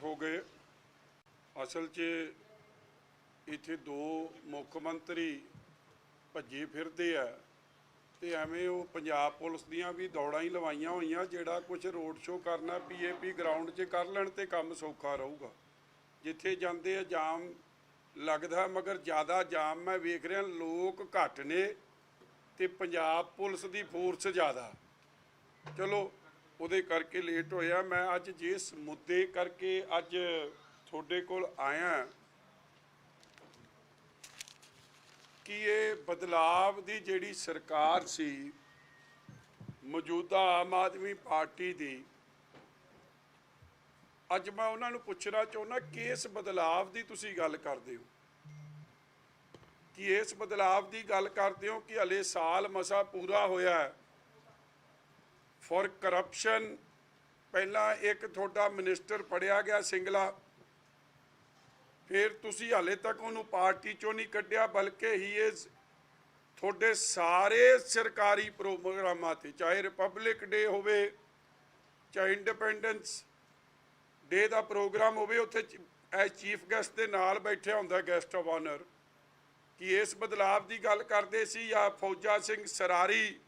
Late ਹੋ ਗਏ। ਅਸਲ 'ਚ ਇੱਥੇ ਦੋ ਮੁੱਖ ਮੰਤਰੀ ਭੱਜੇ ਫਿਰਦੇ ਆ ਤੇ ਐਵੇਂ ਉਹ ਪੰਜਾਬ ਪੁਲਿਸ ਦੀਆਂ ਵੀ ਦੌੜਾਂ ਹੀ ਲਵਾਈਆਂ ਹੋਈਆਂ। ਜਿਹੜਾ ਕੁਝ ਰੋਡ ਸ਼ੋਅ ਕਰਨਾ PAP ਗਰਾਊਂਡ 'ਚ ਕਰ ਲੈਣ ਤੇ ਕੰਮ ਸੌਖਾ ਰਹੂਗਾ। ਜਿੱਥੇ ਜਾਂਦੇ ਆ ਜਾਮ ਲੱਗਦਾ, ਮਗਰ ਜ਼ਿਆਦਾ ਜਾਮ ਮੈਂ ਵੇਖ ਰਿਹਾ ਲੋਕ ਘੱਟ ਨੇ ਤੇ ਪੰਜਾਬ ਪੁਲਿਸ ਦੀ ਫੋਰਸ ਜ਼ਿਆਦਾ। ਚਲੋ ਉਹਦੇ ਕਰਕੇ ਲੇਟ ਹੋਇਆ। ਮੈਂ ਅੱਜ ਜਿਸ ਮੁੱਦੇ ਕਰਕੇ ਅੱਜ ਤੁਹਾਡੇ ਕੋਲ ਆਇਆ ਕਿ ਇਹ ਬਦਲਾਵ ਦੀ ਜਿਹੜੀ ਸਰਕਾਰ ਸੀ ਮੌਜੂਦਾ ਆਮ ਆਦਮੀ ਪਾਰਟੀ ਦੀ, ਅੱਜ ਮੈਂ ਉਹਨਾਂ ਨੂੰ ਪੁੱਛਣਾ ਚਾਹੁੰਦਾ ਕਿ ਇਸ ਬਦਲਾਵ ਦੀ ਤੁਸੀਂ ਗੱਲ ਕਰਦੇ ਹੋ, ਕਿ ਇਸ ਬਦਲਾਵ ਦੀ ਗੱਲ ਕਰਦੇ ਹੋ ਕਿ ਹਲੇ ਸਾਲ ਮਸਾ ਪੂਰਾ ਹੋਇਆ ਫॉर ਕਰਪਸ਼ਨ। ਪਹਿਲਾਂ ਇੱਕ ਤੁਹਾਡਾ ਮਿਨਿਸਟਰ ਫੜਿਆ ਗਿਆ ਸਿੰਗਲਾ, ਫਿਰ ਤੁਸੀਂ ਹਾਲੇ ਤੱਕ ਉਹਨੂੰ ਪਾਰਟੀ ਚੋਂ ਨਹੀਂ ਕੱਢਿਆ, ਬਲਕਿ ਹੀ ਇਜ਼ ਤੁਹਾਡੇ ਸਾਰੇ ਸਰਕਾਰੀ ਪ੍ਰੋਗਰਾਮਾਂ 'ਤੇ, ਚਾਹੇ ਰਿਪਬਲਿਕ ਡੇ ਹੋਵੇ, ਚਾਹੇ ਇੰਡੀਪੈਂਡੈਂਸ ਡੇ ਦਾ ਪ੍ਰੋਗਰਾਮ ਹੋਵੇ, ਉੱਥੇ ਐਜ਼ ਚੀਫ ਗੈਸਟ ਦੇ ਨਾਲ ਬੈਠਿਆ ਹੁੰਦਾ ਗੈਸਟ ਆਫ ਆਨਰ। ਕਿ ਇਸ ਬਦਲਾਵ ਦੀ ਗੱਲ ਕਰਦੇ ਸੀ ਜਾਂ ਫੌਜਾ ਸਿੰਘ ਸਰਾਰੀ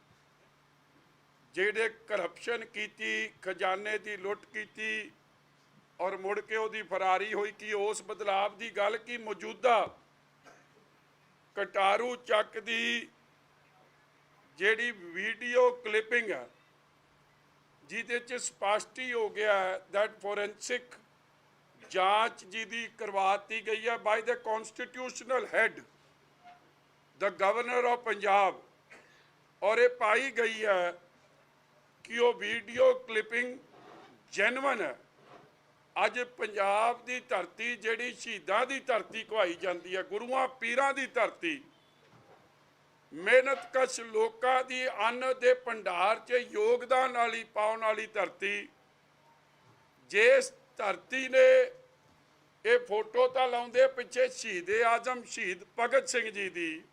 ਜਿਹੜੇ ਕਰਪਸ਼ਨ ਕੀਤੀ, ਖਜ਼ਾਨੇ ਦੀ ਲੁੱਟ ਕੀਤੀ ਔਰ ਮੁੜ ਕੇ ਉਹਦੀ ਫਰਾਰੀ ਹੋਈ, ਕਿ ਉਸ ਬਦਲਾਵ ਦੀ ਗੱਲ ਕੀ ਮੌਜੂਦਾ ਕਟਾਰੂ ਚੱਕ ਦੀ ਜਿਹੜੀ ਵੀਡੀਓ ਕਲਿੱਪਿੰਗ ਹੈ ਜਿਹਦੇ 'ਚ ਸਪਸ਼ਟ ਹੀ ਹੋ ਗਿਆ ਦੈਟ ਫੋਰੈਂਸਿਕ ਜਾਂਚ ਜਿਹਦੀ ਕਰਵਾਤੀ ਗਈ ਹੈ by the constitutional head the governor of Punjab, ਔਰ ਇਹ ਪਾਈ ਗਈ ਹੈ ਕਿ ਉਹ ਵੀਡੀਓ ਕਲਿੱਪਿੰਗ ਜੈਨੂਅਨ ਹੈ। ਅੱਜ ਪੰਜਾਬ ਦੀ ਧਰਤੀ ਜਿਹੜੀ ਸ਼ਹੀਦਾਂ ਦੀ ਧਰਤੀ ਕਹਾਈ ਜਾਂਦੀ ਹੈ, ਗੁਰੂਆਂ ਪੀਰਾਂ ਦੀ ਧਰਤੀ, ਮਿਹਨਤਕਸ਼ ਲੋਕਾਂ ਦੀ ਅੰਨ ਦੇ ਭੰਡਾਰ 'ਚ ਯੋਗਦਾਨ ਵਾਲੀ ਪਾਉਣ ਵਾਲੀ ਧਰਤੀ, ਜਿਸ ਧਰਤੀ ਨੇ ਇਹ ਫੋਟੋ ਤਾਂ ਲਾਉਂਦੇ ਪਿੱਛੇ ਸ਼ਹੀਦੇ ਆਜ਼ਮ ਸ਼ਹੀਦ ਭਗਤ ਸਿੰਘ ਜੀ ਦੀ,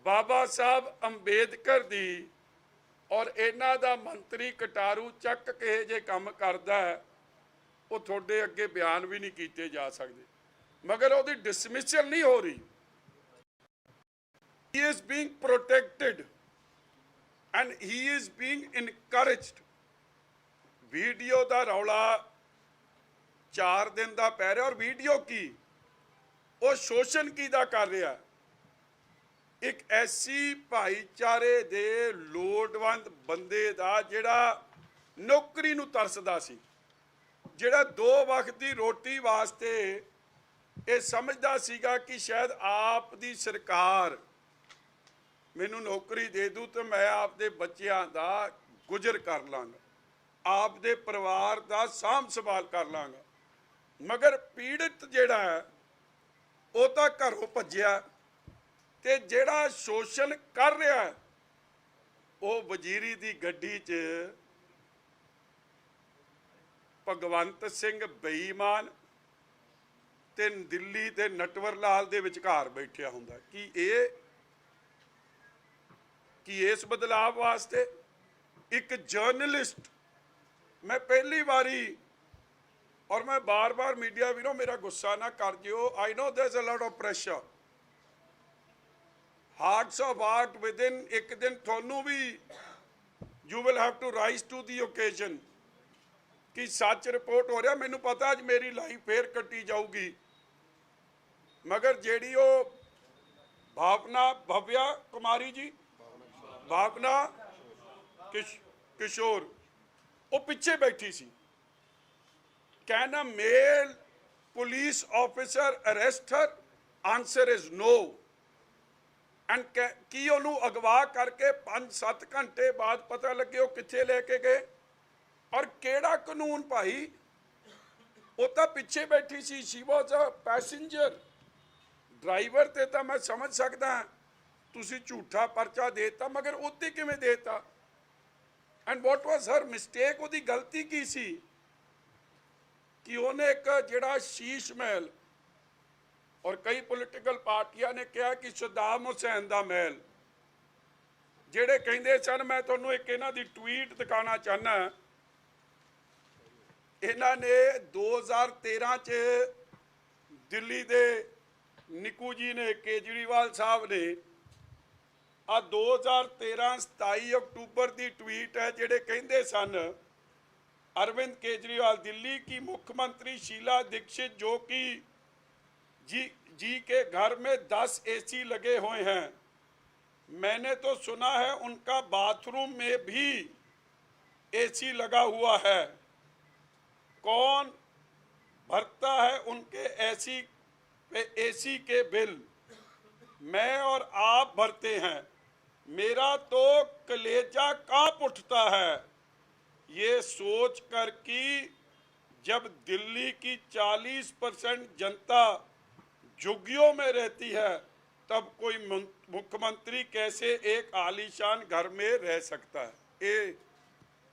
ਬਾਬਾ ਸਾਹਿਬ ਅੰਬੇਦਕਰ ਦੀ, ਔਰ ਇਹਨਾਂ ਦਾ ਮੰਤਰੀ ਕਟਾਰੂ ਚੱਕ ਕੇ ਜੇ ਕੰਮ ਕਰਦਾ ਹੈ ਉਹ ਤੁਹਾਡੇ ਅੱਗੇ ਬਿਆਨ ਵੀ ਨਹੀਂ ਕੀਤੇ ਜਾ ਸਕਦੇ, ਮਗਰ ਉਹਦੀ ਡਿਸਮਿਸਲ ਨਹੀਂ ਹੋ ਰਹੀ। He is being protected and he is being encouraged। Video ਦਾ ਰੌਲਾ 4 ਦਿਨ ਦਾ ਪੈ ਰਿਹਾ, ਔਰ ਵੀਡੀਓ ਕੀ ਉਹ ਸ਼ੋਸ਼ਣ ਕੀ ਦਾ ਕਰ ਰਿਹਾ। ਇੱਕ ਐਸੀ ਭਾਈਚਾਰੇ ਦੇ ਲੋੜਵੰਦ ਬੰਦੇ ਦਾ ਜਿਹੜਾ ਨੌਕਰੀ ਨੂੰ ਤਰਸਦਾ ਸੀ, ਜਿਹੜਾ 2 ਵਕਤ ਦੀ ਰੋਟੀ ਵਾਸਤੇ ਇਹ ਸਮਝਦਾ ਸੀਗਾ ਕਿ ਸ਼ਾਇਦ ਆਪ ਦੀ ਸਰਕਾਰ ਮੈਨੂੰ ਨੌਕਰੀ ਦੇ ਦੂ ਤਾਂ ਮੈਂ ਆਪਦੇ ਬੱਚਿਆਂ ਦਾ ਗੁਜ਼ਰ ਕਰ ਲਾਂਗਾ, ਆਪਦੇ ਪਰਿਵਾਰ ਦਾ ਸਾਂਭ ਸੰਭਾਲ ਕਰ ਲਾਂਗਾ। ਮਗਰ ਪੀੜਤ ਜਿਹੜਾ ਹੈ ਉਹ ਤਾਂ ਘਰੋਂ ਭੱਜਿਆ, ਤੇ ਜਿਹੜਾ ਸ਼ੋਸ਼ਣ ਕਰ ਰਿਹਾ ਉਹ ਵਜ਼ੀਰੀ ਦੀ ਗੱਡੀ 'ਚ ਭਗਵੰਤ ਸਿੰਘ ਬੇਈਮਾਨ ਤੇ ਦਿੱਲੀ ਤੇ ਨਟਵਰ ਲਾਲ ਦੇ ਵਿਚਕਾਰ ਬੈਠਿਆ ਹੁੰਦਾ। ਕਿ ਇਸ ਬਦਲਾਵ ਵਾਸਤੇ ਇੱਕ ਜਰਨਲਿਸਟ, ਮੈਂ ਪਹਿਲੀ ਵਾਰੀ, ਔਰ ਮੈਂ ਬਾਰ-ਬਾਰ ਮੀਡੀਆ ਵੀਰੋ ਮੇਰਾ ਗੁੱਸਾ ਨਾ ਕਰ ਜਿਓ, I know there is a lot of pressure, hearts of heart within ਇੱਕ ਦਿਨ ਤੁਹਾਨੂੰ ਵੀ you will have to rise to the occasion ਕਿ ਸੱਚ ਰਿਪੋਰਟ ਹੋ ਰਿਹਾ। ਮੈਨੂੰ ਪਤਾ ਅੱਜ ਮੇਰੀ ਲਾਈਫ ਫੇਰ ਕੱਟੀ ਜਾਊਗੀ, ਮਗਰ ਜਿਹੜੀ ਉਹ ਭਾਵਨਾ ਭਵਿਆ ਕੁਮਾਰੀ ਜੀ, ਭਾਵਨਾ ਕਿਸ਼ੋਰ, ਉਹ ਪਿੱਛੇ ਬੈਠੀ ਸੀ, can a male police officer arrest her, answer is no. And ਕੀ ਉਹਨੂੰ ਅਗਵਾ ਕਰਕੇ 5-7 ਘੰਟੇ ਬਾਅਦ ਪਤਾ ਲੱਗੇ ਉਹ ਕਿੱਥੇ ਲੈ ਕੇ ਗਏ, ਔਰ ਕਿਹੜਾ ਕਾਨੂੰਨ ਭਾਈ। ਉਹ ਤਾਂ ਪਿੱਛੇ ਬੈਠੀ ਸੀ, ਸ਼ੀ ਵਾਜ਼ ਅ ਪੈਸੇਂਜਰ। ਡਰਾਈਵਰ ਤੇ ਤਾਂ ਮੈਂ ਸਮਝ ਸਕਦਾ ਤੁਸੀਂ ਝੂਠਾ ਪਰਚਾ ਦੇਤਾ, ਮਗਰ ਉੱਤੇ ਕਿਵੇਂ ਦੇਤਾ? And what was her mistake? ਉਹਦੀ ਗਲਤੀ ਕੀ ਸੀ ਕਿ ਉਹਨੇ ਇੱਕ ਜਿਹੜਾ ਸ਼ੀਸ਼ ਮਹਿਲ, ਔਰ ਕਈ ਪੋਲੀਟੀਕਲ ਪਾਰਟੀਆਂ ਨੇ ਕਿਹਾ ਕਿ ਸਦਾਮ ਹੁਸੈਨ ਦਾ ਮਹਿਲ, ਜਿਹੜੇ ਕਹਿੰਦੇ ਸਨ, ਮੈਂ ਤੁਹਾਨੂੰ ਇੱਕ ਇਹਨਾਂ ਦੀ ਟਵੀਟ ਦਿਖਾਉਣਾ ਚਾਹੁੰਦਾ ਇਹਨਾਂ ਨੇ 2013 ਚ ਦਿੱਲੀ ਦੇ ਨਿੱਕੂ ਜੀ ਨੇ, ਕੇਜਰੀਵਾਲ ਸਾਹਿਬ ਨੇ, ਆ 2013 27 ਅਕਤੂਬਰ ਦੀ ਟਵੀਟ ਹੈ, ਜਿਹੜੇ ਕਹਿੰਦੇ ਸਨ अरविंद केजरीवाल दिल्ली की मुख्यमंत्री शीला दीक्षित जो कि जी के घर में 10 एसी लगे हुए हैं, मैंने तो सुना है उनका बाथरूम में भी एसी लगा हुआ है, कौन भरता है उनके एसी के बिल? मैं और आप भरते हैं, मेरा तो कलेजा कांप उठता है ये सोच कर कि जब दिल्ली की 40% जनता झुग्गियों में रहती है तब कोई मुख्यमंत्री कैसे एक आलीशान घर में रह सकता है। ये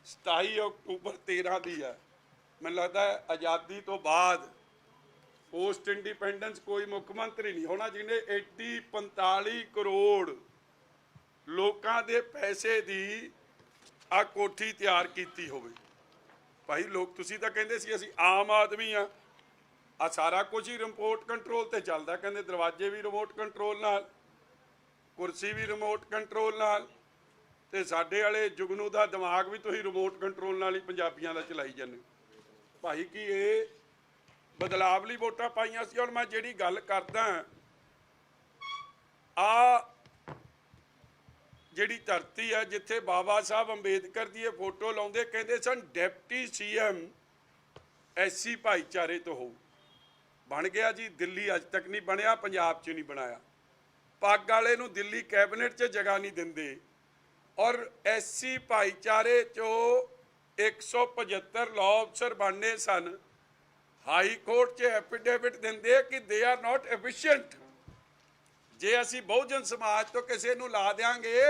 27 अक्टूबर 13 दी है। मैं लगता है आज़ादी तो बाद पोस्ट इंडिपेंडेंस कोई मुख्यमंत्री नहीं होना जिन्हें 45 करोड़ लोगों के पैसे दी आ कोठी तैयार की होवे। भाई लोग तुसी तो कहते सी असी आम आदमी हाँ, आ सारा कुछ ही रिमोट कंट्रोल ते चलदा, कहते दरवाजे भी रिमोट कंट्रोल नाल, कुर्सी भी रिमोट कंट्रोल नाल, ते साडे वाले जुगनू दा दिमाग भी तुसी रिमोट कंट्रोल नाल ही पंजाबियां दा चलाई जाने। भाई कि ये बदलाव लई वोटां पाईयां सी। और मैं जिहड़ी गल करदा आ ਜਿਹੜੀ ਧਰਤੀ ਹੈ ਜਿੱਥੇ ਬਾਬਾ ਸਾਹਿਬ ਅੰਬੇਦਕਰ ਦੀ ਇਹ ਫੋਟੋ ਲਾਉਂਦੇ, ਕਹਿੰਦੇ ਸਨ ਡਿਪਟੀ ਸੀਐਮ ਐਸਸੀ ਭਾਈਚਾਰੇ ਤੋਂ ਹੋਊ। ਬਣ ਗਿਆ ਜੀ, ਦਿੱਲੀ ਅੱਜ ਤੱਕ ਨਹੀਂ ਬਣਿਆ, ਪੰਜਾਬ 'ਚ ਨਹੀਂ ਬਣਾਇਆ। ਪੱਗ ਵਾਲੇ ਨੂੰ ਦਿੱਲੀ ਕੈਬਨਿਟ 'ਚ ਜਗ੍ਹਾ ਨਹੀਂ ਦਿੰਦੇ। ਔਰ ਐਸਸੀ ਭਾਈਚਾਰੇ 'ਚੋਂ 175 ਲਾਅ ਅਫਸਰ ਬਣਨੇ ਸਨ। ਹਾਈ ਕੋਰਟ 'ਚ ਐਫੀਡੇਵਿਟ ਦਿੰਦੇ ਕਿ ਦੇ ਆਰ ਨੋਟ ਐਫੀਸ਼ੀਐਂਟ। ਜੇ ਅਸੀਂ ਬਹੁਜਨ ਸਮਾਜ ਤੋਂ ਕਿਸੇ ਨੂੰ ਲਾ ਦਿਆਂਗੇ,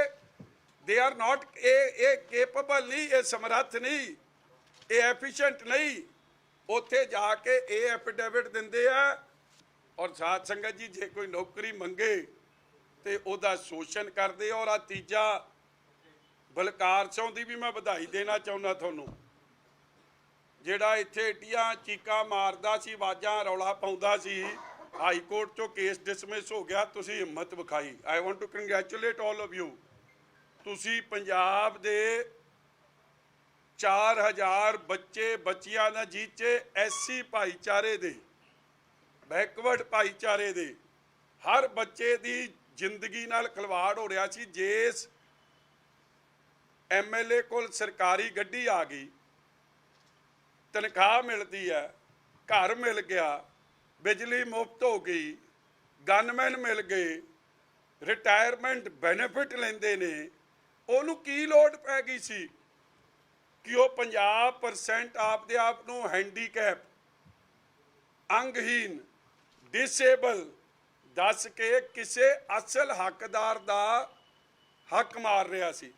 ਦੇ ਆਰ ਨੋਟ, ਇਹ ਕੇਪੇਬਲ ਨਹੀਂ, ਇਹ ਸਮਰੱਥ ਨਹੀਂ, ਇਹ ਐਫੀਸ਼ੀਐਂਟ ਨਹੀਂ, ਉੱਥੇ ਜਾ ਕੇ ਇਹ ਐਫੀਡੇਵਿਟ ਦਿੰਦੇ ਆ। ਔਰ ਸਾਧ ਸੰਗਤ ਜੀ, ਜੇ ਕੋਈ ਨੌਕਰੀ ਮੰਗੇ ਤੇ ਉਹਦਾ ਸ਼ੋਸ਼ਣ ਕਰਦੇ। ਔਰ ਆ ਤੀਜਾ ਬਲਕਾਰ ਸਿੰਘ ਦੀ ਵੀ ਮੈਂ ਵਧਾਈ ਦੇਣਾ ਚਾਹੁੰਦਾ ਤੁਹਾਨੂੰ, ਜਿਹੜਾ ਇੱਥੇ ਏਡੀਆਂ ਚੀਕਾਂ ਮਾਰਦਾ ਸੀ, ਆਵਾਜ਼ਾਂ ਰੌਲਾ ਪਾਉਂਦਾ ਸੀ, ਹਾਈ ਕੋਰਟ ਚੋਂ ਕੇਸ ਡਿਸਮਿਸ ਹੋ ਗਿਆ। ਤੁਸੀਂ ਹਿੰਮਤ ਵਿਖਾਈ। I want to congratulate all of you. ਤੁਸੀਂ ਪੰਜਾਬ ਦੇ 4000 ਬੱਚੇ ਬੱਚੀਆਂ ਦਾ ਜੀਚੇ ਐਸਸੀ ਭਾਈਚਾਰੇ ਦੇ, ਬੈਕਵਰਡ ਭਾਈਚਾਰੇ ਦੇ ਹਰ ਬੱਚੇ ਦੀ ਜ਼ਿੰਦਗੀ ਨਾਲ ਖਿਲਵਾੜ ਹੋ ਰਿਹਾ ਸੀ। ਜਿਸ ਐਮਐਲਏ ਕੋਲ ਸਰਕਾਰੀ ਗੱਡੀ ਆ ਗਈ, ਤਨਖਾਹ ਮਿਲਦੀ ਹੈ, ਘਰ ਮਿਲ ਗਿਆ, ਬਿਜਲੀ ਮੁਫਤ ਹੋ ਗਈ, ਗਨਮੈਨ ਮਿਲ ਗਏ, ਰਿਟਾਇਰਮੈਂਟ ਬੈਨੀਫਿਟ ਲੈਂਦੇ ਨੇ, ਉਹਨੂੰ ਕੀ ਲੋੜ ਪੈ ਗਈ ਸੀ ਕਿ ਉਹ 50% ਆਪਦੇ ਆਪ ਨੂੰ ਹੈਂਡੀਕੈਪ, ਅੰਗਹੀਨ, ਡਿਸੇਬਲ ਦੱਸ ਕੇ ਕਿਸੇ ਅਸਲ ਹੱਕਦਾਰ ਦਾ ਹੱਕ ਮਾਰ ਰਿਹਾ ਸੀ।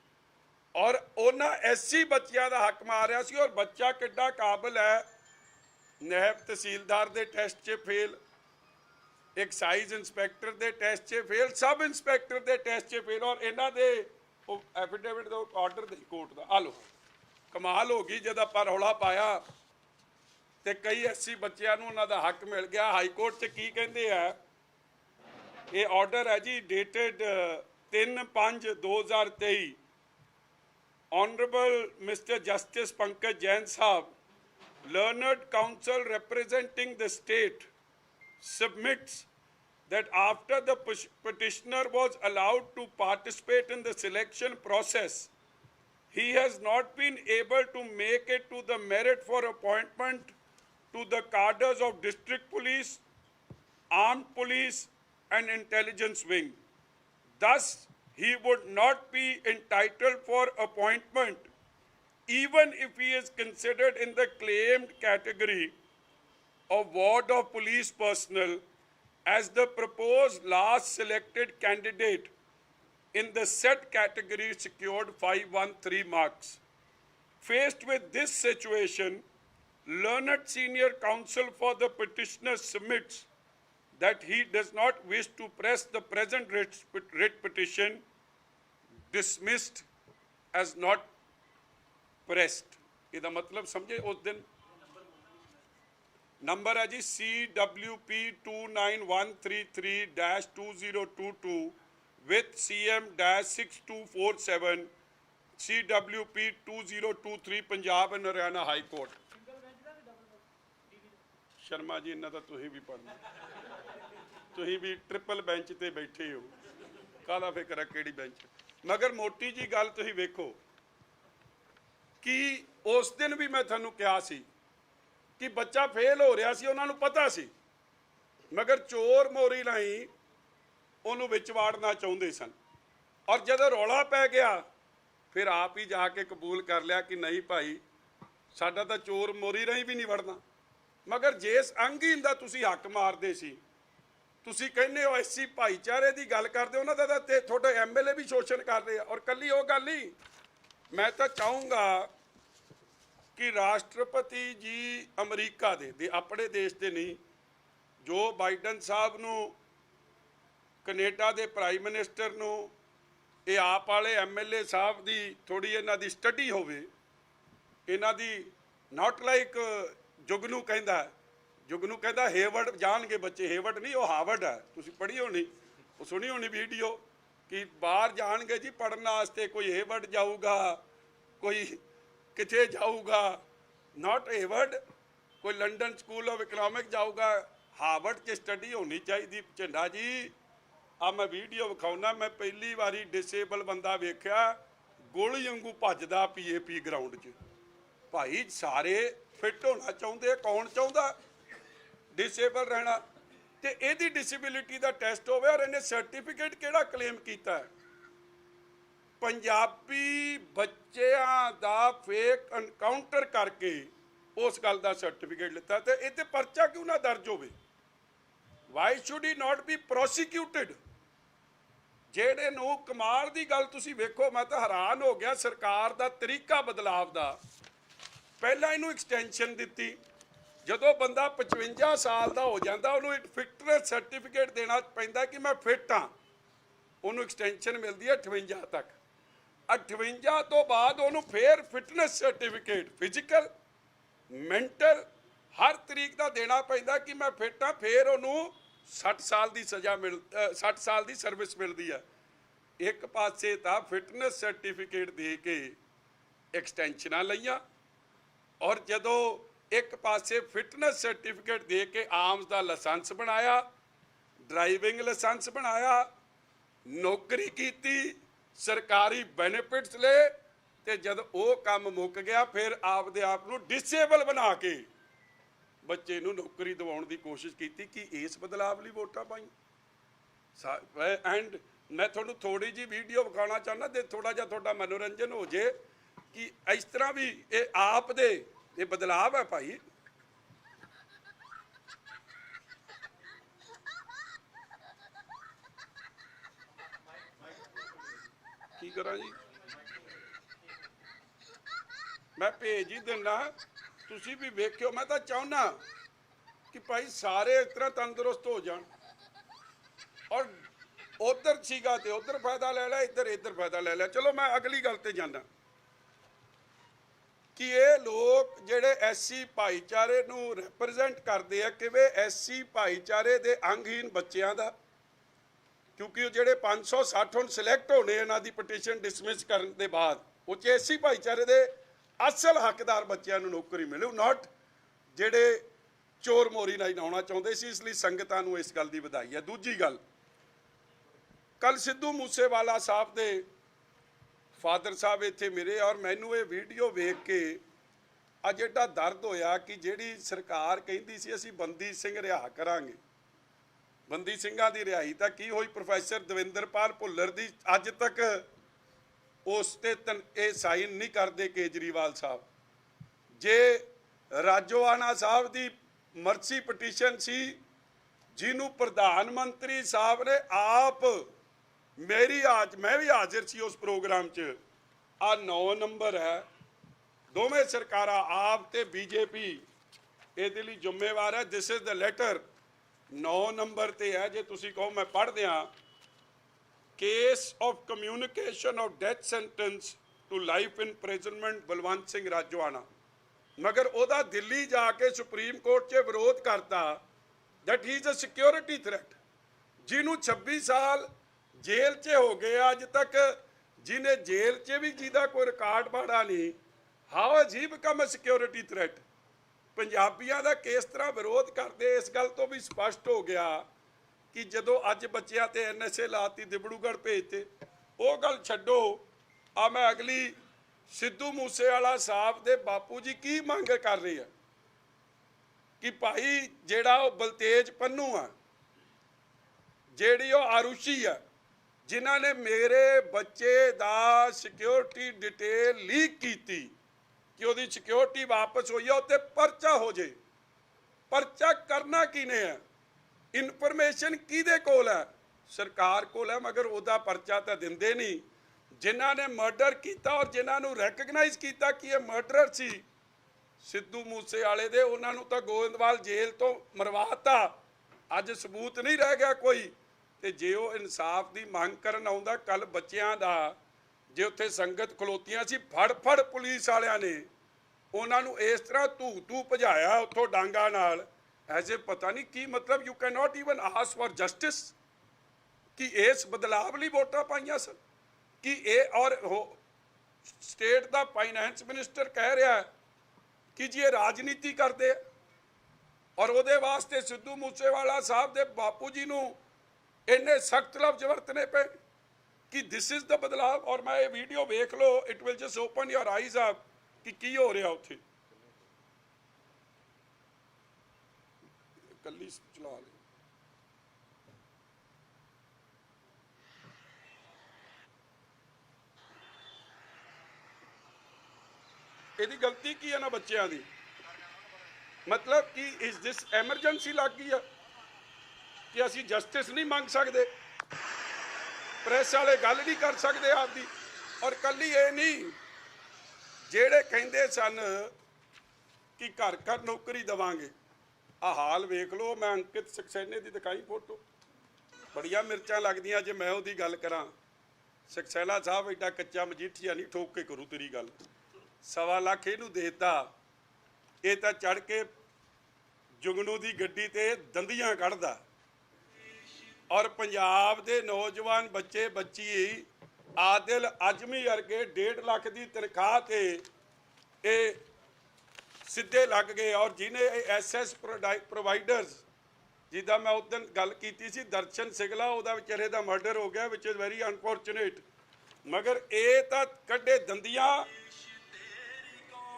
ਔਰ ਉਹਨਾਂ ਐਸਸੀ ਬੱਚਿਆਂ ਦਾ ਹੱਕ ਮਾਰ ਰਿਹਾ ਸੀ। ਔਰ ਬੱਚਾ ਕਿੱਡਾ ਕਾਬਲ ਹੈ, ਨਾਇਬ ਤਹਿਸੀਲਦਾਰ ਦੇ ਟੈਸਟ 'ਚ ਫੇਲ, ਐਕਸਾਈਜ਼ ਇੰਸਪੈਕਟਰ ਦੇ ਟੈਸਟ 'ਚ ਫੇਲ, ਸਬ ਇੰਸਪੈਕਟਰ ਦੇ ਟੈਸਟ 'ਚ ਫੇਲ। ਔਰ ਇਹਨਾਂ ਦੇ ਉਹ ਐਫੀਡੇਵਿਟ ਦਾ ਆਰਡਰ ਦੇ ਕੋਰਟ ਦਾ, ਆ ਲਓ। ਕਮਾਲ ਹੋ ਗਈ ਜਦ ਆਪਾਂ ਰੌਲਾ ਪਾਇਆ ਤੇ ਕਈ ਐਸਸੀ ਬੱਚਿਆਂ ਨੂੰ ਉਹਨਾਂ ਦਾ ਹੱਕ ਮਿਲ ਗਿਆ। ਹਾਈ ਕੋਰਟ 'ਚ ਕੀ ਕਹਿੰਦੇ ਆ, ਇਹ ਆਰਡਰ ਹੈ ਜੀ dated 3/5/2023। Honorable Mr. Justice Pankaj Jain Sahab, Learned Counsel representing the state submits that after the petitioner was allowed to participate in the selection process, he has not been able to make it to the merit for appointment to the cadres of district police, armed police and intelligence wing. Thus, he would not be entitled for appointment even if he is considered in the claimed category of ward of police personnel as the proposed last selected candidate in the said category secured 513 marks. Faced with this situation, learned senior counsel for the petitioner submits that he does not wish to press the present writ petition dismissed as not pressed. ਇਹਦਾ ਮਤਲਬ ਸਮਝੇ, ਉਸ ਦਿਨ number ਹੈ ਜੀ CWP29133-2022 with CM-6247 CWP 2023 Punjab and Haryana high court. Sharma ji इन्ना तो तुसीं भी पढ़ना, तुसीं भी ट्रिपल बेंच ते बैठे हो, काहदा फिक्र है किहड़ी बेंच। मगर मोटी जी गल तुसीं वेखो कि उस दिन भी मैं तुहानूं कहा सी कि बच्चा फेल हो रहा सी, उन्हां नूं पता सी, मगर चोर मोरी राही उन्होंने विच वाड़ना चाहुंदे सन। और जदों रौला पै गया फिर आप ही जाके कबूल कर लिया कि नहीं भाई साडा तां चोर मोरी राही भी नहीं वड़ना। मगर जिस अंगहीन दा तुसीं हक मारदे सी, तुसीं कहने हो एससी भाईचारे की गल करदे हो, उन्हां दा तां तुहाडे MLA भी शोषण कर रहे हैं। और कल्ली वो गल नहीं, मैं तो चाहूँगा कि राष्ट्रपति जी अमरीका दे अपने देश के नहीं, जो बाइडन साहब नूं कनेडा के प्राइम मिनिस्टर नूं ये आप वाले MLA साहब की थोड़ी इन्हां दी स्टडी होवे, इन्हां दी नॉट लाइक जुगनू कहंदा हेवर्ड जाणगे बच्चे, हेवर्ड नहीं वो हावर्ड है, तुसीं पढ़ी होनी, वो सुनी होनी वीडियो कि बाहर जाणगे जी पढ़न वास्ते, कोई हेवर्ड जाऊगा, कोई किथे जाऊगा, नॉट हेवर्ड, कोई लंडन स्कूल ऑफ इकनॉमिक जाऊगा, हावर्ड च स्टडी होनी चाहिए। झंडा जी आ मैं वीडियो विखाउना, मैं पहली बारी डिसेबल बंदा वेख्या गोली वांगू भजदा PAP ग्राउंड च। भाई सारे फिट होना चाहुंदे, कौन चाहुंदा डिसेबल रहना, ते इहदी डिसेबिलिटी दा टेस्ट होवे। और इन्हें सर्टिफिकेट किहड़ा क्लेम कीता है, पंजाबी बच्चों दा फेक एनकाउंटर करके उस गल दा सर्टिफिकेट लिता, तो इत्ते परचा क्यों ना दर्ज होवे? Why should he not be prosecuted? जेड़े नूं कमाल दी गल तुसीं वेखो, मैं तो हैरान हो गया सरकार दा तरीका बदलाव दा। पहला इनू एक्सटेंशन दी, जदों बंदा 55 साल का हो जाता उन्होंने एक फिटनेस सर्टिफिकेट देना पैंदा कि मैं फिट हाँ, उन्होंने एक्सटेंशन मिलती है 58 तक। 58 तो बाद उन्होंने फिर फिटनेस सर्टिफिकेट फिजिकल मैंटल हर तरीक का देना पैंदा कि मैं फिट हाँ, फिर उन्होंने 60 साल की सज़ा 60 साल की सर्विस मिलती है। एक पासे तो फिटनेस सर्टिफिकेट दे के एक्सटेंशनां लईआं, और जदों एक पासे फिटनेस सर्टिफिकेट दे के आर्म्स का लाइसेंस बनाया, ड्राइविंग लाइसेंस बनाया, नौकरी की, सरकारी बेनिफिट्स ले, ते जद वो काम मुक गया फिर आपदे आप नूं डिसेबल बना के बच्चे नूं नौकरी दिवाउण दी कोशिश की। कि इस बदलाव लई वोटां पाई। एंड मैं तुहानूं थोड़ी जी वीडियो विखाउणा चाहुंदा ते थोड़ा जिहा तुहाडा मनोरंजन हो जे कि इस तरह भी ये आप दे ये बदलाव है भाई। की करा जी, मैं भेज ही देना, तुसी भी वेख्यो। मैं तो चाहना कि भाई सारे इस तरह तंदुरुस्त हो जान, और उधर सीगा ते उधर फायदा ले लिया, इधर फायदा ले लिया। चलो मैं अगली गल ते जाना कि ये लोग जेड़े SC भाईचारे नूं रिप्रजेंट करते हैं, किवें SC भाईचारे दे अंगहीन बच्चों का, क्योंकि जेड़े 560 हुण सिलेक्ट होने इन्हां दी पटीशन डिसमिस करन दे बाद, वो SC भाईचारे दे असल हकदार बच्चों नूं नौकरी मिलू, नॉट जेड़े चोर मोरी नाल आउणा चाहुंदे सी। इसलिए संगतां नूं इस गल दी वधाई है। दूजी गल, कल सिद्धू मूसेवाला साहब दे फादर साहब इत्थे मिले, और मैनू ये वीडियो वेख के अज एडा दर्द होया कि जिहड़ी सरकार कहिंदी सी असीं बंदी सिंह रिहा करांगे, बंदी सिंघां दी रिहाई तां की होई? प्रोफैसर दविंदरपाल भुल्लर दी अज तक उस ते ये साइन नहीं करते केजरीवाल साहब। जे राजोआना साहब दी मर्सी पटीशन सी, जिन्हों प्रधानमंत्री साहब ने आप मैं भी हाजिर सी उस प्रोग्राम च, आ 9 नंबर है, दोवें सरकारां आप ते BJP इहदे लई जिम्मेवार है। This is the letter 9 number ते है, जे तुसीं कहो मैं पढ़ दियां। Case of communication of death sentence to life imprisonment Balwant Singh Rajoana, मगर ਉਹਦਾ ਦਿੱਲੀ ਜਾ ਕੇ ਸੁਪਰੀਮ ਕੋਰਟ 'ਚ ਵਿਰੋਧ ਕਰਤਾ that he is a security threat। ਜਿਹਨੂੰ 26 ਸਾਲ ਜੇਲ੍ਹ 'ਚ ਹੋ ਗਏ ਅੱਜ ਤੱਕ, ਜਿਹਨੇ ਜੇਲ੍ਹ 'ਚ ਵੀ ਜਿਹਦਾ ਕੋਈ ਰਿਕਾਰਡ ਮਾੜਾ ਨਹੀਂ, how has he become a security threat. ਪੰਜਾਬੀਆਂ ਦਾ ਕਿਸ ਤਰ੍ਹਾਂ ਵਿਰੋਧ ਕਰਦੇ, ਇਸ ਗੱਲ ਤੋਂ ਵੀ ਸਪਸ਼ਟ ਹੋ ਗਿਆ ਕਿ ਜਦੋਂ ਅੱਜ ਬੱਚਿਆਂ ਤੇ NSA ਲਾਤੀ, ਦਿਬੜੂਗੜ੍ਹ ਭੇਜਤੇ। ਉਹ ਗੱਲ ਛੱਡੋ, ਆ ਮੈਂ ਅਗਲੀ ਸਿੱਧੂ ਮੂਸੇਵਾਲਾ ਸਾਹਿਬ ਦੇ ਬਾਪੂ ਜੀ ਕੀ ਮੰਗ ਕਰ ਰਹੇ ਆ ਕਿ ਭਾਈ ਜਿਹੜਾ ਉਹ ਬਲਤੇਜ ਪੰਨੂ ਆ, ਜਿਹੜੀ ਉਹ ਆਰੂਸ਼ੀ ਆ, ਜਿਨ੍ਹਾਂ ਨੇ ਮੇਰੇ ਬੱਚੇ ਦਾ ਸਿਕਿਉਰਿਟੀ ਡਿਟੇਲ ਲੀਕ ਕੀਤੀ ਕਿ ਉਹਦੀ ਸਿਕਿਉਰਿਟੀ ਵਾਪਸ ਹੋਈ ਆ, ਉੱਤੇ ਪਰਚਾ ਹੋ ਜੇ। ਪਰਚਾ ਕਰਨਾ ਕਿਹਨੇ ਹੈ? ਇਨਫੋਰਮੇਸ਼ਨ ਕਿਹਦੇ ਕੋਲ ਹੈ? ਸਰਕਾਰ ਕੋਲ ਹੈ, ਮਗਰ ਉਹਦਾ ਪਰਚਾ ਤਾਂ ਦਿੰਦੇ ਨਹੀਂ। ਜਿਨ੍ਹਾਂ ਨੇ ਮਰਡਰ ਕੀਤਾ ਔਰ ਜਿਨ੍ਹਾਂ ਨੂੰ ਰੈਕਗਨਾਈਜ਼ ਕੀਤਾ ਕਿ ਇਹ ਮਰਡਰਰ ਸੀ ਸਿੱਧੂ ਮੂਸੇਵਾਲੇ ਦੇ, ਉਹਨਾਂ ਨੂੰ ਤਾਂ ਗੋਇੰਦਵਾਲ ਜੇਲ੍ਹ ਤੋਂ ਮਰਵਾਤਾ। ਅੱਜ ਸਬੂਤ ਨਹੀਂ ਰਹਿ ਗਿਆ ਕੋਈ। ਤੇ ਜੇ ਉਹ ਇਨਸਾਫ ਦੀ ਮੰਗ ਕਰਨ ਆਉਂਦਾ, ਕੱਲ ਬੱਚਿਆਂ ਦਾ ਜੇ ਉੱਥੇ ਸੰਗਤ ਖਲੋਤੀਆਂ ਸੀ, ਫੜ ਪੁਲਿਸ ਵਾਲਿਆਂ ਨੇ ਉਹਨਾਂ ਨੂੰ ਇਸ ਤਰ੍ਹਾਂ ਧੂ ਭਜਾਇਆ ਉੱਥੋਂ ਡਾਂਗਾ ਨਾਲ, ਐਸੇ ਪਤਾ ਨਹੀਂ ਕੀ ਮਤਲਬ। You can not even ask for justice ਕਿ ਇਸ ਬਦਲਾਵ ਲਈ ਵੋਟਾਂ ਪਾਈਆਂ ਸਨ ਕਿ ਇਹ। ਔਰ ਸਟੇਟ ਦਾ ਫਾਈਨੈਂਸ ਮਿਨਿਸਟਰ ਕਹਿ ਰਿਹਾ ਕਿ ਜੀ ਇਹ ਰਾਜਨੀਤੀ ਕਰਦੇ, ਔਰ ਉਹਦੇ ਵਾਸਤੇ ਸਿੱਧੂ ਮੂਸੇਵਾਲਾ ਸਾਹਿਬ ਦੇ ਬਾਪੂ ਜੀ ਨੂੰ ਇੰਨੇ ਸਖਤ ਲਫ਼ਜ਼ ਵਰਤਣੇ ਪਏ ਕਿ ਦਿਸ ਇਜ਼ ਦਾ ਬਦਲਾਵ। ਔਰ ਮੈਂ ਇਹ ਵੀਡੀਓ ਵੇਖ ਲਓ, it will just open your eyes up ਕਿ ਕੀ ਹੋ ਰਿਹਾ ਉੱਥੇ। ਕੱਲੀ ਚਲਾ ਲਈ। ਇਹਦੀ ਗਲਤੀ ਕੀ ਹੈ ਨਾ ਬੱਚਿਆਂ ਦੀ? ਮਤਲਬ ਕਿ ਇਸ ਦਿਸ ਐਮਰਜੈਂਸੀ ਲੱਗ ਗਈ ਆ ਕਿ ਅਸੀਂ ਜਸਟਿਸ ਨਹੀਂ ਮੰਗ ਸਕਦੇ, ਪ੍ਰੈਸ ਵਾਲੇ ਗੱਲ ਨਹੀਂ ਕਰ ਸਕਦੇ ਆਪਦੀ। ਔਰ ਕੱਲੀ ਇਹ ਨਹੀਂ, ਜਿਹੜੇ ਕਹਿੰਦੇ ਸਨ ਕਿ ਘਰ ਘਰ ਨੌਕਰੀ ਦੇਵਾਂਗੇ, ਆ ਹਾਲ ਵੇਖ ਲਓ। ਮੈਂ ਅੰਕਿਤ ਸਕਸੈਨੇ ਦੀ ਦਿਖਾਈ ਫੋਟੋ, ਬੜੀਆਂ ਮਿਰਚਾਂ ਲੱਗਦੀਆਂ ਜੇ ਮੈਂ ਉਹਦੀ ਗੱਲ ਕਰਾਂ। ਸਕਸੈਨਾ ਸਾਹਿਬ ਐਡਾ ਕੱਚਾ ਮਜੀਠੀਆ ਨਹੀਂ, ਠੋਕ ਕੇ ਕਰੂ ਤੇਰੀ ਗੱਲ। 1.25 ਲੱਖ ਇਹਨੂੰ ਦੇਤਾ, ਇਹ ਤਾਂ ਚੜ ਕੇ ਜੁਗਨੂ ਦੀ ਗੱਡੀ ਤੇ ਦੰਦੀਆਂ ਕੱਢਦਾ। ਔਰ ਪੰਜਾਬ ਦੇ ਨੌਜਵਾਨ ਬੱਚੇ ਬੱਚੀ ਆਦਿਲ ਅਜਮੀ ਵਰਗੇ 1.5 ਲੱਖ ਦੀ ਤਨਖਾਹ ਤੇ ਇਹ ਸਿੱਧੇ ਲੱਗ ਗਏ। ਔਰ ਜਿਹਨੇ SS ਪ੍ਰੋਵਾਈਡਰਸ, ਜਿੱਦਾਂ ਮੈਂ ਉਸ ਦਿਨ ਗੱਲ ਕੀਤੀ ਸੀ, ਦਰਸ਼ਨ ਸਿਗਲਾ, ਉਹਦਾ ਵਿਚਾਰੇ ਦਾ ਮਰਡਰ ਹੋ ਗਿਆ, ਵਿਚ ਇਜ਼ ਵੈਰੀ ਅਨਫੋਰਚੂਨੇਟ। ਮਗਰ ਇਹ ਤਾਂ ਕੱਢੇ ਦੰਦੀਆਂ।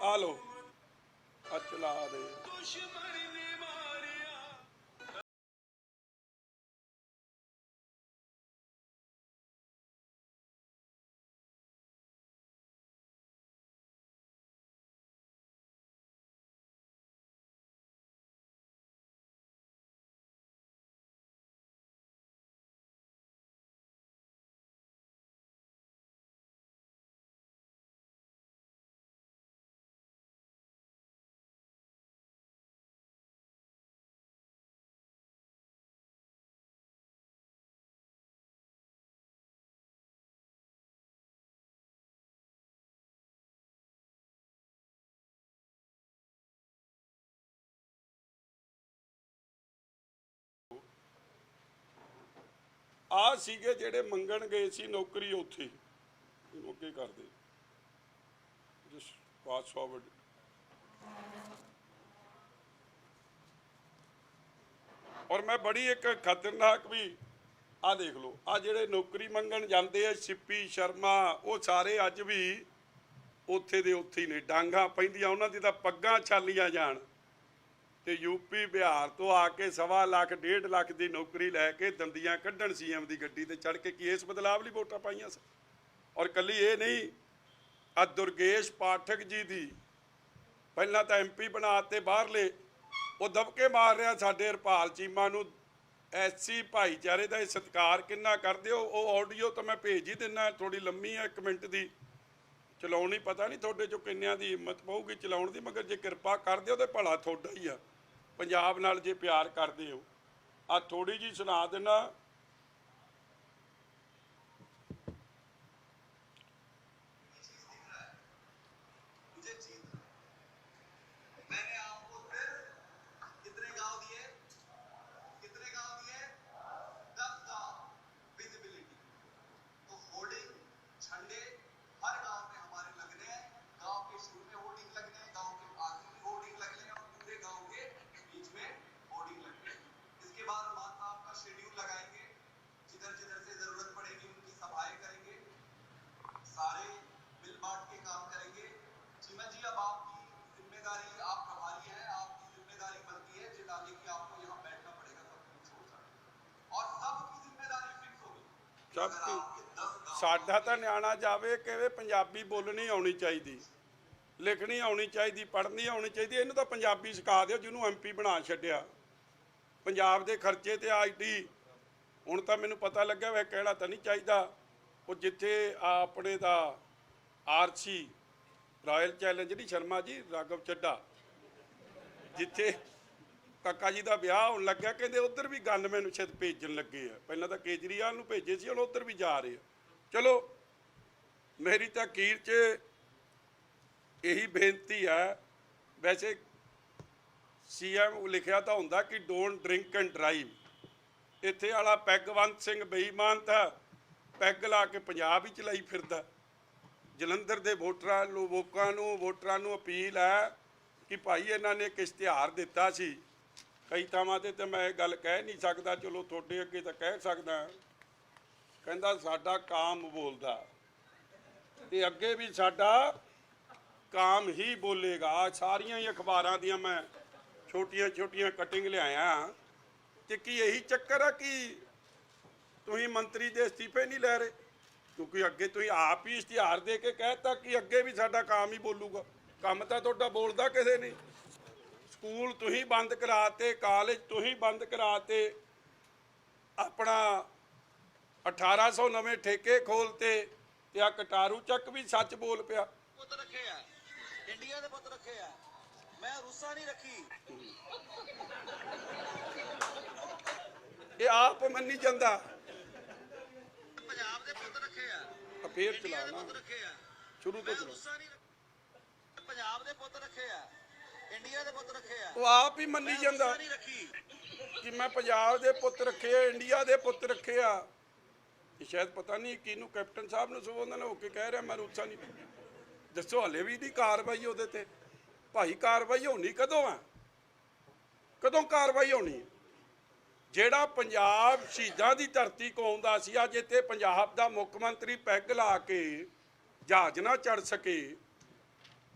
ਆ ਲੋ, ਆ ਚਲਾ ਦੇ। ਆ ਸੀਗੇ ਜਿਹੜੇ ਮੰਗਣ ਗਏ ਸੀ ਨੌਕਰੀ, ਉੱਥੇ ਇਹਨੂੰ ਅੱਗੇ ਕਰਦੇ ਜਸਟ ਪਾਸ ਫਾਰਵਰਡ। ਔਰ ਮੈਂ ਬੜੀ ਇੱਕ ਖਤਰਨਾਕ ਵੀ, ਆ ਦੇਖ ਲਓ, ਆ ਜਿਹੜੇ ਨੌਕਰੀ ਮੰਗਣ ਜਾਂਦੇ ਆ, ਸਿੱਪੀ ਸ਼ਰਮਾ, ਉਹ ਸਾਰੇ ਅੱਜ ਵੀ ਉੱਥੇ ਦੇ ਉੱਥੇ ਹੀ ਨੇ। ਡਾਂਗਾਂ ਪੈਂਦੀਆਂ ਉਹਨਾਂ ਦੀ ਤਾਂ ਪੱਗਾਂ ਛਾਲੀਆਂ ਜਾਣ। ਤੇ ਯੂਪੀ ਬਿਹਾਰ ਤੋਂ ਆ ਕੇ 1.25 ਲੱਖ 1.5 ਲੱਖ ਦੀ ਨੌਕਰੀ ਲੈ ਕੇ ਦੰਦੀਆਂ ਕੱਢਣ CM ਦੀ ਗੱਡੀ ਤੇ ਚੜ੍ਹ ਕੇ ਕੀ ਇਸ ਬਦਲਾਵ ਲਈ ਵੋਟਾਂ ਪਾਈਆਂ ਸਨ। ਔਰ ਕੱਲੀ ਇਹ ਨਹੀਂ, ਆ ਦੁਰਗੇਸ਼ ਪਾਠਕ ਜੀ ਦੀ ਪਹਿਲਾਂ ਤਾਂ MP ਬਣਾ ਤੇ ਬਾਹਰਲੇ, ਉਹ ਦਬਕੇ ਮਾਰ ਰਿਹਾ ਸਾਡੇ ਹਰਪਾਲ ਚੀਮਾ ਨੂੰ। SC ਭਾਈਚਾਰੇ ਦਾ ਸਤਿਕਾਰ ਕਿੰਨਾ ਕਰਦੇ ਹੋ, ਉਹ ਆਡੀਓ ਤਾਂ ਮੈਂ ਭੇਜ ਹੀ ਦਿੰਦਾ, ਥੋੜੀ ਲੰਮੀ ਆ, 1 ਮਿੰਟ ਦੀ। ਚਲਾਉਣੀ ਪਤਾ ਨਹੀਂ ਤੁਹਾਡੇ ਚੋਂ ਕਿੰਨਿਆਂ ਦੀ ਹਿੰਮਤ ਪਊਗੀ ਚਲਾਉਣ ਦੀ, ਮਗਰ ਜੇ ਕਿਰਪਾ ਕਰਦੇ ਹੋ ਤਾਂ ਭਲਾ ਤੁਹਾਡਾ ਹੀ ਆ। ਪੰਜਾਬ ਨਾਲ ਜੇ ਪਿਆਰ ਕਰਦੇ ਹੋ, ਆ ਥੋੜੀ ਜੀ ਸੁਣਾ ਦੇਣਾ। ਸਾਡਾ ਤਾਂ ਨਿਆਣਾ ਜਾਵੇ ਕਿ ਪੰਜਾਬੀ ਬੋਲਣੀ ਆਉਣੀ ਚਾਹੀਦੀ, ਲਿਖਣੀ ਆਉਣੀ ਚਾਹੀਦੀ, ਪੜ੍ਹਨੀ ਆਉਣੀ ਚਾਹੀਦੀ। ਇਹਨੂੰ ਤਾਂ ਪੰਜਾਬੀ ਸਿਖਾ ਦਿਓ ਜਿਹਨੂੰ MP ਬਣਾ ਛੱਡਿਆ। ਪੰਜਾਬ ਦੇ ਖਰਚੇ ਤੇ IT ਹੁਣ ਤਾਂ ਮੈਨੂੰ ਪਤਾ ਲੱਗਿਆ ਵੈ ਕਹਿਣਾ ਤਾਂ ਨਹੀਂ ਚਾਹੀਦਾ। ਉਹ ਜਿੱਥੇ ਆਪਣੇ ਦਾ RC ਰਾਇਲ ਚੈਲੰਜ ਨਹੀਂ ਸ਼ਰਮਾ ਜੀ ਰਾਘਵ ਚੱਡਾ, ਜਿੱਥੇ ਕਾਕਾ ਜੀ ਦਾ ਵਿਆਹ ਹੋਣ ਲੱਗਿਆ, ਕਹਿੰਦੇ ਉੱਧਰ ਵੀ ਗਨਮੈਨ ਸ਼ਾਇਦ ਭੇਜਣ ਲੱਗੇ ਆ। ਪਹਿਲਾਂ ਤਾਂ ਕੇਜਰੀਵਾਲ ਨੂੰ ਭੇਜੇ ਸੀ, ਹੁਣ ਉੱਧਰ ਵੀ ਜਾ ਰਹੇ ਆ। ਚਲੋ ਮੇਰੀ ਤਾਂ ਅਖੀਰ 'ਚ ਇਹੀ ਬੇਨਤੀ ਹੈ। ਵੈਸੇ CM ਲਿਖਿਆ ਤਾਂ ਹੁੰਦਾ ਕਿ ਡੋਂਟ ਡਰਿੰਕ ਐਂਡ ਡਰਾਈਵ। ਇੱਥੇ ਵਾਲਾ ਪੈਗਵੰਤ ਸਿੰਘ ਬੇਈਮਾਨ ਤਾਂ ਪੈਗ ਲਾ ਕੇ ਪੰਜਾਬ ਹੀ ਚਲਾਈ ਫਿਰਦਾ। ਜਲੰਧਰ ਦੇ ਵੋਟਰਾਂ ਨੂੰ ਅਪੀਲ ਹੈ ਕਿ ਭਾਈ ਇਹਨਾਂ ਨੇ ਇੱਕ ਇਸ਼ਤਿਹਾਰ ਦਿੱਤਾ ਸੀ ਕਈ ਥਾਵਾਂ 'ਤੇ, ਤਾਂ ਮੈਂ ਇਹ ਗੱਲ ਕਹਿ ਨਹੀਂ ਸਕਦਾ, ਚਲੋ ਤੁਹਾਡੇ ਅੱਗੇ ਤਾਂ ਕਹਿ ਸਕਦਾ। ਕਹਿੰਦਾ ਸਾਡਾ ਕਾਮ ਬੋਲਦਾ, ਤੇ ਅੱਗੇ ਵੀ ਸਾਡਾ ਕਾਮ ਹੀ ਬੋਲੇਗਾ। ਸਾਰੀਆਂ ਹੀ ਅਖਬਾਰਾਂ ਦੀਆਂ ਮੈਂ ਛੋਟੀਆਂ ਕਟਿੰਗ ਲਿਆਇਆ। ਤੇ ਕੀ ਇਹੀ ਚੱਕਰ ਆ ਕਿ ਤੁਸੀਂ ਮੰਤਰੀ ਦੇ ਅਸਤੀਫੇ ਨਹੀਂ ਲੈ ਰਹੇ? ਕਿਉਂਕਿ ਅੱਗੇ ਤੁਸੀਂ ਆਪ ਹੀ ਇਸ਼ਤਿਹਾਰ ਦੇ ਕੇ ਕਹਿਤਾ ਕਿ ਅੱਗੇ ਵੀ ਸਾਡਾ ਕੰਮ ਹੀ ਬੋਲੂਗਾ। ਕੰਮ ਤਾਂ ਤੁਹਾਡਾ ਬੋਲਦਾ ਕਿਸੇ ਨਹੀਂ। ਸਕੂਲ ਤੁਸੀਂ ਬੰਦ ਕਰਾਤੇ, ਕਾਲਜ ਤੁਸੀਂ ਬੰਦ ਕਰਾਤੇ, ਆਪਣਾ 1800 ਨਵੇਂ ਠੇਕੇ ਖੋਲਤੇ, ਤੇ ਆ ਕਟਾਰੂ ਚੱਕ ਵੀ ਸੱਚ ਬੋਲ ਪਿਆ। ਪੁੱਤ ਰੱਖੇ ਆ, ਇੰਡੀਆ ਦੇ ਪੁੱਤ ਰੱਖੇ ਆ, ਮੈਂ ਰੂਸਾਂ ਨਹੀਂ ਰੱਖੀ। ਇਹ ਆਪ ਮੰਨੀ ਜਾਂਦਾ। ਪੰਜਾਬ ਦੇ ਪੁੱਤ ਰੱਖੇ ਆ, ਫੇਰ ਇੰਡੀਆ ਦੇ ਚਲਾਣਾ ਪੁੱਤ ਰੱਖੇ ਆ, ਸ਼ੁਰੂ ਤੋਂ ਮੈਂ ਚਲਾ। ਰੂਸਾਂ ਨਹੀਂ। ਪੰਜਾਬ ਦੇ ਪੁੱਤ ਰੱਖੇ ਆ, ਇੰਡੀਆ ਦੇ ਪੁੱਤ ਰੱਖੇ ਆ, ਉਹ ਆਪ ਹੀ ਮੰਨੀ ਜਾਂਦਾ ਰੂਸਾਂ ਨਹੀਂ ਰੱਖੀ। ਕਿ ਮੈਂ ਪੰਜਾਬ ਦੇ ਪੁੱਤ ਰੱਖੇ ਆ, ਇੰਡੀਆ ਦੇ ਪੁੱਤ ਰੱਖੇ ਆ। ਇਹ ਸ਼ਾਇਦ ਪਤਾ ਨਹੀਂ ਕਿਹਨੂੰ, ਕੈਪਟਨ ਸਾਹਿਬ ਨੂੰ ਸਗੋਂ ਹੋ ਕੇ ਕਹਿ ਰਿਹਾ ਮੈਂ ਰੂਸਾਂ ਨਹੀਂ। ਦੱਸੋ ਹਲੇ ਵੀ ਦੀ ਕਾਰਵਾਈ ਉਹਦੇ ਤੇ? ਭਾਈ ਕਾਰਵਾਈ ਹੋਣੀ ਕਦੋਂ ਆ? ਕਦੋਂ ਕਾਰਵਾਈ ਹੋਣੀ? ਜਿਹੜਾ ਪੰਜਾਬ ਸ਼ਹੀਦਾਂ ਦੀ ਧਰਤੀ ਕੌਮ ਦਾ ਸੀ, ਅੱਜ ਇੱਥੇ ਪੰਜਾਬ ਦਾ ਮੁੱਖ ਮੰਤਰੀ ਪੈਗ ਲਾ ਕੇ ਜਹਾਜ਼ ਨਾ ਚੜ ਸਕੇ,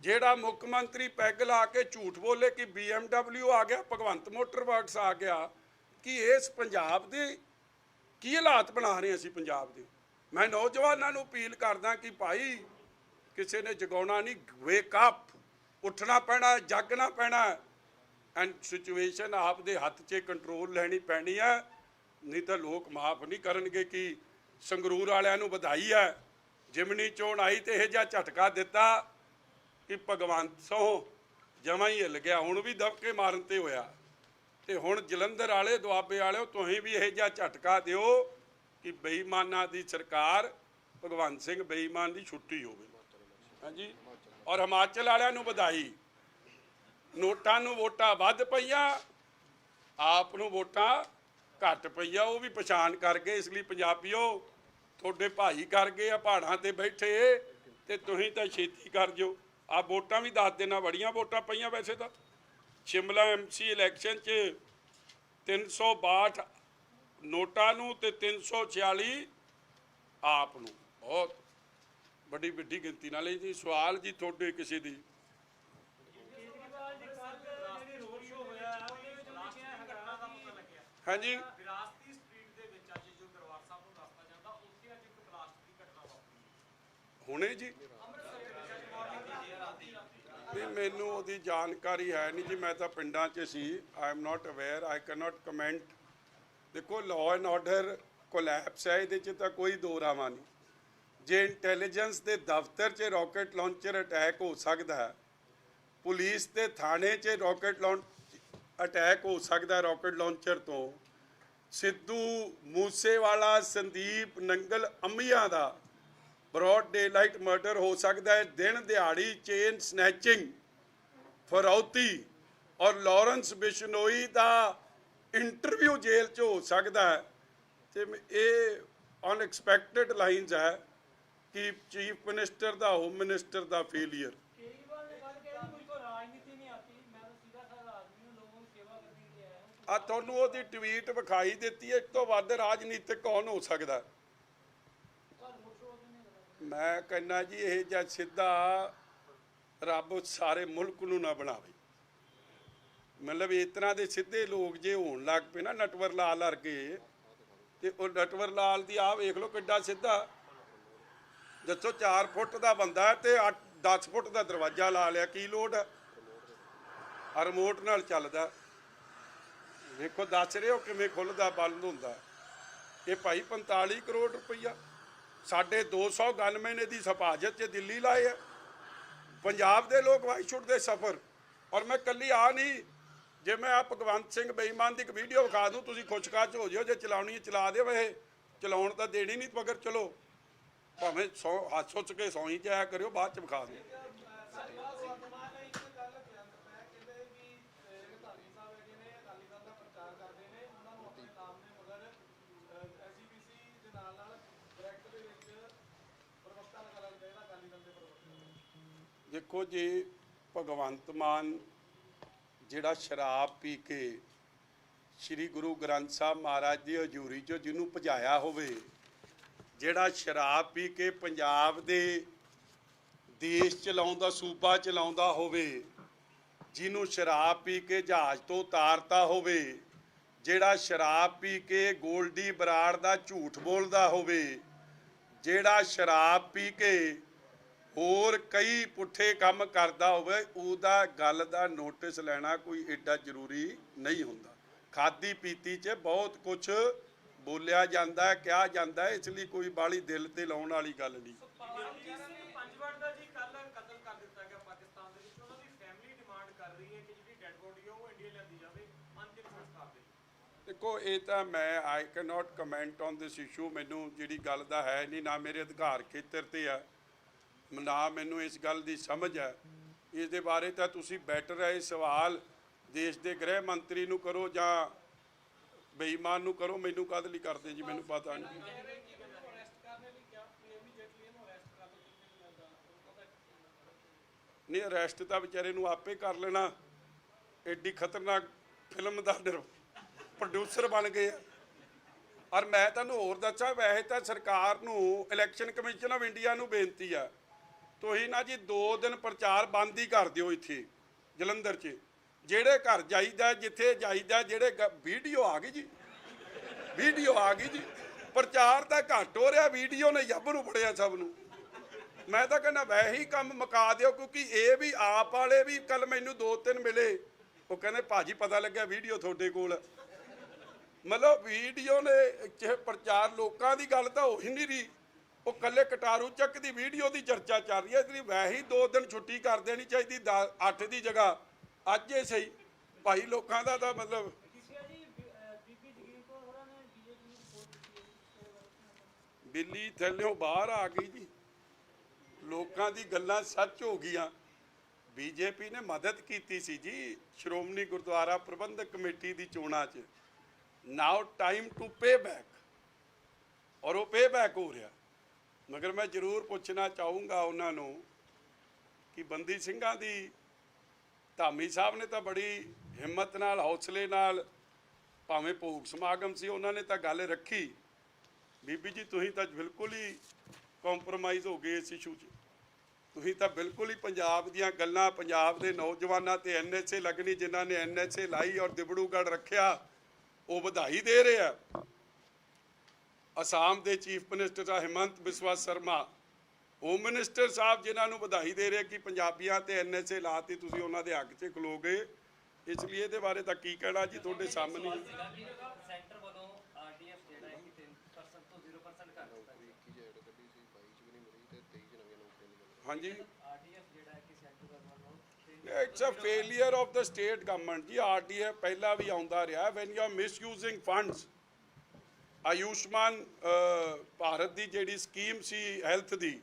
ਜਿਹੜਾ ਮੁੱਖ ਮੰਤਰੀ ਪੈਗ ਲਾ ਕੇ ਝੂਠ ਬੋਲੇ ਕਿ BMW ਆ ਗਿਆ, ਭਗਵੰਤ ਮੋਟਰ ਵਰਕਸ ਆ ਗਿਆ, ਕਿ ਇਸ ਪੰਜਾਬ ਦੇ ਕੀ ਹਾਲਾਤ ਬਣਾ ਰਹੇ ਅਸੀਂ ਪੰਜਾਬ ਦੇ। ਮੈਂ ਨੌਜਵਾਨਾਂ ਨੂੰ ਅਪੀਲ ਕਰਦਾ ਕਿ ਭਾਈ ਕਿਸੇ ਨੇ ਜਗਾਉਣਾ ਨਹੀਂ, ਵੇਕ ਅਪ, ਉੱਠਣਾ ਪੈਣਾ, ਜਾਗਣਾ ਪੈਣਾ, ਐਂਡ ਸਿਚੁਏਸ਼ਨ ਆਪ ਦੇ ਹੱਥ 'ਚ ਕੰਟਰੋਲ ਲੈਣੀ ਪੈਣੀ ਹੈ। ਨਹੀਂ ਤਾਂ ਲੋਕ ਮਾਫ ਨਹੀਂ ਕਰਨਗੇ। ਕਿ ਸੰਗਰੂਰ ਵਾਲਿਆਂ ਨੂੰ ਵਧਾਈ ਹੈ, ਜਿਮਨੀ ਚੋਣ ਆਈ ਤੇ ਇਹ ਜਿਹਾ ਝਟਕਾ ਦਿੱਤਾ ਕਿ ਭਗਵੰਤ ਸੋ ਜਮਾਂ ਹੀ ਹਿੱਲ ਗਿਆ, ਹੁਣ ਵੀ ਦਬਕੇ ਮਾਰਨ ਤੇ ਹੋਇਆ। ਤੇ ਹੁਣ ਜਲੰਧਰ ਵਾਲੇ ਦੁਆਬੇ ਵਾਲਿਓ ਤੁਸੀਂ ਵੀ ਇਹ ਜਿਹਾ ਝਟਕਾ ਦਿਓ ਕਿ ਬੇਈਮਾਨਾਂ ਦੀ ਸਰਕਾਰ, ਭਗਵੰਤ ਸਿੰਘ ਬੇਈਮਾਨ ਦੀ ਛੁੱਟੀ ਹੋਵੇ। ਹਾਂਜੀ, ਔਰ ਹਿਮਾਚਲ ਵਾਲਿਆਂ ਨੂੰ ਵਧਾਈ। ਨੋਟਾਂ ਨੂੰ ਵੋਟਾਂ ਵੱਧ ਪਈਆਂ, ਆਪ ਨੂੰ ਵੋਟਾਂ ਘੱਟ ਪਈਆਂ। ਉਹ ਵੀ ਪਛਾਣ ਕਰ ਗਏ। ਇਸ ਲਈ ਪੰਜਾਬੀਓ ਤੁਹਾਡੇ ਭਾਈ ਕਰ ਗਏ ਆ ਪਹਾੜਾਂ ਤੇ ਬੈਠੇ, ਤੇ ਤੁਸੀਂ ਤਾਂ ਛੇਤੀ ਕਰ ਜਿਓ। ਆ ਵੋਟਾਂ ਵੀ ਦੱਸ ਦੇਣਾ, ਬੜੀਆਂ ਵੋਟਾਂ ਪਈਆਂ ਵੈਸੇ ਤਾਂ। ਸ਼ਿਮਲਾ MC ਇਲੈਕਸ਼ਨ 'ਚ 362 ਨੋਟਾਂ ਨੂੰ ਤੇ 346 ਆਪ ਨੂੰ, ਬਹੁਤ ਵੱਡੀ ਗਿਣਤੀ ਨਾਲ। ਜੀ ਸਵਾਲ ਜੀ ਤੁਹਾਡੇ ਕਿਸੇ ਦੀ? ਹਾਂਜੀ, ਵਿਰਾਸਤੀ ਸਟਰੀਟ ਦੇ ਵਿੱਚ ਅੱਜ ਜੋ ਦਰਬਾਰ ਸਾਹਿਬ ਨੂੰ ਰਸਤਾ ਜਾਂਦਾ, ਉੱਥੇ ਅੱਜ ਇੱਕ ਬਲਾਸਟ ਦੀ ਘਟਨਾ ਵਾਪਰੀ ਹੁਣੇ ਜੀ? ਨਹੀਂ, ਮੈਨੂੰ ਉਹਦੀ ਜਾਣਕਾਰੀ ਹੈ ਨਹੀਂ ਜੀ। ਮੈਂ ਤਾਂ ਪਿੰਡਾਂ 'ਚ ਸੀ। I am not aware, I can not comment. ਦੇਖੋ, ਲਾਅ ਐਂਡ ਆਰਡਰ ਕੋਲੈਪਸ ਹੈ, ਇਹਦੇ 'ਚ ਤਾਂ ਕੋਈ ਦੋ ਰਾਵਾਂ ਨਹੀਂ। ਜੇ ਇੰਟੈਲੀਜੈਂਸ ਦੇ ਦਫ਼ਤਰ 'ਚ ਰਾਕਟ ਲਾਂਚਰ ਅਟੈਕ ਹੋ ਸਕਦਾ ਹੈ, ਪੁਲਿਸ ਦੇ ਥਾਣੇ 'ਚ ਰਾਕਟ ਅਟੈਕ ਹੋ ਸਕਦਾ ਰਾਕਟ ਲਾਂਚਰ ਤੋਂ, ਸਿੱਧੂ ਮੂਸੇਵਾਲਾ, ਸੰਦੀਪ ਨੰਗਲ ਅੰਮੀਆਂ ਦਾ ਬਰੋਡ ਡੇ ਲਾਈਟ ਮਰਡਰ ਹੋ ਸਕਦਾ ਹੈ। ਦਿਨ ਦਿਹਾੜੀ ਚੇਨ ਸਨੈਚਿੰਗ, ਫਰੌਤੀ, ਔਰ ਲਾਰੈਂਸ ਬਿਸ਼ਨੋਈ ਦਾ ਇੰਟਰਵਿਊ ਜੇਲ੍ਹ 'ਚ ਹੋ ਸਕਦਾ ਹੈ। ਤੇ ਇਹ ਅਨਐਕਸਪੈਕਟਡ ਲਾਈਨਸ ਹੈ ਕਿ ਚੀਫ ਮਿਨਿਸਟਰ ਦਾ, ਹੋਮ ਮਿਨਿਸਟਰ ਦਾ ਫੇਲੀਅਰ। ਆ ਤੁਹਾਨੂੰ ਉਹਦੀ ਟਵੀਟ ਵਿਖਾਈ ਦਿੱਤੀ ਹੈ। ਇਸ ਤੋਂ ਵੱਧ ਰਾਜਨੀਤਿਕ ਕੌਣ ਹੋ ਸਕਦਾ? ਮੈਂ ਕਹਿੰਦਾ ਜੀ ਇਹ ਜਿਹਾ ਸਿੱਧਾ ਰੱਬ ਸਾਰੇ ਮੁਲਕ ਨੂੰ ਨਾ ਬਣਾਵੇ। ਮਤਲਬ ਇਸ ਤਰ੍ਹਾਂ ਦੇ ਸਿੱਧੇ ਲੋਕ ਜੇ ਹੋਣ ਲੱਗ ਪਏ ਨਾ ਨਟਵਰ ਲਾਲ ਵਰਗੇ, ਤੇ ਉਹ ਨਟਵਰ ਲਾਲ ਦੀ ਆਹ ਵੇਖ ਲਓ ਕਿੱਡਾ ਸਿੱਧਾ, ਦੱਸੋ 4 ਫੁੱਟ ਦਾ ਬੰਦਾ ਤੇ 10 ਫੁੱਟ ਦਾ ਦਰਵਾਜ਼ਾ ਲਾ ਲਿਆ, ਕੀ ਲੋੜ ਆ? ਰਿਮੋਟ ਨਾਲ ਚੱਲਦਾ। ਵੇਖੋ ਦੱਸ ਰਹੇ ਹੋ ਕਿਵੇਂ ਖੁੱਲਦਾ ਬੰਦ ਹੁੰਦਾ। ਇਹ ਭਾਈ 45 ਕਰੋੜ ਰੁਪਈਆ ਸਾਡੇ 200 ਗਨਮੈਨ ਦੀ ਹਿਫਾਜ਼ਤ 'ਚ ਦਿੱਲੀ ਲਾਏ ਆ। ਪੰਜਾਬ ਦੇ ਲੋਕ ਵਾਈ ਸ਼ੁੱਡ ਦੇ ਸਫਰ। ਔਰ ਮੈਂ ਕੱਲੀ ਆ ਨਹੀਂ, ਜੇ ਮੈਂ ਆ ਭਗਵੰਤ ਸਿੰਘ ਬੇਈਮਾਨ ਦੀ ਇੱਕ ਵੀਡੀਓ ਵਿਖਾ ਦੂੰ ਤੁਸੀਂ ਖੁਸ਼ਕਾਚ ਹੋ ਜਿਓ, ਜੇ ਚਲਾਉਣੀ ਚਲਾ ਦਿਓ। ਇਹ ਚਲਾਉਣ ਤਾਂ ਦੇਣੀ ਨਹੀਂ, ਮਗਰ ਚਲੋ ਭਾਵੇਂ ਹੱਥ ਸੁੱਚ ਕੇ ਸੌਂ ਜਾਇਆ ਕਰਿਓ, ਬਾਅਦ 'ਚ ਵਿਖਾ ਦਿਓ। ਦੇਖੋ ਜੀ, ਭਗਵੰਤ ਮਾਨ ਜਿਹੜਾ ਸ਼ਰਾਬ ਪੀ ਕੇ ਸ੍ਰੀ ਗੁਰੂ ਗ੍ਰੰਥ ਸਾਹਿਬ ਮਹਾਰਾਜ ਦੀ ਹਜ਼ੂਰੀ 'ਚੋਂ ਜਿਹਨੂੰ ਭਜਾਇਆ ਹੋਵੇ, ਜਿਹੜਾ ਸ਼ਰਾਬ ਪੀ ਕੇ ਪੰਜਾਬ ਦੇ ਦੇਸ਼ ਚਲਾਉਂਦਾ, ਸੂਬਾ ਚਲਾਉਂਦਾ ਹੋਵੇ, ਜਿਹਨੂੰ ਸ਼ਰਾਬ ਪੀ ਕੇ ਜਹਾਜ਼ ਤੋਂ ਉਤਾਰਤਾ ਹੋਵੇ, ਜਿਹੜਾ ਸ਼ਰਾਬ ਪੀ ਕੇ ਗੋਲਡੀ ਬਰਾੜ ਦਾ ਝੂਠ ਬੋਲਦਾ ਹੋਵੇ, ਜਿਹੜਾ ਸ਼ਰਾਬ ਪੀ ਕੇ ਹੋਰ ਕਈ ਪੁੱਠੇ ਕੰਮ ਕਰਦਾ ਹੋਵੇ, ਉਹਦਾ ਗੱਲ ਦਾ ਨੋਟਿਸ ਲੈਣਾ ਕੋਈ ਏਡਾ ਜ਼ਰੂਰੀ ਨਹੀਂ ਹੁੰਦਾ। ਖਾਦੀ ਪੀਤੀ 'ਚ ਬਹੁਤ ਕੁਝ ਬੋਲਿਆ ਜਾਂਦਾ ਹੈ, ਕਿਹਾ ਜਾਂਦਾ ਹੈ, ਇਸ ਲਈ ਕੋਈ ਬਾਹਲੀ ਦਿਲ ਤੇ ਲਾਉਣ ਵਾਲੀ ਗੱਲ ਨਹੀਂ। ਪੰਜਵੜ ਦਾ ਜੀ ਕੱਲ ਕਤਲ ਕਰ ਦਿੱਤਾ ਗਿਆ ਪਾਕਿਸਤਾਨ ਦੇ ਵਿੱਚ। ਉਹਨਾਂ ਦੀ ਫੈਮਿਲੀ ਡਿਮਾਂਡ ਕਰ ਰਹੀ ਹੈ ਕਿ ਜਿਹੜੀ ਡੈਡ ਬੋਡੀ ਉਹ ਇੰਡੀਆ ਲਿਆਂਦੀ ਜਾਵੇ ਅੰਤਿਮ ਸੰਸਕਾਰ ਦੇ। ਦੇਖੋ ਇਹ ਤਾਂ ਮੈਂ ਆਈ can not comment on this issue. ਮੈਨੂੰ ਜਿਹੜੀ ਗੱਲ ਦਾ ਹੈ ਨਹੀਂ, ਨਾ ਮੇਰੇ ਅਧਿਕਾਰ ਖੇਤਰ ਤੇ ਆ, ਨਾ ਮੈਨੂੰ ਇਸ ਗੱਲ ਦੀ ਸਮਝ ਹੈ। ਇਸ ਦੇ ਬਾਰੇ ਤਾਂ ਤੁਸੀਂ ਬੈਟਰ ਹੈ ਇਹ ਸਵਾਲ ਦੇਸ਼ ਦੇ ਗ੍ਰਹਿ ਮੰਤਰੀ ਨੂੰ ਕਰੋ ਜਾਂ ਬੇਈਮਾਨ ਨੂੰ ਕਰੋ। ਮੈਨੂੰ ਕਦ ਲਈ ਕਰਦੇ ਜੀ, ਮੈਨੂੰ ਪਤਾ ਨਹੀਂ। ਨਹੀਂ, ਅਰੈਸਟ ਤਾਂ ਵਿਚਾਰੇ ਨੂੰ ਆਪੇ ਕਰ ਲੈਣਾ। ਐਡੀ ਖਤਰਨਾਕ ਫਿਲਮ ਦਾ ਪ੍ਰੋਡਿਊਸਰ ਬਣ ਗਏ ਆ। ਔਰ ਮੈਂ ਤੁਹਾਨੂੰ ਹੋਰ ਦੱਸਾਂ, ਵੈਸੇ ਤਾਂ ਸਰਕਾਰ ਨੂੰ, ਇਲੈਕਸ਼ਨ ਕਮਿਸ਼ਨ ਆਫ ਇੰਡੀਆ ਨੂੰ ਬੇਨਤੀ ਆ, ਤੁਸੀਂ ਨਾ ਜੀ 2 ਦਿਨ ਪ੍ਰਚਾਰ ਬੰਦ ਹੀ ਕਰ ਦਿਓ ਇੱਥੇ ਜਲੰਧਰ 'ਚ। ਜਿਹੜੇ ਘਰ ਜਾਈਦਾ, ਜਿੱਥੇ ਜਾਈਦਾ, ਜਿਹੜੇ ਵੀਡੀਓ ਆ ਗਈ ਜੀ, ਵੀਡੀਓ ਆ ਗਈ ਜੀ, ਪ੍ਰਚਾਰ ਤਾਂ ਘੱਟ ਹੋ ਰਿਹਾ, ਵੀਡੀਓ ਨੇ ਜੱਬ ਨੂੰ ਫੜਿਆ ਸਭ ਨੂੰ। ਮੈਂ ਤਾਂ ਕਹਿੰਦਾ ਵੈਸੇ ਹੀ ਕੰਮ ਮੁਕਾ ਦਿਓ, ਕਿਉਂਕਿ ਇਹ ਵੀ ਆਪ ਵਾਲੇ ਵੀ ਕੱਲ ਮੈਨੂੰ 2-3 ਮਿਲੇ, ਉਹ ਕਹਿੰਦੇ ਭਾਜੀ ਪਤਾ ਲੱਗਿਆ ਵੀਡੀਓ ਤੁਹਾਡੇ ਕੋਲ। ਮਤਲਬ ਵੀਡੀਓ ਨੇ ਪ੍ਰਚਾਰ, ਲੋਕਾਂ ਦੀ ਗੱਲ ਤਾਂ ਹੋ ਹੀ ਨਹੀਂ ਰਹੀ, ਉਹ ਕੱਲੇ ਕਟਾਰੂ ਚੱਕ ਦੀ ਵੀਡੀਓ ਦੀ ਚਰਚਾ ਚੱਲ ਰਹੀ ਹੈ। ਇਸ ਲਈ ਵੈਸੇ ਹੀ 2 ਦਿਨ ਛੁੱਟੀ ਕਰ ਦੇਣੀ ਚਾਹੀਦੀ, 8 ਦੀ ਜਗ੍ਹਾ ਅੱਜ ਹੀ ਸਹੀ। ਭਾਈ ਲੋਕਾਂ ਦਾ ਤਾਂ ਮਤਲਬ ਬਿੱਲੀ ਥੱਲਿਓਂ ਬਾਹਰ ਆ ਗਈ ਜੀ। ਲੋਕਾਂ ਦੀ ਗੱਲਾਂ ਸੱਚ ਹੋ ਗਈਆਂ। ਬੀਜੇਪੀ ਨੇ ਮਦਦ ਕੀਤੀ ਸੀ ਜੀ ਸ਼੍ਰੋਮਣੀ ਗੁਰਦੁਆਰਾ ਪ੍ਰਬੰਧਕ ਕਮੇਟੀ ਦੀ ਚੋਣਾਂ 'ਚ। ਨਾਓ ਟਾਈਮ ਟੂ ਪੇ ਬੈਕ, ਔਰ ਉਹ ਪੇ ਬੈਕ ਹੋ ਰਿਹਾ। ਮਗਰ ਮੈਂ ਜ਼ਰੂਰ ਪੁੱਛਣਾ ਚਾਹੂੰਗਾ ਉਹਨਾਂ ਨੂੰ ਕਿ ਬੰਦੀ ਸਿੰਘਾਂ ਦੀ ਧਾਮੀ ਸਾਹਿਬ ਨੇ ਤਾਂ ਬੜੀ ਹਿੰਮਤ ਨਾਲ, ਹੌਸਲੇ ਨਾਲ, ਭਾਵੇਂ ਭੋਗ ਸਮਾਗਮ ਸੀ, ਉਹਨਾਂ ਨੇ ਤਾਂ ਗੱਲ ਰੱਖੀ। ਬੀਬੀ ਜੀ ਤੁਸੀਂ ਤਾਂ ਬਿਲਕੁਲ ਹੀ ਕੰਪਰੋਮਾਈਜ਼ ਹੋ ਗਏ ਇਸ ਇਸ਼ੂ 'ਚ। ਤੁਸੀਂ ਤਾਂ ਬਿਲਕੁਲ ਹੀ ਪੰਜਾਬ ਦੀਆਂ ਗੱਲਾਂ, ਪੰਜਾਬ ਦੇ ਨੌਜਵਾਨਾਂ ਤੇ NSA ਲੱਗਣੀ, ਜਿਨ੍ਹਾਂ ਨੇ NSA ਲਾਈ ਔਰ ਦਿਬੜੂਗੜ੍ਹ ਰੱਖਿਆ, ਉਹ ਵਧਾਈ ਦੇ ਰਹੇ ਆ। ਅਸਾਮ ਦੇ ਚੀਫ ਮਿਨਿਸਟਰ ਆ ਹਿਮੰਤ ਬਿਸਵਾ ਸ਼ਰਮਾ, ਹੋਮ ਮਿਨਿਸਟਰ ਸਾਹਿਬ, ਜਿਨ੍ਹਾਂ ਨੂੰ ਵਧਾਈ ਦੇ ਰਹੇ ਕਿ ਪੰਜਾਬੀਆਂ ਤੇ NSA ਲਾਤੀ, ਤੁਸੀਂ ਉਹਨਾਂ ਦੇ ਹੱਕ 'ਚ ਖਲੋਗੇ। ਇਸ ਲਈ ਇਹਦੇ ਬਾਰੇ ਤਾਂ ਕੀ ਕਹਿਣਾ ਜੀ, ਤੁਹਾਡੇ ਸਾਹਮਣੇ। ਸੈਂਟਰ ਵੱਲੋਂ RDF ਜਿਹੜਾ ਹੈ ਕਿ 3% ਤੋਂ 0% ਕਰ ਦਿੱਤਾ ਜੀ। ਹਾਂਜੀ, RDF ਜਿਹੜਾ ਹੈ ਕਿ ਸੈਂਟਰ ਵੱਲੋਂ it's a failure of the state government ji. RDF ਪਹਿਲਾਂ ਵੀ ਆਉਂਦਾ ਰਿਹਾ। When you are misusing funds, Ayushman Bharat ਦੀ ਜਿਹੜੀ ਸਕੀਮ ਸੀ ਹੈਲਥ ਦੀ,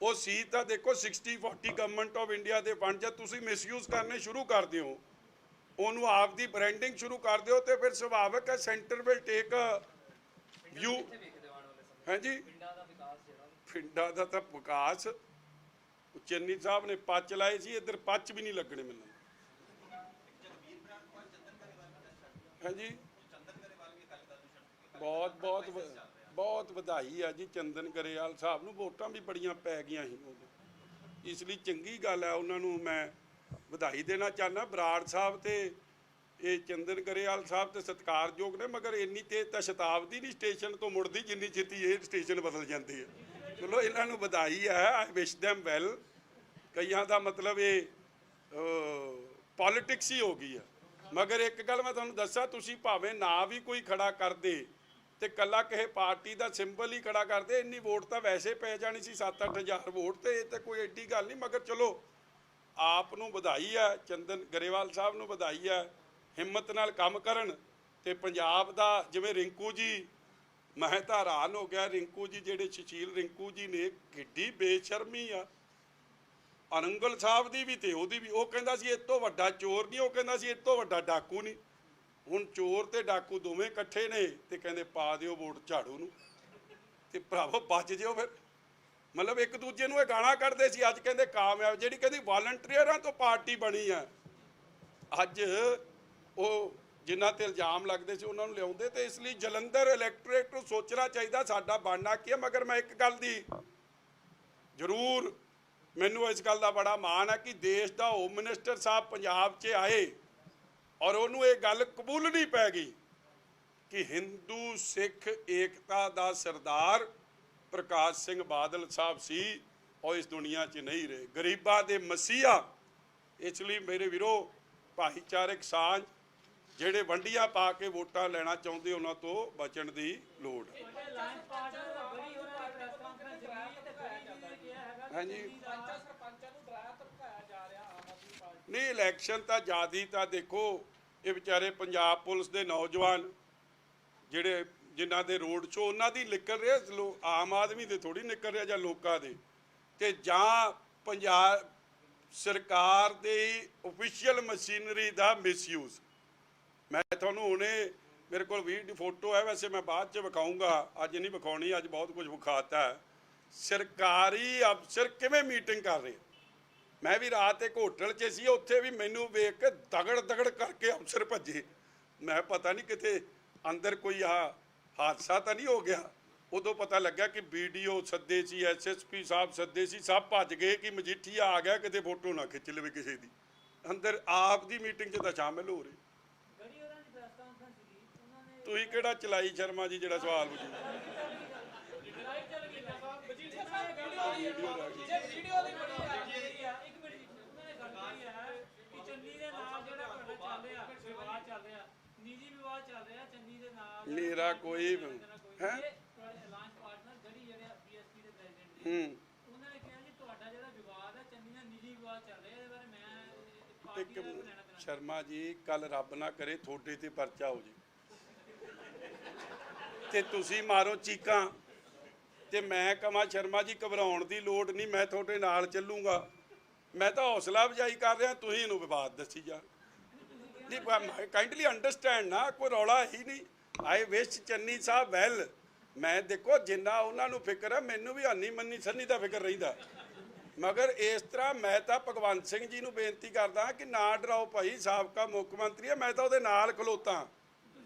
ਉਹ ਸੀ ਤਾਂ ਦੇਖੋ 60-40 ਗਵਰਨਮੈਂਟ ਆਫ ਇੰਡੀਆ ਦੇ ਫੰਡ, ਜਦ ਤੁਸੀਂ ਮਿਸਯੂਜ਼ ਕਰਨੇ ਸ਼ੁਰੂ ਕਰ ਦਿਓ, ਉਹਨੂੰ ਆਪ ਦੀ ਬ੍ਰਾਂਡਿੰਗ ਸ਼ੁਰੂ ਕਰ ਦਿਓ, ਤੇ ਫਿਰ ਸੁਭਾਵਿਕ ਹੈ ਸੈਂਟਰ ਵਿਲ ਟੇਕ ਵਿਊ। ਹਾਂਜੀ, ਪਿੰਡਾਂ ਦਾ ਤਾਂ ਵਿਕਾਸ ਚੰਨੀ ਸਾਹਿਬ ਨੇ ਪੱਚ ਲਾਏ ਸੀ, ਇੱਧਰ ਪੱਚ ਵੀ ਨਹੀਂ ਲੱਗਣੇ ਮੈਨੂੰ। ਹਾਂਜੀ, ਬਹੁਤ ਬਹੁਤ ਬਹੁਤ ਵਧਾਈ ਆ ਜੀ ਚੰਦਨ ਗਰੇਵਾਲ ਸਾਹਿਬ ਨੂੰ। ਵੋਟਾਂ ਵੀ ਬੜੀਆਂ ਪੈ ਗਈਆਂ ਸੀ ਉਦੋਂ, ਇਸ ਲਈ ਚੰਗੀ ਗੱਲ ਹੈ, ਉਹਨਾਂ ਨੂੰ ਮੈਂ ਵਧਾਈ ਦੇਣਾ ਚਾਹੁੰਦਾ। ਬਰਾੜ ਸਾਹਿਬ ਤੇ ਇਹ ਚੰਦਨ ਗਰੇਵਾਲ ਸਾਹਿਬ ਤੇ ਸਤਿਕਾਰਯੋਗ ਨੇ, ਮਗਰ ਇੰਨੀ ਤੇਜ਼ ਤਾਂ ਸ਼ਤਾਬਦੀ ਨਹੀਂ ਸਟੇਸ਼ਨ ਤੋਂ ਮੁੜਦੀ ਜਿੰਨੀ ਛੇਤੀ ਇਹ ਸਟੇਸ਼ਨ ਬਦਲ ਜਾਂਦੇ ਆ। ਚਲੋ ਇਹਨਾਂ ਨੂੰ ਵਧਾਈ ਹੈ, ਆਈ ਵਿਸ਼ them ਵੈਲ। ਕਈਆਂ ਦਾ ਮਤਲਬ ਇਹ ਪੋਲਿਟਿਕਸ ਹੀ ਹੋ ਗਈ ਆ। ਮਗਰ ਇੱਕ ਗੱਲ ਮੈਂ ਤੁਹਾਨੂੰ ਦੱਸਾਂ, ਤੁਸੀਂ ਭਾਵੇਂ ਨਾ ਵੀ ਕੋਈ ਖੜਾ ਕਰਦੇ ਤੇ ਕੱਲਾ ਕਿਸੇ ਪਾਰਟੀ ਦਾ ਸਿੰਬਲ ਹੀ ਖੜਾ ਕਰਦੇ, ਇੰਨੀ ਵੋਟ ਤਾਂ ਵੈਸੇ ਪੈ ਜਾਣੀ ਸੀ, 7-8 ਹਜ਼ਾਰ ਵੋਟ, ਤੇ ਇਹ ਤਾਂ ਕੋਈ ਐਡੀ ਗੱਲ ਨਹੀਂ। ਮਗਰ ਚਲੋ ਆਪ ਨੂੰ ਵਧਾਈ ਹੈ, ਚੰਦਨ ਗਰੇਵਾਲ ਸਾਹਿਬ ਨੂੰ ਵਧਾਈ ਹੈ, ਹਿੰਮਤ ਨਾਲ ਕੰਮ ਕਰਨ। ਤੇ ਪੰਜਾਬ ਦਾ ਜਿਵੇਂ ਰਿੰਕੂ ਜੀ, ਮੈਂ ਤਾਂ ਹੈਰਾਨ ਹੋ ਗਿਆ, ਰਿੰਕੂ ਜੀ ਜਿਹੜੇ ਸੁਸ਼ੀਲ ਰਿੰਕੂ ਜੀ ਨੇ, ਕਿੱਡੀ ਬੇਸ਼ਰਮੀ ਆ। ਅਨੰਗਲ ਸਾਹਿਬ ਦੀ ਵੀ ਤੇ ਉਹਦੀ ਵੀ, ਉਹ ਕਹਿੰਦਾ ਸੀ ਇਹ ਤੋਂ ਵੱਡਾ ਚੋਰ ਨਹੀਂ, ਉਹ ਕਹਿੰਦਾ ਸੀ ਇਹ ਤੋਂ ਵੱਡਾ ਡਾਕੂ ਨਹੀਂ। ਹੁਣ ਚੋਰ ਤੇ ਡਾਕੂ ਦੋਵੇਂ ਇਕੱਠੇ ਨੇ ਤੇ ਕਹਿੰਦੇ ਪਾ ਦਿਓ ਵੋਟ ਝਾੜੂ ਨੂੰ, ਤੇ ਭਰਾਵੋ ਬਚ ਜਿਓ ਫਿਰ। ਮਤਲਬ ਇੱਕ ਦੂਜੇ ਨੂੰ ਇਹ ਗਾਲਾਂ ਕੱਢਦੇ ਸੀ, ਅੱਜ ਕਹਿੰਦੇ ਕਾਮਯਾਬ। ਜਿਹੜੀ ਕਹਿੰਦੀ ਵਾਲੰਟੀਅਰਾਂ ਤੋਂ ਪਾਰਟੀ ਬਣੀ ਆ, ਅੱਜ ਉਹ ਜਿਨ੍ਹਾਂ ਤੇ ਇਲਜ਼ਾਮ ਲੱਗਦੇ ਸੀ ਉਹਨਾਂ ਨੂੰ ਲਿਆਉਂਦੇ। ਤੇ ਇਸ ਲਈ ਜਲੰਧਰ ਇਲੈਕਟੋਰੇਟ ਨੂੰ ਸੋਚਣਾ ਚਾਹੀਦਾ ਸਾਡਾ ਬਣਨਾ ਕੀ ਹੈ। ਮਗਰ ਮੈਂ ਇੱਕ ਗੱਲ ਦੀ ਜ਼ਰੂਰ, ਮੈਨੂੰ ਇਸ ਗੱਲ ਦਾ ਬੜਾ ਮਾਣ ਹੈ ਕਿ ਦੇਸ਼ ਦਾ ਹੋਮ ਮਿਨਿਸਟਰ ਸਾਹਿਬ ਪੰਜਾਬ 'ਚ ਆਏ ਔਰ ਉਹਨੂੰ ਇਹ ਗੱਲ ਕਬੂਲਣੀ ਪੈ ਗਈ ਕਿ ਹਿੰਦੂ ਸਿੱਖ ਏਕਤਾ ਦਾ ਸਰਦਾਰ ਪ੍ਰਕਾਸ਼ ਸਿੰਘ ਬਾਦਲ ਸਾਹਿਬ ਸੀ ਔਰ ਇਸ ਦੁਨੀਆ 'ਚ ਨਹੀਂ ਰਹੇ, ਗਰੀਬਾਂ ਦੇ ਮਸੀਹਾ। ਇਸ ਲਈ ਮੇਰੇ ਵੀਰੋ, ਭਾਈਚਾਰਕ ਸਾਂਝ, ਜਿਹੜੇ ਵੰਡੀਆਂ ਪਾ ਕੇ ਵੋਟਾਂ ਲੈਣਾ ਚਾਹੁੰਦੇ ਉਹਨਾਂ ਤੋਂ ਬਚਣ ਦੀ ਲੋੜ। ਹਾਂਜੀ, ਨਹੀਂ ਇਲੈਕਸ਼ਨ ਤਾਂ ਜ਼ਿਆਦੀ ਤਾਂ ਦੇਖੋ, ਇਹ ਵਿਚਾਰੇ ਪੰਜਾਬ ਪੁਲਿਸ ਦੇ ਨੌਜਵਾਨ ਜਿਹੜੇ ਜਿਨ੍ਹਾਂ ਦੇ ਰੋਡ ਸ਼ੋ ਉਹਨਾਂ ਦੀ ਨਿਕਲ ਰਿਹਾ, ਆਮ ਆਦਮੀ ਦੇ ਥੋੜੀ ਨਿਕਲ ਰਿਹਾ ਜਾਂ ਲੋਕਾਂ ਦੇ, ਤੇ ਜਾਂ ਪੰਜਾਬ ਸਰਕਾਰ ਦੀ ਆਫੀਸ਼ੀਅਲ ਮਸ਼ੀਨਰੀ ਦਾ ਮਿਸਯੂਜ਼। ਮੈਂ ਤੁਹਾਨੂੰ ਹੁਣੇ, ਮੇਰੇ ਕੋਲ ਵੀਡੀਓ ਫੋਟੋ ਹੈ, ਵੈਸੇ ਮੈਂ ਬਾਅਦ 'ਚ ਵਿਖਾਊਂਗਾ, ਅੱਜ ਨਹੀਂ ਵਿਖਾਉਣੀ, ਅੱਜ ਬਹੁਤ ਕੁਝ ਵਿਖਾਤਾ। ਸਰਕਾਰੀ ਅਫਸਰ ਕਿਵੇਂ ਮੀਟਿੰਗ ਕਰ ਰਹੇ। ਮੈਂ ਵੀ ਰਾਤ ਇੱਕ ਹੋਟਲ 'ਚ ਸੀ, ਉੱਥੇ ਵੀ ਮੈਨੂੰ ਵੇਖ ਕੇ ਦਗੜ ਕਰਕੇ ਅਫਸਰ ਭੱਜੇ। ਮੈਂ ਪਤਾ ਨਹੀਂ ਕਿਤੇ ਅੰਦਰ ਕੋਈ ਹਾਦਸਾ ਤਾਂ ਨਹੀਂ ਹੋ ਗਿਆ। ਉਦੋਂ ਪਤਾ ਲੱਗਾ ਕਿ BDO ਸੱਦੇ ਸੀ, SSP ਸਾਹਿਬ ਸੱਦੇ ਸੀ, ਸਭ ਭੱਜ ਗਏ ਕਿ ਮਜੀਠੀਆ ਆ ਗਿਆ, ਕਿਤੇ ਫੋਟੋ ਨਾ ਖਿੱਚ ਲਵੇ ਕਿਸੇ ਦੀ। ਅੰਦਰ ਆਪ ਦੀ ਮੀਟਿੰਗ 'ਚ ਤਾਂ ਸ਼ਾਮਿਲ ਹੋ ਰਹੇ। ਤੁਸੀਂ ਕਿਹੜਾ ਚਲਾਈ ਸ਼ਰਮਾ ਜੀ ਜਿਹੜਾ ਸਵਾਲ ਪੁੱਛੀ? ਮੇਰਾ ਕੋਈ ਹੈ ਸ਼ਰਮਾ ਜੀ, ਕੱਲ ਰੱਬ ਨਾ ਕਰੇ ਤੁਹਾਡੇ ਤੇ ਪਰਚਾ ਹੋ ਜੇ ਤੇ ਤੁਸੀਂ ਮਾਰੋ ਚੀਕਾਂ ਤੇ ਮੈਂ ਕਹਾਂ ਸ਼ਰਮਾ ਜੀ ਘਬਰਾਉਣ ਦੀ ਲੋੜ ਨਹੀਂ, ਮੈਂ ਤੁਹਾਡੇ ਨਾਲ ਚੱਲੂਗਾ। ਮੈਂ ਤਾਂ ਹੌਸਲਾ ਅਫਜ਼ਾਈ ਕਰ ਰਿਹਾ, ਤੁਸੀਂ ਇਹਨੂੰ ਵਿਵਾਦ ਦੱਸੀ ਜਾ। ਨਹੀਂ, ਕਾਈਂਡਲੀ ਅੰਡਰਸਟੈਂਡ ਨਾ, ਕੋਈ ਰੌਲਾ ਹੀ ਨਹੀਂ। ਆਈ ਵਿਸ਼ ਚੰਨੀ ਸਾਹਿਬ ਵੈਲ। ਮੈਂ ਦੇਖੋ ਜਿੰਨਾ ਉਹਨਾਂ ਨੂੰ ਫਿਕਰ ਹੈ, ਮੈਨੂੰ ਵੀ ਹਾਨੀ ਮੰਨੀ ਸੰਨੀ ਦਾ ਫਿਕਰ ਰਹਿੰਦਾ। ਮਗਰ ਇਸ ਤਰ੍ਹਾਂ ਮੈਂ ਤਾਂ ਭਗਵੰਤ ਸਿੰਘ ਜੀ ਨੂੰ ਬੇਨਤੀ ਕਰਦਾ ਕਿ ਨਾ ਡਰਾਓ ਭਾਈ, ਸਾਬਕਾ ਮੁੱਖ ਮੰਤਰੀ ਹੈ, ਮੈਂ ਤਾਂ ਉਹਦੇ ਨਾਲ ਖਲੋਤਾ,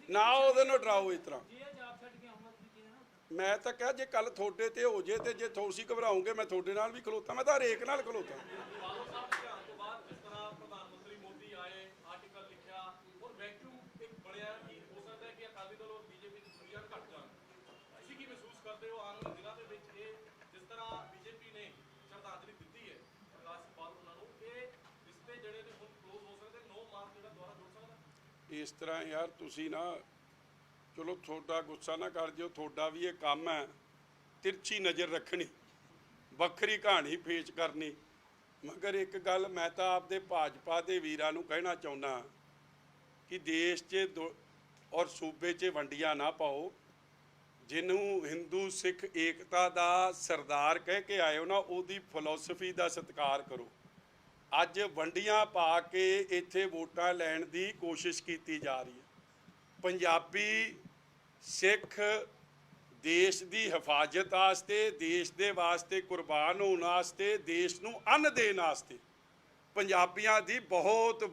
ਨਾ ਉਹਦੇ ਨੂੰ ਡਰਾਓ ਇਸ ਤਰ੍ਹਾਂ। ਮੈਂ ਤਾਂ ਕਿਹਾ ਜੇ ਕੱਲ ਤੁਹਾਡੇ ਤੇ ਹੋ ਜੇ ਤੇ ਜੇ ਤੁਸੀਂ ਘਬਰਾਓਗੇ, ਮੈਂ ਤੁਹਾਡੇ ਨਾਲ ਵੀ ਖਲੋਤਾ, ਮੈਂ ਤਾਂ ਹਰੇਕ ਨਾਲ ਖਲੋਤਾ। ਇਸ ਤਰ੍ਹਾਂ ਯਾਰ ਤੁਸੀਂ ਨਾ, ਚਲੋ ਤੁਹਾਡਾ ਗੁੱਸਾ ਨਾ ਕਰ ਜਿਓ, ਤੁਹਾਡਾ ਵੀ ਇਹ ਕੰਮ ਹੈ ਤਿਰਛੀ ਨਜ਼ਰ ਰੱਖਣੀ, ਵੱਖਰੀ ਕਹਾਣੀ ਪੇਸ਼ ਕਰਨੀ। ਮਗਰ ਇੱਕ ਗੱਲ ਮੈਂ ਤਾਂ ਆਪਦੇ ਭਾਜਪਾ ਦੇ ਵੀਰਾਂ ਨੂੰ ਕਹਿਣਾ ਚਾਹੁੰਦਾ ਕਿ ਦੇਸ਼ 'ਚ ਔਰ ਸੂਬੇ 'ਚ ਵੰਡੀਆਂ ਨਾ ਪਾਓ। ਜਿਹਨੂੰ ਹਿੰਦੂ ਸਿੱਖ ਏਕਤਾ ਦਾ ਸਰਦਾਰ ਕਹਿ ਕੇ ਆਏ ਹੋ ਨਾ, ਉਹਦੀ ਫਿਲਾਸਫੀ ਦਾ ਸਤਿਕਾਰ ਕਰੋ। ਅੱਜ ਵੰਡੀਆਂ ਪਾ ਕੇ ਇੱਥੇ ਵੋਟਾਂ ਲੈਣ ਦੀ ਕੋਸ਼ਿਸ਼ ਕੀਤੀ ਜਾ ਰਹੀ ਹੈ। ਪੰਜਾਬੀ ਸਿੱਖ ਦੇਸ਼ ਦੀ ਹਿਫਾਜ਼ਤ ਵਾਸਤੇ, ਦੇਸ਼ ਦੇ ਵਾਸਤੇ ਕੁਰਬਾਨ ਹੋਣ ਵਾਸਤੇ, ਦੇਸ਼ ਨੂੰ ਅੰਨ ਦੇਣ ਵਾਸਤੇ ਪੰਜਾਬੀਆਂ ਦੀ ਬਹੁਤ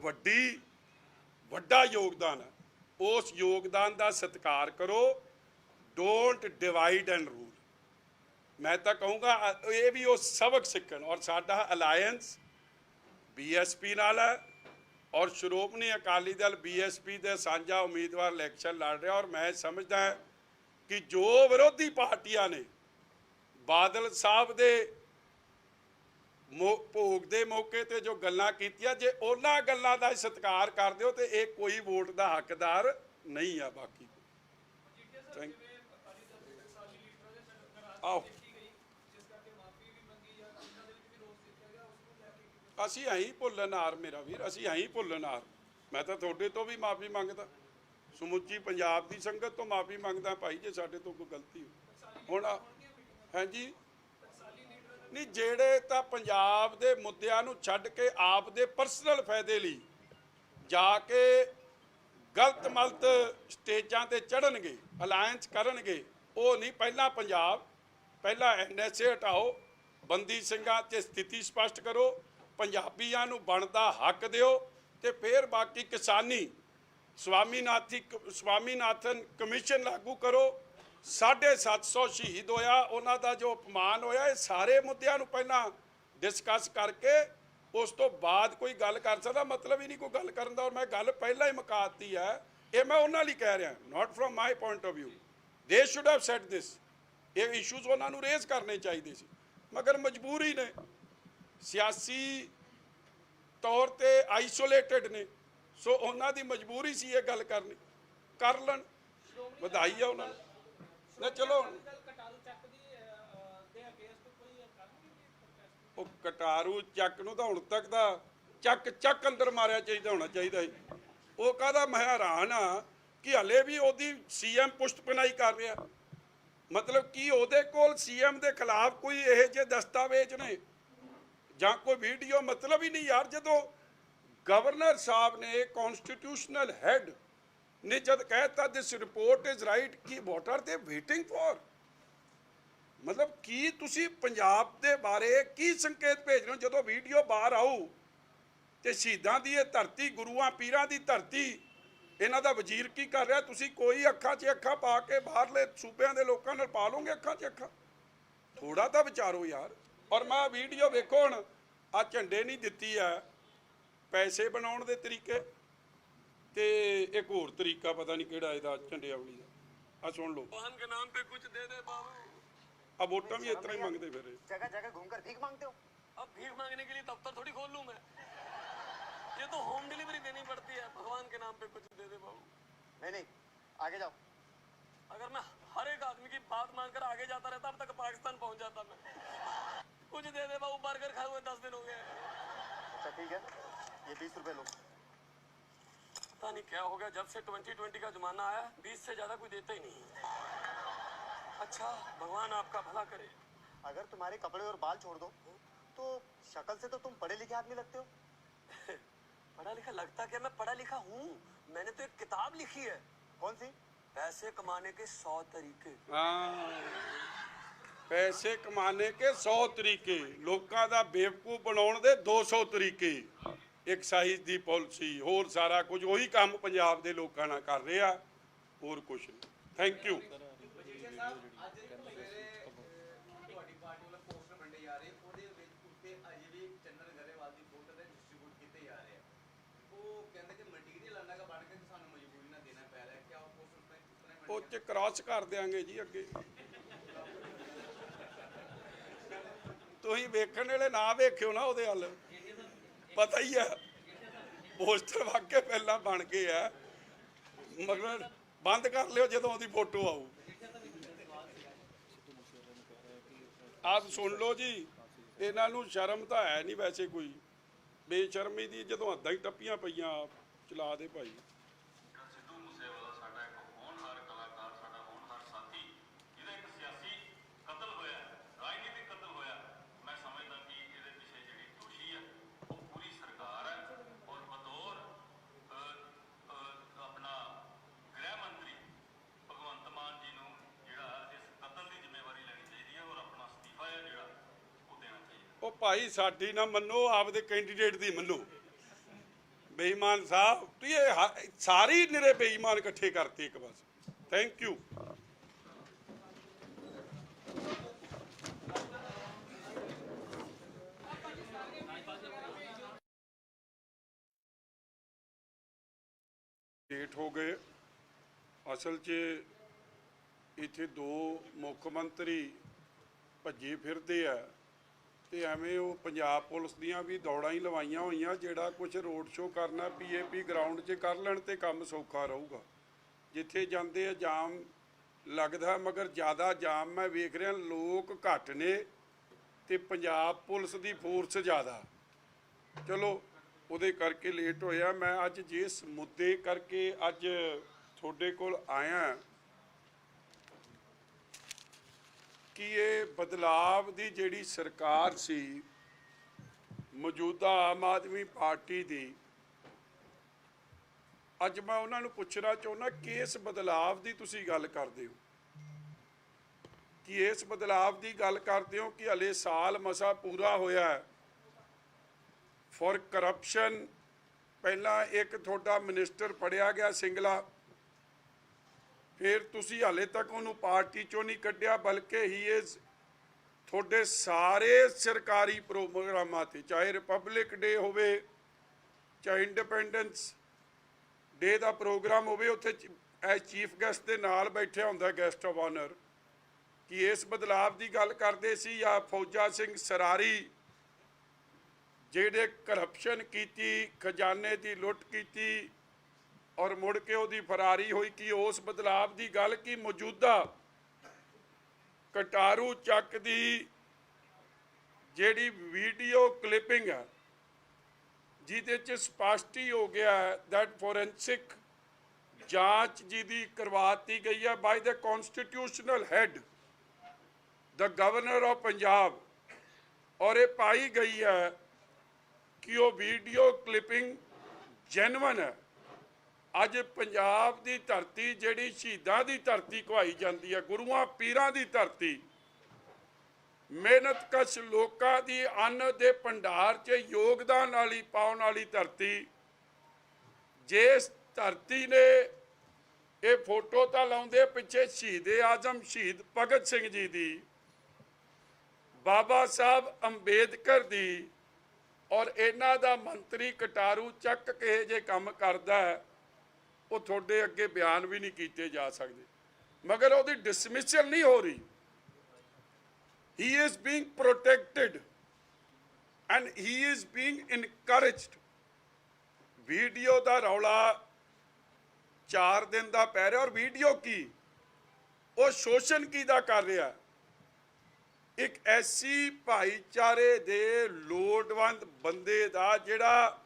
ਵੱਡਾ ਯੋਗਦਾਨ ਹੈ। ਉਸ ਯੋਗਦਾਨ ਦਾ ਸਤਿਕਾਰ ਕਰੋ। Don't divide and rule. ਮੈਂ ਤਾਂ ਕਹੂੰਗਾ ਇਹ ਵੀ ਉਹ ਸਬਕ ਸਿੱਖਣ। ਔਰ ਸਾਡਾ ਅਲਾਇੰਸ BSP ਨਾਲ ਹੈ ਔਰ ਸ਼੍ਰੋਮਣੀ ਅਕਾਲੀ ਦਲ BSP ਦੇ ਸਾਂਝਾ ਉਮੀਦਵਾਰ ਇਲੈਕਸ਼ਨ ਲੜ ਰਿਹਾ। ਔਰ ਮੈਂ ਸਮਝਦਾ ਹਾਂ ਕਿ ਜੋ ਵਿਰੋਧੀ ਪਾਰਟੀਆਂ ਨੇ ਬਾਦਲ ਸਾਹਿਬ ਦੇ ਭੋਗ ਦੇ ਮੌਕੇ ਤੇ ਜੋ ਗੱਲਾਂ ਕੀਤੀਆਂ, ਜੇ ਉਹਨਾਂ ਗੱਲਾਂ ਦਾ ਸਤਿਕਾਰ ਕਰਦੇ ਹੋ ਤੇ ਇਹ ਕੋਈ ਵੋਟ ਦਾ ਹੱਕਦਾਰ ਨਹੀਂ ਆ। ਬਾਕੀ ਆਓ ਅਸੀਂ ਐਂ ਭੁੱਲਣਹਾਰ ਮੇਰਾ ਵੀਰ, ਅਸੀਂ ਐਂ ਭੁੱਲਣਹਾਰ। ਮੈਂ ਤਾਂ ਤੁਹਾਡੇ ਤੋਂ ਵੀ ਮਾਫੀ ਮੰਗਦਾ, ਸਮੁੱਚੀ ਪੰਜਾਬ ਦੀ ਸੰਗਤ ਤੋਂ ਮਾਫੀ ਮੰਗਦਾ ਭਾਈ ਜੇ ਸਾਡੇ ਤੋਂ ਕੋਈ ਗਲਤੀ ਹੋ। ਹੁਣ ਹਾਂਜੀ ਨਹੀਂ, ਜਿਹੜੇ ਤਾਂ ਪੰਜਾਬ ਦੇ ਮੁੱਦਿਆਂ ਨੂੰ ਛੱਡ ਕੇ ਆਪ ਦੇ ਪਰਸਨਲ ਫਾਇਦੇ ਲਈ ਜਾ ਕੇ ਗਲਤ ਮਲਤ ਸਟੇਜਾਂ ਤੇ ਚੜ੍ਹਨਗੇ, ਅਲਾਇੰਸ ਕਰਨਗੇ, ਉਹ ਨਹੀਂ। ਪਹਿਲਾਂ ਪੰਜਾਬ, ਪਹਿਲਾਂ NSA ਹਟਾਓ, ਬੰਦੀ ਸਿੰਘਾਂ 'ਤੇ ਸਥਿਤੀ ਸਪਸ਼ਟ ਕਰੋ, ਪੰਜਾਬੀਆਂ ਨੂੰ ਬਣਦਾ ਹੱਕ ਦਿਓ, ਤੇ ਫਿਰ ਬਾਕੀ ਕਿਸਾਨੀ ਸਵਾਮੀਨਾਥਨ ਕਮਿਸ਼ਨ ਲਾਗੂ ਕਰੋ। 750 ਸ਼ਹੀਦ ਹੋਇਆ, ਉਹਨਾਂ ਦਾ ਜੋ ਅਪਮਾਨ ਹੋਇਆ, ਇਹ ਸਾਰੇ ਮੁੱਦਿਆਂ ਨੂੰ ਪਹਿਲਾਂ ਡਿਸਕਸ ਕਰਕੇ ਉਸ ਤੋਂ ਬਾਅਦ ਕੋਈ ਗੱਲ ਕਰ ਸਕਦਾ। ਮਤਲਬ ਹੀ ਨਹੀਂ ਕੋਈ ਗੱਲ ਕਰਨ ਦਾ। ਔਰ ਮੈਂ ਗੱਲ ਪਹਿਲਾਂ ਹੀ ਮੁਕਾ ਦਿੱਤੀ ਹੈ, ਇਹ ਮੈਂ ਉਹਨਾਂ ਲਈ ਕਹਿ ਰਿਹਾ, not from my point of view. They should have said this. ਇਹ ਇਸ਼ੂਜ਼ ਉਹਨਾਂ ਨੂੰ ਰੇਜ਼ ਕਰਨੇ ਚਾਹੀਦੇ ਸੀ, ਮਗਰ ਮਜਬੂਰੀ ਨੇ, ਸਿਆਸੀ ਤੌਰ ਤੇ ਆਈਸੋਲੇਟਡ ਨੇ, ਸੋ ਉਹਨਾਂ ਦੀ ਮਜਬੂਰੀ ਸੀ ਇਹ ਗੱਲ ਕਰਨੀ। ਕਰ ਲੈਣ, ਵਧਾਈ ਆ ਉਹਨਾਂ ਨੂੰ। ਨਾ ਚਲੋ ਉਹ ਕਟਾਰੂ ਚੱਕ ਨੂੰ ਤਾਂ ਹੁਣ ਤੱਕ ਦਾ ਚੱਕ ਅੰਦਰ ਮਾਰਿਆ ਚਾਹੀਦਾ, ਹੋਣਾ ਚਾਹੀਦਾ ਸੀ। ਉਹ ਕਾਹਦਾ ਮੈਂ ਹੈਰਾਨ ਆ ਕਿ ਹਲੇ ਵੀ ਉਹਦੀ CM ਪੁਸ਼ਤ ਪਨਾਈ ਕਰ ਰਿਹਾ। ਮਤਲਬ ਕਿ ਉਹਦੇ ਕੋਲ CM ਦੇ ਖਿਲਾਫ ਕੋਈ ਇਹੋ ਜਿਹੇ ਦਸਤਾਵੇਜ਼ ਨੇ ਜਾਂ ਕੋਈ ਵੀਡੀਓ? ਮਤਲਬ ਹੀ ਨਹੀਂ ਯਾਰ। ਜਦੋਂ ਗਵਰਨਰ ਸਾਹਿਬ ਨੇ, ਕੌਨਸਟੀਟਿਊਸ਼ਨਲ ਹੈਡ ਨੇ ਜਦ ਕਹਿਤਾ ਦਿਸ ਰਿਪੋਰਟ ਇਜ਼ ਰਾਈਟ, ਕੀ what are they waiting for? ਮਤਲਬ ਕੀ ਤੁਸੀਂ ਪੰਜਾਬ ਦੇ ਬਾਰੇ ਕੀ ਸੰਕੇਤ ਭੇਜ ਰਹੇ ਹੋ? ਜਦੋਂ ਵੀਡੀਓ ਬਾਹਰ ਆਊ ਤੇ ਸ਼ਹੀਦਾਂ ਦੀ ਇਹ ਧਰਤੀ, ਗੁਰੂਆਂ ਪੀਰਾਂ ਦੀ ਧਰਤੀ, ਇਹਨਾਂ ਦਾ ਵਜ਼ੀਰ ਕੀ ਕਰ ਰਿਹਾ, ਤੁਸੀਂ ਕੋਈ ਅੱਖਾਂ 'ਚ ਅੱਖਾਂ ਪਾ ਕੇ ਬਾਹਰਲੇ ਸੂਬਿਆਂ ਦੇ ਲੋਕਾਂ ਨਾਲ ਪਾ ਲਓਗੇ ਅੱਖਾਂ 'ਚ ਅੱਖਾਂ? ਥੋੜਾ ਤਾਂ ਵਿਚਾਰੋ ਯਾਰ। ਔਰ ਮੈਂ ਵੀਡੀਓ ਵੇਖੋ, ਹੁਣ ਆ ਝੰਡੇ ਨਹੀਂ ਦਿੱਤੀ ਆ, ਪੈਸੇ ਬਣਾਉਣ ਦੇ ਤਰੀਕੇ, ਤੇ ਇੱਕ ਹੋਰ ਤਰੀਕਾ ਪਤਾ ਨਹੀਂ ਕਿਹੜਾ ਇਹਦਾ ਝੰਡੇਆਵਲੀ ਦਾ। ਆ ਸੁਣ ਲਓ। भगवान के नाम पे कुछ दे दे बाबू। ਆ ਵੋਟਾਂ ਵੀ ਇਸ ਤਰ੍ਹਾਂ ਹੀ ਮੰਗਦੇ ਫਿਰ। जगह जगह घूमकर भीख मांगते हो। अब भीख मांगने के लिए दफ्तर थोड़ी खोल लूं मैं, ये तो होम डिलीवरी देनी पड़ती है। भगवान के नाम पे कुछ दे दे बाबू। नहीं, आगे जाओ। अगर मैं हर एक आदमी की बात मानकर आगे जाता रहता, अब तक पाकिस्तान पहुंच जाता मैं। कुछ दे दे बाबू, बर्गर खाए हुए 10 दिन हो गए। अच्छा ठीक है, ये 20 रुपए लो। पता नहीं क्या हो गया, जब से 2020 का जमाना आया 20 से ज्यादा कोई देता ही नहीं। अच्छा, भगवान आपका भला करे। अगर तुम्हारे कपड़े और बाल छोड़ दो तो शक्ल से तो तुम पढ़े लिखे आदमी लगते हो। पढ़ा लिखा लगता क्या? मैं पढ़ा लिखा हूँ। मैंने तो एक किताब लिखी है। कौन सी? पैसे कमाने के 100 तरीके। ਹਾਂ, ਪੈਸੇ ਕਮਾਣੇ ਕੇ 100 ਤਰੀਕੇ, ਲੋਕਾਂ ਦਾ ਬੇਵਕੂਫ ਬਣਾਉਣ ਦੇ 200 ਤਰੀਕੇ। ਐਕਸਾਈਜ਼ ਦੀ ਪਾਲਿਸੀ, ਹੋਰ ਸਾਰਾ ਕੁਝ ਉਹੀ ਕੰਮ ਪੰਜਾਬ ਦੇ ਲੋਕਾਂ ਨਾਲ ਕਰ ਰਿਹਾ, ਹੋਰ ਕੁਝ ਨਹੀਂ। Thank you. ਅੱਜ ਸਵੇਰੇ ਤੁਹਾਡੀ ਪਾਰਟੀ ਵੱਲੋਂ ਪੋਸਟਰ ਵੰਡੇ ਜਾ ਰਹੇ, ਉਹਦੇ ਵਿੱਚ ਉੱਤੇ ਅਜੇ ਵੀ ਚੰਦਨ ਗਰੇਵਾਲ ਦੀ ਫੋਟੋ ਤੇ ਡਿਸਟ੍ਰੀਬਿਊਟ ਕੀਤੇ ਜਾ ਰਹੇ ਆ। ਉਹ ਕਹਿੰਦੇ ਕਿ ਮਟੀਰੀਅਲ ਅੰਨਾ ਦਾ ਬਣ ਕੇ ਸਾਨੂੰ ਮਜਬੂਰੀ ਨਾਲ ਦੇਣਾ ਪੈ ਰਿਹਾ। ਕਿ ਉਹ ਪੋਸਟਰ ਤੇ ਉਹ 'ਚ ਕ੍ਰਾਸ ਕਰ ਦਿਆਂਗੇ ਜੀ ਅੱਗੇ। ਤੁਸੀਂ ਵੇਖਣ ਵੇਲੇ ਨਾ ਵੇਖਿਓ ਨਾ ਉਹਦੇ ਵੱਲ, ਪਤਾ ਹੀ ਆ ਪੋਸਟਰ ਵਾਕੇ ਪਹਿਲਾਂ ਬਣ ਗਏ ਆ, ਮਗਰ ਬੰਦ ਕਰ ਲਿਓ ਜਦੋਂ ਉਹਦੀ ਫੋਟੋ ਆਊ। ਆਪ ਸੁਣ ਲਓ ਜੀ, ਇਹਨਾਂ ਨੂੰ ਸ਼ਰਮ ਤਾਂ ਹੈ ਨਹੀਂ ਵੈਸੇ ਕੋਈ, ਬੇਸ਼ਰਮੀ ਦੀ ਜਦੋਂ ਹੱਦਾਂ ਹੀ ਟੱਪੀਆਂ ਪਈਆਂ ਚਲਾ ਦੇ ਭਾਈ। ਸਿੱਧੂ ਮੂਸੇਵਾਲਾ ਸਾਡਾ ਇੱਕ ਹੋਣਹਾਰ ਕਲਾਕਾਰ, ਸਾਡਾ ਹੋਣਹਾਰ ਸਾਥੀ, ਜਿਹਦਾ ਇੱਕ ਸਿਆਸੀ ਕਤਲ ਹੋਇਆ, ਰਾਜਨੀਤਿਕ ਕਤਲ ਹੋਇਆ। ਮੈਂ ਸਮਝਦਾ ਕਿ ਇਹਦੇ ਪਿੱਛੇ ਜਿਹੜੀ ਦੋਸ਼ੀ ਹੈ ਉਹ ਪੂਰੀ ਸਰਕਾਰ ਹੈ, ਔਰ ਬਤੌਰ ਆਪਣਾ ਗ੍ਰਹਿ ਮੰਤਰੀ ਭਗਵੰਤ ਮਾਨ ਜੀ ਨੂੰ ਜਿਹੜਾ ਇਸ ਕਤਲ ਦੀ ਜ਼ਿੰਮੇਵਾਰੀ ਲੈਣੀ ਚਾਹੀਦੀ ਹੈ, ਔਰ ਆਪਣਾ ਅਸਤੀਫਾ ਹੈ ਜਿਹੜਾ ਉਹ ਦੇਣਾ ਚਾਹੀਦਾ। ਉਹ ਭਾਈ ਸਾਡੀ ਨਾ ਮੰਨੋ, ਆਪਦੇ ਕੈਂਡੀਡੇਟ ਦੀ ਮੰਨੋ। ਬੇਈਮਾਨ ਸਾਹਿਬ, ਤੁਸੀਂ ਇਹ ਸਾਰੀ ਨਿਰੇ ਬੇਈਮਾਨ ਇਕੱਠੇ ਕਰਤੇ ਇੱਕ ਪਾਸੇ। Thank you. ਲੇਟ ਹੋ ਗਏ। ਅਸਲ 'ਚ ਇੱਥੇ ਦੋ ਮੁੱਖ ਮੰਤਰੀ ਭੱਜੇ ਫਿਰਦੇ ਆ ਤੇ ਐਵੇਂ ਉਹ ਪੰਜਾਬ ਪੁਲਿਸ ਦੀਆਂ ਵੀ ਦੌੜਾਂ ਹੀ ਲਵਾਈਆਂ ਹੋਈਆਂ। ਜਿਹੜਾ ਕੁਝ ਰੋਡ ਸ਼ੋਅ ਕਰਨਾ PAP ਗਰਾਊਂਡ 'ਚ ਕਰ ਲੈਣ ਤੇ ਕੰਮ ਸੌਖਾ ਰਹੂਗਾ। ਜਿੱਥੇ ਜਾਂਦੇ ਆ ਜਾਮ ਲੱਗਦਾ, ਮਗਰ ਜ਼ਿਆਦਾ ਜਾਮ ਮੈਂ ਵੇਖ ਰਿਹਾ ਲੋਕ ਘੱਟ ਨੇ ਤੇ ਪੰਜਾਬ ਪੁਲਿਸ ਦੀ ਫੋਰਸ ਜ਼ਿਆਦਾ। ਚਲੋ ਉਹਦੇ ਕਰਕੇ ਲੇਟ ਹੋਇਆ। ਮੈਂ ਅੱਜ ਜਿਸ ਮੁੱਦੇ ਕਰਕੇ ਅੱਜ ਤੁਹਾਡੇ ਕੋਲ ਆਇਆ ਕਿ ਇਹ ਬਦਲਾਵ ਦੀ ਜਿਹੜੀ ਸਰਕਾਰ ਸੀ ਮੌਜੂਦਾ ਆਮ ਆਦਮੀ ਪਾਰਟੀ ਦੀ, ਅੱਜ ਮੈਂ ਉਹਨਾਂ ਨੂੰ ਪੁੱਛਣਾ ਚਾਹੁੰਦਾ ਕਿ ਇਸ ਬਦਲਾਵ ਦੀ ਤੁਸੀਂ ਗੱਲ ਕਰਦੇ ਹੋ, ਕਿ ਇਸ ਬਦਲਾਵ ਦੀ ਗੱਲ ਕਰਦੇ ਹੋ ਕਿ ਹਲੇ ਸਾਲ ਮਸਾ ਪੂਰਾ ਹੋਇਆ ਹੈ ਫॉर ਕਰਪਸ਼ਨ। ਪਹਿਲਾਂ ਇੱਕ ਤੁਹਾਡਾ ਮਿਨਿਸਟਰ ਫੜਿਆ ਗਿਆ ਸਿੰਗਲਾ, ਫਿਰ ਤੁਸੀਂ ਹਾਲੇ ਤੱਕ ਉਹਨੂੰ ਪਾਰਟੀ ਚੋਂ ਨਹੀਂ ਕੱਢਿਆ, ਬਲਕਿ ਹੀ ਇਜ਼ ਤੁਹਾਡੇ ਸਾਰੇ ਸਰਕਾਰੀ ਪ੍ਰੋਗਰਾਮਾਂ 'ਤੇ, ਚਾਹੇ ਰਿਪਬਲਿਕ ਡੇ ਹੋਵੇ, ਚਾਹੇ ਇੰਡੀਪੈਂਡੈਂਸ ਡੇ ਦਾ ਪ੍ਰੋਗਰਾਮ ਹੋਵੇ, ਉੱਥੇ ਐਜ਼ ਚੀਫ ਗੈਸਟ ਦੇ ਨਾਲ ਬੈਠਿਆ ਹੁੰਦਾ ਗੈਸਟ ਆਫ ਆਨਰ। ਕਿ ਇਸ ਬਦਲਾਵ ਦੀ ਗੱਲ ਕਰਦੇ ਸੀ ਜਾਂ ਫੌਜਾ ਸਿੰਘ ਸਰਾਰੀ ਜਿਹੜੇ ਕਰਪਸ਼ਨ ਕੀਤੀ, ਖਜ਼ਾਨੇ ਦੀ ਲੁੱਟ ਕੀਤੀ ਔਰ ਮੁੜ ਕੇ ਉਹਦੀ ਫਰਾਰੀ ਹੋਈ, ਕਿ ਉਸ ਬਦਲਾਵ ਦੀ ਗੱਲ ਕੀ ਮੌਜੂਦਾ ਕਟਾਰੂ ਚੱਕ ਦੀ ਜਿਹੜੀ ਵੀਡੀਓ ਕਲਿੱਪਿੰਗ ਹੈ ਜਿਹਦੇ 'ਚ ਸਪਸ਼ਟ ਹੀ ਹੋ ਗਿਆ ਦੈਟ ਫੋਰੈਂਸਿਕ ਜਾਂਚ ਜਿਹਦੀ ਕਰਵਾਤੀ ਗਈ ਹੈ by the constitutional head the governor of Punjab, ਔਰ ਇਹ ਪਾਈ ਗਈ ਹੈ ਕਿ ਉਹ ਵੀਡੀਓ ਕਲਿੱਪਿੰਗ ਜੈਨੂਅਨ ਹੈ। ਅੱਜ ਪੰਜਾਬ ਦੀ ਧਰਤੀ ਜਿਹੜੀ ਸ਼ਹੀਦਾਂ ਦੀ ਧਰਤੀ ਕਹਾਈ ਜਾਂਦੀ ਹੈ, ਗੁਰੂਆਂ ਪੀਰਾਂ ਦੀ ਧਰਤੀ, ਮਿਹਨਤਕਸ਼ ਲੋਕਾਂ ਦੀ ਅੰਨ ਦੇ ਭੰਡਾਰ 'ਚ ਯੋਗਦਾਨ ਵਾਲੀ ਪਾਉਣ ਵਾਲੀ ਧਰਤੀ, ਜਿਸ ਧਰਤੀ ਨੇ ਇਹ ਫੋਟੋ ਤਾਂ ਲਾਉਂਦੇ ਪਿੱਛੇ ਸ਼ਹੀਦੇ ਆਜ਼ਮ ਸ਼ਹੀਦ ਭਗਤ ਸਿੰਘ ਜੀ ਦੀ, ਬਾਬਾ ਸਾਹਿਬ ਅੰਬੇਦਕਰ ਦੀ, ਔਰ ਇਹਨਾਂ ਦਾ ਮੰਤਰੀ ਕਟਾਰੂ ਚੱਕ ਕੇ ਜੇ ਕੰਮ ਕਰਦਾ ਹੈ ਉਹ ਤੁਹਾਡੇ ਅੱਗੇ ਬਿਆਨ ਵੀ ਨਹੀਂ ਕੀਤੇ ਜਾ ਸਕਦੇ, ਮਗਰ ਉਹਦੀ ਡਿਸਮਿਸਲ ਨਹੀਂ ਹੋ ਰਹੀ। He is being protected and he is being encouraged। Video ਦਾ ਰੌਲਾ 4 ਦਿਨ ਦਾ ਪੈ ਰਿਹਾ, ਔਰ ਵੀਡੀਓ ਕੀ ਉਹ ਸ਼ੋਸ਼ਣ ਕਿਹਦਾ ਕਰ ਰਿਹਾ? ਇੱਕ ਐਸੀ ਭਾਈਚਾਰੇ ਦੇ ਲੋੜਵੰਦ ਬੰਦੇ ਦਾ ਜਿਹੜਾ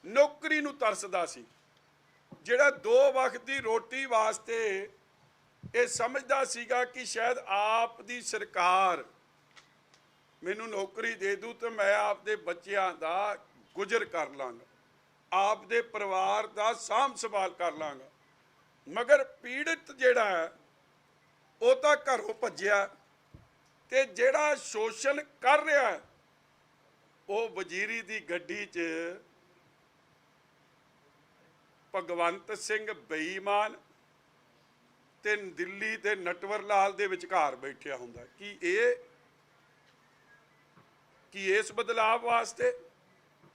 ਨੌਕਰੀ ਨੂੰ ਤਰਸਦਾ ਸੀ, ਜਿਹੜਾ 2 ਵਕਤ ਦੀ ਰੋਟੀ ਵਾਸਤੇ ਇਹ ਸਮਝਦਾ ਸੀਗਾ ਕਿ ਸ਼ਾਇਦ ਆਪ ਦੀ ਸਰਕਾਰ ਮੈਨੂੰ ਨੌਕਰੀ ਦੇ ਦੂ ਤੇ ਮੈਂ ਆਪਦੇ ਬੱਚਿਆਂ ਦਾ ਗੁਜ਼ਰ ਕਰ ਲਾਂਗਾ, ਆਪਦੇ ਪਰਿਵਾਰ ਦਾ ਸਾਂਭ ਸੰਭਾਲ ਕਰ ਲਾਂਗਾ। ਮਗਰ ਪੀੜਤ ਜਿਹੜਾ ਹੈ ਉਹ ਤਾਂ ਘਰੋਂ ਭੱਜਿਆ, ਤੇ ਜਿਹੜਾ ਸ਼ੋਸ਼ਣ ਕਰ ਰਿਹਾ ਹੈ ਉਹ ਵਜ਼ੀਰੀ ਦੀ ਗੱਡੀ 'ਚ ਭਗਵੰਤ ਸਿੰਘ ਬੇਈਮਾਨ ਤੇ ਦਿੱਲੀ ਦੇ ਨਟਵਰ ਲਾਲ ਦੇ ਵਿਚਕਾਰ ਬੈਠਿਆ ਹੁੰਦਾ। ਕਿ ਇਸ ਬਦਲਾਵ ਵਾਸਤੇ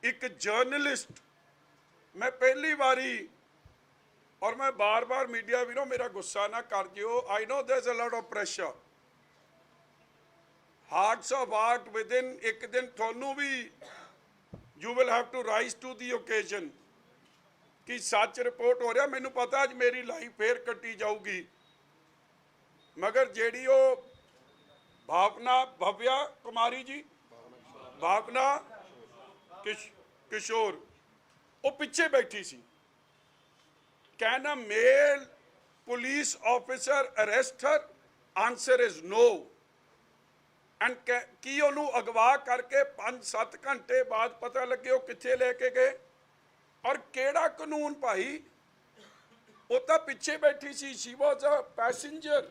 ਇੱਕ ਜਰਨਲਿਸਟ, ਮੈਂ ਪਹਿਲੀ ਵਾਰੀ, ਔਰ ਮੈਂ ਬਾਰ-ਬਾਰ ਮੀਡੀਆ ਵੀਰੋ ਮੇਰਾ ਗੁੱਸਾ ਨਾ ਕਰ ਜਿਓ, I know there is a lot of pressure, hearts of heart within ਇੱਕ ਦਿਨ ਤੁਹਾਨੂੰ ਵੀ you will have to rise to the occasion ਕਿ ਸੱਚ ਰਿਪੋਰਟ ਹੋ ਰਿਹਾ। ਮੈਨੂੰ ਪਤਾ ਅੱਜ ਮੇਰੀ ਲਾਈਫ ਫੇਰ ਕੱਟੀ ਜਾਊਗੀ, ਮਗਰ ਜਿਹੜੀ ਉਹ ਭਾਵਨਾ ਭਵਿਆ ਕੁਮਾਰੀ ਜੀ, ਭਾਵਨਾ ਕਿਸ਼ੋਰ, ਉਹ ਪਿੱਛੇ ਬੈਠੀ ਸੀ, can a male police officer arrest her? Answer is no. And ਕੀ ਉਹਨੂੰ ਅਗਵਾ ਕਰਕੇ 5-7 ਘੰਟੇ ਬਾਅਦ ਪਤਾ ਲੱਗੇ ਉਹ ਕਿੱਥੇ ਲੈ ਕੇ ਗਏ? ਔਰ ਕਿਹੜਾ ਕਾਨੂੰਨ ਭਾਈ? ਉਹ ਤਾਂ ਪਿੱਛੇ ਬੈਠੀ ਸੀ, ਸ਼ੀ ਵਾਜ਼ ਅ ਪੈਸੇਂਜਰ।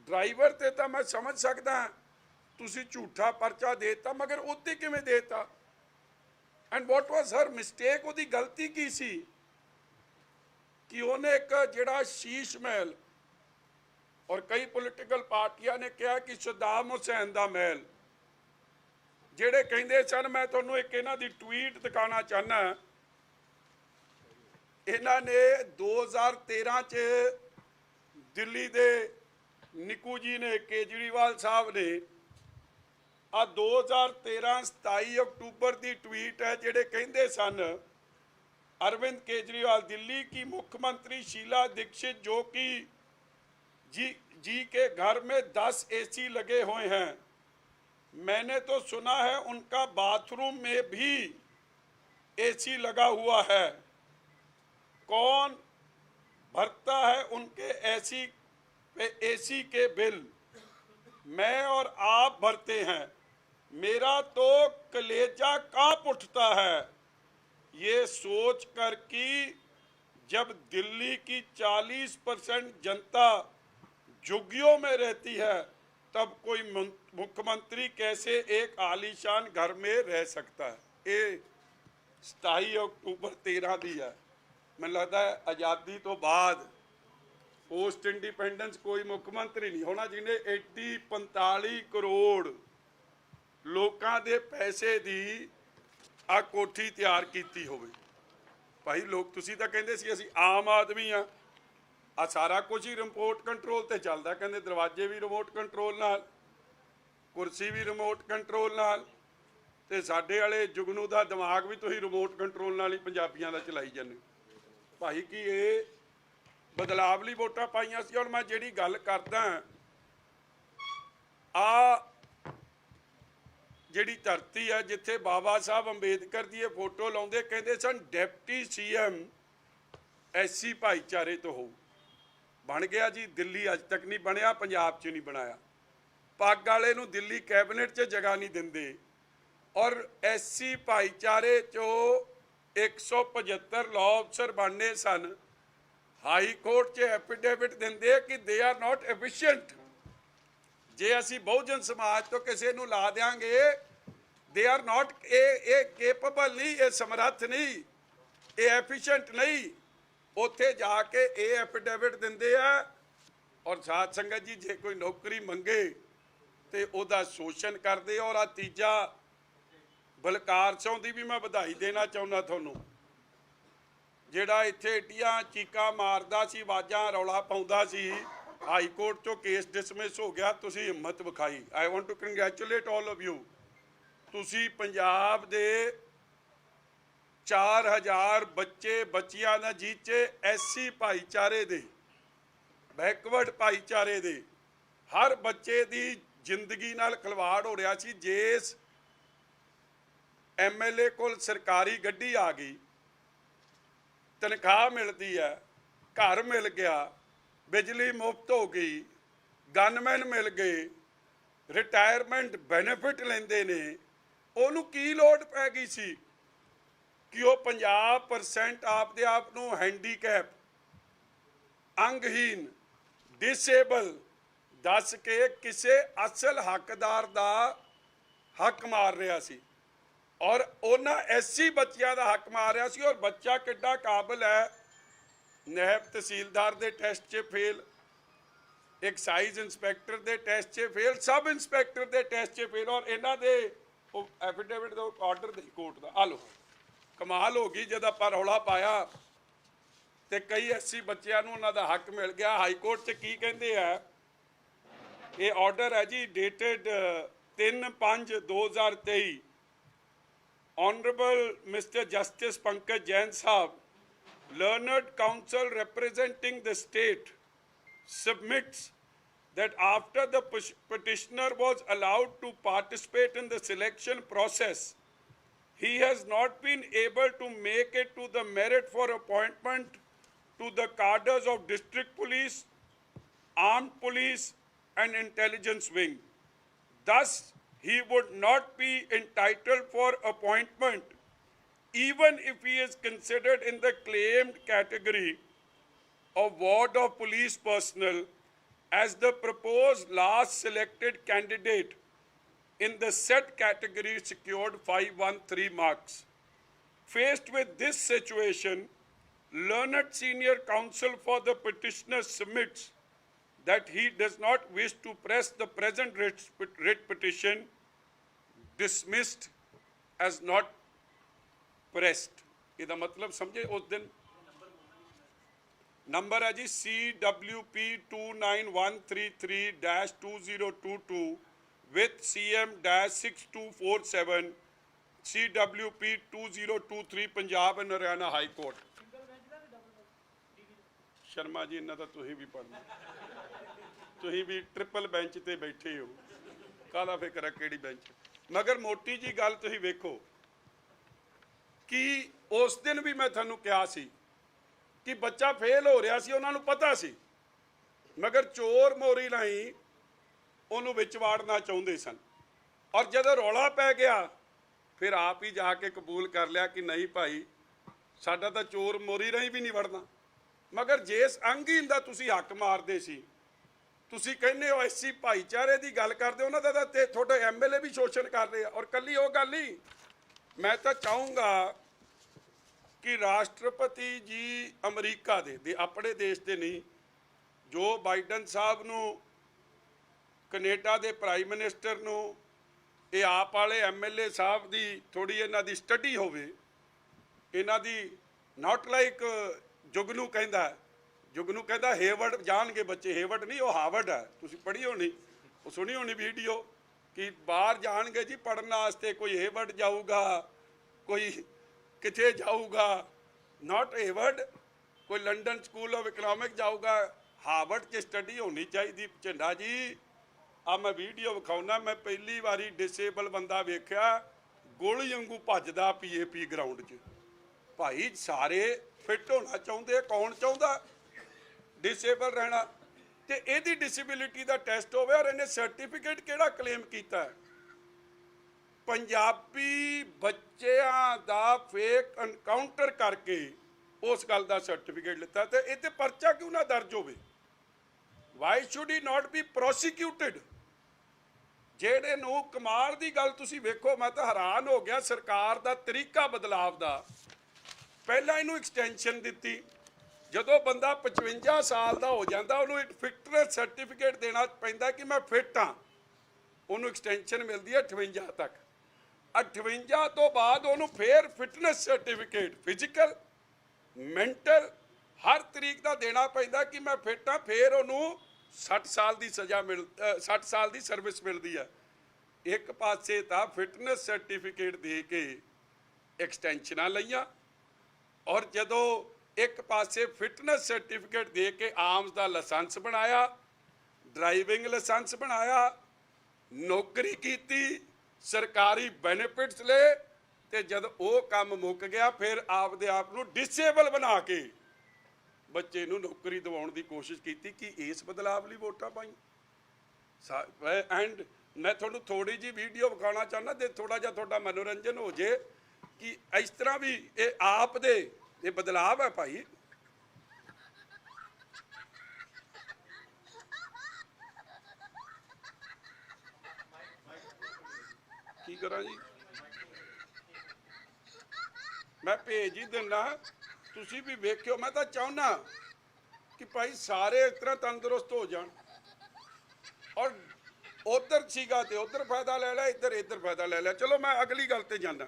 ਡਰਾਈਵਰ ਤੇ ਤਾਂ ਮੈਂ ਸਮਝ ਸਕਦਾ ਤੁਸੀਂ ਝੂਠਾ ਪਰਚਾ ਦੇਤਾ, ਮਗਰ ਉੱਤੇ ਕਿਵੇਂ ਦੇਤਾ? And what was her mistake? ਉਹਦੀ ਗਲਤੀ ਕੀ ਸੀ ਕਿ ਉਹਨੇ ਇੱਕ ਜਿਹੜਾ ਸ਼ੀਸ਼ ਮਹਿਲ, ਔਰ ਕਈ ਪੋਲੀਟੀਕਲ ਪਾਰਟੀਆਂ ਨੇ ਕਿਹਾ ਕਿ ਸਦਾਮ ਹੁਸੈਨ ਦਾ ਮਹਿਲ, ਜਿਹੜੇ ਕਹਿੰਦੇ ਸਨ, ਮੈਂ ਤੁਹਾਨੂੰ ਇੱਕ ਇਹਨਾਂ ਦੀ ਟਵੀਟ ਦਿਖਾਉਣਾ ਚਾਹੁੰਦਾ ਇਹਨਾਂ ਨੇ 2013 ਚ ਦਿੱਲੀ ਦੇ ਨਿਕੂ ਜੀ ਨੇ, ਕੇਜਰੀਵਾਲ ਸਾਹਿਬ ਨੇ, ਆ 2013 27 ਅਕਤੂਬਰ ਦੀ ਟਵੀਟ ਹੈ, ਜਿਹੜੇ ਕਹਿੰਦੇ ਸਨ अरविंद केजरीवाल दिल्ली की मुख्यमंत्री शीला दीक्षित जो कि जी के घर में 10 एसी लगे हुए हैं, मैंने तो सुना है उनका बाथरूम में भी एसी लगा हुआ है, कौन भरता है उनके एसी के बिल? मैं और आप भरते हैं, मेरा तो कलेजा कांप उठता है ये सोच कर कि जब दिल्ली की 40% जनता झुग्गियों में रहती है तब कोई मुख्यमंत्री कैसे एक आलीशान घर में रह सकता है। ये 27 अक्टूबर 13 दी है। मैंने लगता है आज़ादी तो बाद पोस्ट इंडिपेंडेंस कोई मुख्यमंत्री नहीं होना जिन्हें 45 करोड़ लोगों के पैसे दी आ कोठी तैयार की होवे। भाई लोग तुसी तो कहते सी असी आम आदमी हाँ, आ सारा कुछ ही रिमोट कंट्रोल ते चलदा, कहते दरवाजे भी रिमोट कंट्रोल नाल, कुर्सी भी रिमोट कंट्रोल नाल, ते साडे वाले जुगनू दा दिमाग भी तुसी रिमोट कंट्रोल नाल ही पंजाबियां दा चलाई जाने। भाई कि ये बदलाव लई वोटां पाईयां सी। हुण मैं जिहड़ी गल करदा आ ਜਿਹੜੀ ਧਰਤੀ ਹੈ ਜਿੱਥੇ ਬਾਬਾ ਸਾਹਿਬ ਅੰਬੇਦਕਰ ਦੀ ਇਹ ਫੋਟੋ ਲਾਉਂਦੇ, ਕਹਿੰਦੇ ਸਨ ਡਿਪਟੀ ਸੀਐਮ ਐਸਸੀ ਭਾਈਚਾਰੇ ਤੋਂ ਹੋਊ। ਬਣ ਗਿਆ ਜੀ, ਦਿੱਲੀ ਅੱਜ ਤੱਕ ਨਹੀਂ ਬਣਿਆ, ਪੰਜਾਬ 'ਚ ਨਹੀਂ ਬਣਾਇਆ। ਪੱਗ ਵਾਲੇ ਨੂੰ ਦਿੱਲੀ ਕੈਬਨਿਟ 'ਚ ਜਗ੍ਹਾ ਨਹੀਂ ਦਿੰਦੇ, ਔਰ ਐਸਸੀ ਭਾਈਚਾਰੇ 'ਚੋਂ 175 ਲਾਅ ਅਫਸਰ ਬਣਨੇ ਸਨ। ਹਾਈ ਕੋਰਟ 'ਚ ਐਫੀਡੇਵਿਟ ਦਿੰਦੇ ਕਿ ਦੇ ਆਰ ਨਾਟ ਐਫੀਸ਼ੀਐਂਟ। जे असी बहुजन समाज तो किसी को ला देंगे, they are not a capable नहीं, ये समर्थ नहीं, ये एफिशिएंट नहीं, उत्थे जाके ये एफिडेविट देंदे आ। और साथ संगत जी जे कोई नौकरी मंगे तो उहदा शोषण करते। और आ तीजा बलकार सिंह दी भी मैं बधाई देना चाहुंदा तुहानूं, जिहड़ा इत्थे एडियां चीकां मारदा सी, आवाज़ां रौला पाउंदा सी, हाई कोर्ट चो केस डिसमिस हो गया, तुसी हिम्मत विखाई। I want to congratulate all of you. तुसी पंजाब दे 4000 बच्चे बच्चियां दा जीचे एससी भाईचारे दे, बैकवर्ड भाईचारे दे हर बच्चे दी जिंदगी नाल खिलवाड़ हो रहा सी। जिस MLA कोल सरकारी गड्डी आ गई, तनख्वाह मिलती है, घर मिल गया, बिजली मुफ्त हो गई, गनमैन मिल गए, रिटायरमेंट बेनिफिट लेंदे ने, उन्होंने की लोड़ पै गई सी कि वो 50% आपदे आप नूं हैंडीकैप, अंगहीन, डिसेबल दस के किसी असल हकदार दा हक मार रहा सी, और उन्होंने एससी बच्चियां दा हक मार रहा सी। और बच्चा कितना काबिल है, नायब तहसीलदार के टेस्ट च फेल, एक्साइज इंस्पैक्टर के टेस्ट च फेल, सब इंस्पैक्टर के टेस्ट च फेल, और इन्हों के एफिडेविट का ऑर्डर दे कोर्ट का। आ लो कमाल हो गई, जब आप रौला पाया तो कई एससी बच्चों को उन्होंने हक मिल गया। हाई कोर्ट च की कहते हैं, ये ऑर्डर है जी dated 3/5/2023। Honourable mister justice Pankaj Jain साहब, Learned Counsel representing the state, submits that after the petitioner was allowed to participate in the selection process, he has not been able to make it to the merit for appointment to the cadres of district police, armed police and intelligence wing. Thus, he would not be entitled for appointment even if he is considered in the claimed category of ward of police personnel as the proposed last selected candidate in the said category secured 513 marks. Faced with this situation, learned senior counsel for the petitioner submits that he does not wish to press the present writ petition dismissed as not pressed। ਇਹਦਾ मतलब समझे, उस दिन number ਹੈ ਜੀ CWP29133-2022 with CM-6247 CWP 2023 Punjab and Haryana high court. Sharma ji ਇਹਨਾਂ ਦਾ ਤੁਸੀਂ ਵੀ ਪੜ੍ਹਨਾ, ਤੁਸੀਂ ਵੀ ਟ੍ਰਿਪਲ ਬੈਂਚ ਤੇ ਬੈਠੇ ਹੋ, ਕਾਹਦਾ ਫਿਕਰ ਹੈ ਕਿਹੜੀ ਬੈਂਚ। ਮਗਰ ਮੋਟੀ ਜੀ ਗੱਲ ਤੁਸੀਂ ਵੇਖੋ ਕਿ ਉਸ ਦਿਨ ਵੀ ਮੈਂ ਤੁਹਾਨੂੰ ਕਿਹਾ ਸੀ ਕਿ ਬੱਚਾ ਫੇਲ ਹੋ ਰਿਹਾ ਸੀ, ਉਹਨਾਂ ਨੂੰ ਪਤਾ ਸੀ, ਮਗਰ ਚੋਰ ਮੋਰੀ ਰਾਹੀਂ ਉਹਨੂੰ ਵਿੱਚ ਵਾੜਨਾ ਚਾਹੁੰਦੇ ਸਨ। ਔਰ ਜਦੋਂ ਰੌਲਾ ਪੈ ਗਿਆ ਫਿਰ ਆਪ ਹੀ ਜਾ ਕੇ ਕਬੂਲ ਕਰ ਲਿਆ ਕਿ ਨਹੀਂ ਭਾਈ, ਸਾਡਾ ਤਾਂ ਚੋਰ ਮੋਰੀ ਰਾਹੀਂ ਵੀ ਨਹੀਂ ਵੜਨਾ। ਮਗਰ ਜਿਸ ਅੰਗਹੀਨ ਦਾ ਤੁਸੀਂ ਹੱਕ ਮਾਰਦੇ ਸੀ, ਤੁਸੀਂ ਕਹਿੰਦੇ ਹੋ ਐਸੀ ਭਾਈਚਾਰੇ ਦੀ ਗੱਲ ਕਰਦੇ, ਉਹਨਾਂ ਦਾ ਤਾਂ ਤੇ ਤੁਹਾਡੇ ਐਮਐਲਏ ਵੀ ਸ਼ੋਸ਼ਣ ਕਰ ਰਹੇ ਆ। ਔਰ ਕੱਲੀ ਉਹ ਗੱਲ ਨਹੀਂ, ਮੈਂ ਤਾਂ ਚਾਹੂੰਗਾ ਕਿ ਰਾਸ਼ਟਰਪਤੀ ਜੀ ਅਮਰੀਕਾ ਦੇ ਆਪਣੇ ਦੇਸ਼ ਦੇ ਨਹੀਂ, ਜੋ ਬਾਈਡਨ ਸਾਹਿਬ ਨੂੰ, ਕੈਨੇਡਾ ਦੇ ਪ੍ਰਾਈਮ ਮਿਨਿਸਟਰ ਨੂੰ, ਇਹ ਆਪ ਵਾਲੇ ਐਮਐਲਏ ਸਾਹਿਬ ਦੀ ਥੋੜੀ ਇਹਨਾਂ ਦੀ ਸਟੱਡੀ ਹੋਵੇ, ਇਹਨਾਂ ਦੀ ਨਾਟ ਲਾਈਕ ਜੁਗਨੂ ਕਹਿੰਦਾ ਹੇਵਰਡ ਜਾਣਗੇ ਬੱਚੇ, ਹੇਵਰਡ ਨਹੀਂ, ਉਹ ਹਾਵਰਡ ਹੈ, ਤੁਸੀਂ ਪੜ੍ਹੀ ਹੋਣੀ, ਉਹ ਸੁਣੀ ਹੋਣੀ ਵੀਡੀਓ ਕਿ ਬਾਹਰ ਜਾਣਗੇ ਜੀ ਪੜ੍ਹਨ ਵਾਸਤੇ, ਕੋਈ ਹੇਵਰਡ ਜਾਊਗਾ, ਕੋਈ ਕਿੱਥੇ ਜਾਊਗਾ, ਨਾਟ ਹੇਵਰਡ, ਕੋਈ ਲੰਡਨ ਸਕੂਲ ਆਫ ਇਕਨੋਮਿਕ ਜਾਊਗਾ, ਹਾਵਰਡ 'ਚ ਸਟੱਡੀ ਹੋਣੀ ਚਾਹੀਦੀ। ਝੰਡਾ ਜੀ ਆ ਮੈਂ ਵੀਡੀਓ ਵਿਖਾਉਣਾ, ਮੈਂ ਪਹਿਲੀ ਵਾਰੀ ਡਿਸੇਬਲ ਬੰਦਾ ਵੇਖਿਆ ਗੋਲੀ ਵਾਂਗੂ ਭੱਜਦਾ PAP ਗਰਾਊਂਡ 'ਚ। ਭਾਈ ਸਾਰੇ ਫਿੱਟ ਹੋਣਾ ਚਾਹੁੰਦੇ, ਕੌਣ ਚਾਹੁੰਦਾ ਡਿਸੇਬਲ ਰਹਿਣਾ? ਤੇ ਇਹਦੀ ਡਿਸੇਬਿਲਿਟੀ ਦਾ ਟੈਸਟ ਹੋਵੇ। ਔਰ ਇਹਨੇ ਸਰਟੀਫਿਕੇਟ ਕਿਹੜਾ ਕਲੇਮ ਕੀਤਾ? ਪੰਜਾਬੀ ਬੱਚਿਆਂ ਦਾ ਫੇਕ ਐਨਕਾਊਂਟਰ ਕਰਕੇ ਉਸ ਗੱਲ ਦਾ ਸਰਟੀਫਿਕੇਟ ਲਿੱਤਾ। ਤੇ ਇਹ ਤੇ ਪਰਚਾ ਕਿਉਂ ਨਾ ਦਰਜ ਹੋਵੇ? Why should he not be prosecuted? ਜਿਹੜੇ ਨੂੰ ਕਮਾਲ ਦੀ ਗੱਲ ਤੁਸੀਂ ਵੇਖੋ, ਮੈਂ ਤਾਂ ਹੈਰਾਨ ਹੋ ਗਿਆ ਸਰਕਾਰ ਦਾ ਤਰੀਕਾ ਬਦਲਾਵ ਦਾ। ਪਹਿਲਾਂ ਇਹਨੂੰ ਐਕਸਟੈਂਸ਼ਨ ਦਿੱਤੀ, ਜਦੋਂ ਬੰਦਾ 55 ਸਾਲ ਦਾ ਹੋ ਜਾਂਦਾ ਉਹਨੂੰ ਇੱਕ ਫਿਟਨੈਸ ਸਰਟੀਫਿਕੇਟ ਦੇਣਾ ਪੈਂਦਾ ਕਿ ਮੈਂ ਫਿੱਟ ਹਾਂ, ਉਹਨੂੰ ਐਕਸਟੈਂਸ਼ਨ ਮਿਲਦੀ ਹੈ 58 ਤੱਕ। 58 ਤੋਂ ਬਾਅਦ ਉਹਨੂੰ ਫੇਰ ਫਿਟਨੈਸ ਸਰਟੀਫਿਕੇਟ ਫਿਜ਼ੀਕਲ, ਮੈਂਟਲ, ਹਰ ਤਰੀਕ ਦਾ ਦੇਣਾ ਪੈਂਦਾ ਕਿ ਮੈਂ ਫਿੱਟ ਹਾਂ। ਫੇਰ ਉਹਨੂੰ 60 ਸਾਲ ਦੀ ਸਜ਼ਾ 60 ਸਾਲ ਦੀ ਸਰਵਿਸ ਮਿਲਦੀ ਹੈ। ਇੱਕ ਪਾਸੇ ਤਾਂ ਫਿਟਨੈਸ ਸਰਟੀਫਿਕੇਟ ਦੇ ਕੇ ਐਕਸਟੈਂਸ਼ਨਾਂ ਲਈਆਂ, ਔਰ ਜਦੋਂ ਇੱਕ ਪਾਸੇ ਫਿਟਨੈਸ ਸਰਟੀਫਿਕੇਟ ਦੇ ਕੇ ਆਰਮਸ ਦਾ ਲਾਇਸੈਂਸ ਬਣਾਇਆ, ਡਰਾਈਵਿੰਗ ਲਾਇਸੈਂਸ ਬਣਾਇਆ, ਨੌਕਰੀ ਕੀਤੀ, ਸਰਕਾਰੀ ਬੈਨੀਫਿਟਸ ਲਏ, ਤੇ ਜਦ ਉਹ ਕੰਮ ਮੁੱਕ ਗਿਆ ਫਿਰ ਆਪਦੇ ਆਪ ਨੂੰ ਡਿਸੇਬਲ ਬਣਾ ਕੇ ਬੱਚੇ ਨੂੰ ਨੌਕਰੀ ਦਿਵਾਉਣ ਦੀ ਕੋਸ਼ਿਸ਼ ਕੀਤੀ। ਕਿ ਇਸ ਬਦਲਾਵ ਲਈ ਵੋਟਾਂ ਪਾਈ। ਐਂਡ ਮੈਂ ਤੁਹਾਨੂੰ ਥੋੜੀ ਜਿਹੀ ਵੀਡੀਓ ਵਿਖਾਉਣਾ ਚਾਹੁੰਦਾ ਤੇ ਥੋੜਾ ਜਿਹਾ ਤੁਹਾਡਾ ਮਨੋਰੰਜਨ ਹੋ ਜੇ ਕਿ ਇਸ ਤਰ੍ਹਾਂ ਵੀ ਇਹ ਆਪ ਦੇ ਇਹ ਬਦਲਾਵ ਹੈ ਭਾਈ। ਕੀ ਕਰਾਂ ਜੀ, ਮੈਂ ਭੇਜ ਹੀ ਦਿੰਦਾ, ਤੁਸੀਂ ਵੀ ਵੇਖਿਓ। ਮੈਂ ਤਾਂ ਚਾਹੁੰਦਾ ਕਿ ਭਾਈ ਸਾਰੇ ਇਸ ਤਰ੍ਹਾਂ ਤੰਦਰੁਸਤ ਹੋ ਜਾਣ। ਔਰ ਉਧਰ ਸੀਗਾ ਤੇ ਉਧਰ ਫਾਇਦਾ ਲੈ ਲਿਆ, ਇੱਧਰ ਫਾਇਦਾ ਲੈ ਲਿਆ। ਚਲੋ ਮੈਂ ਅਗਲੀ ਗੱਲ ਤੇ ਜਾਂਦਾ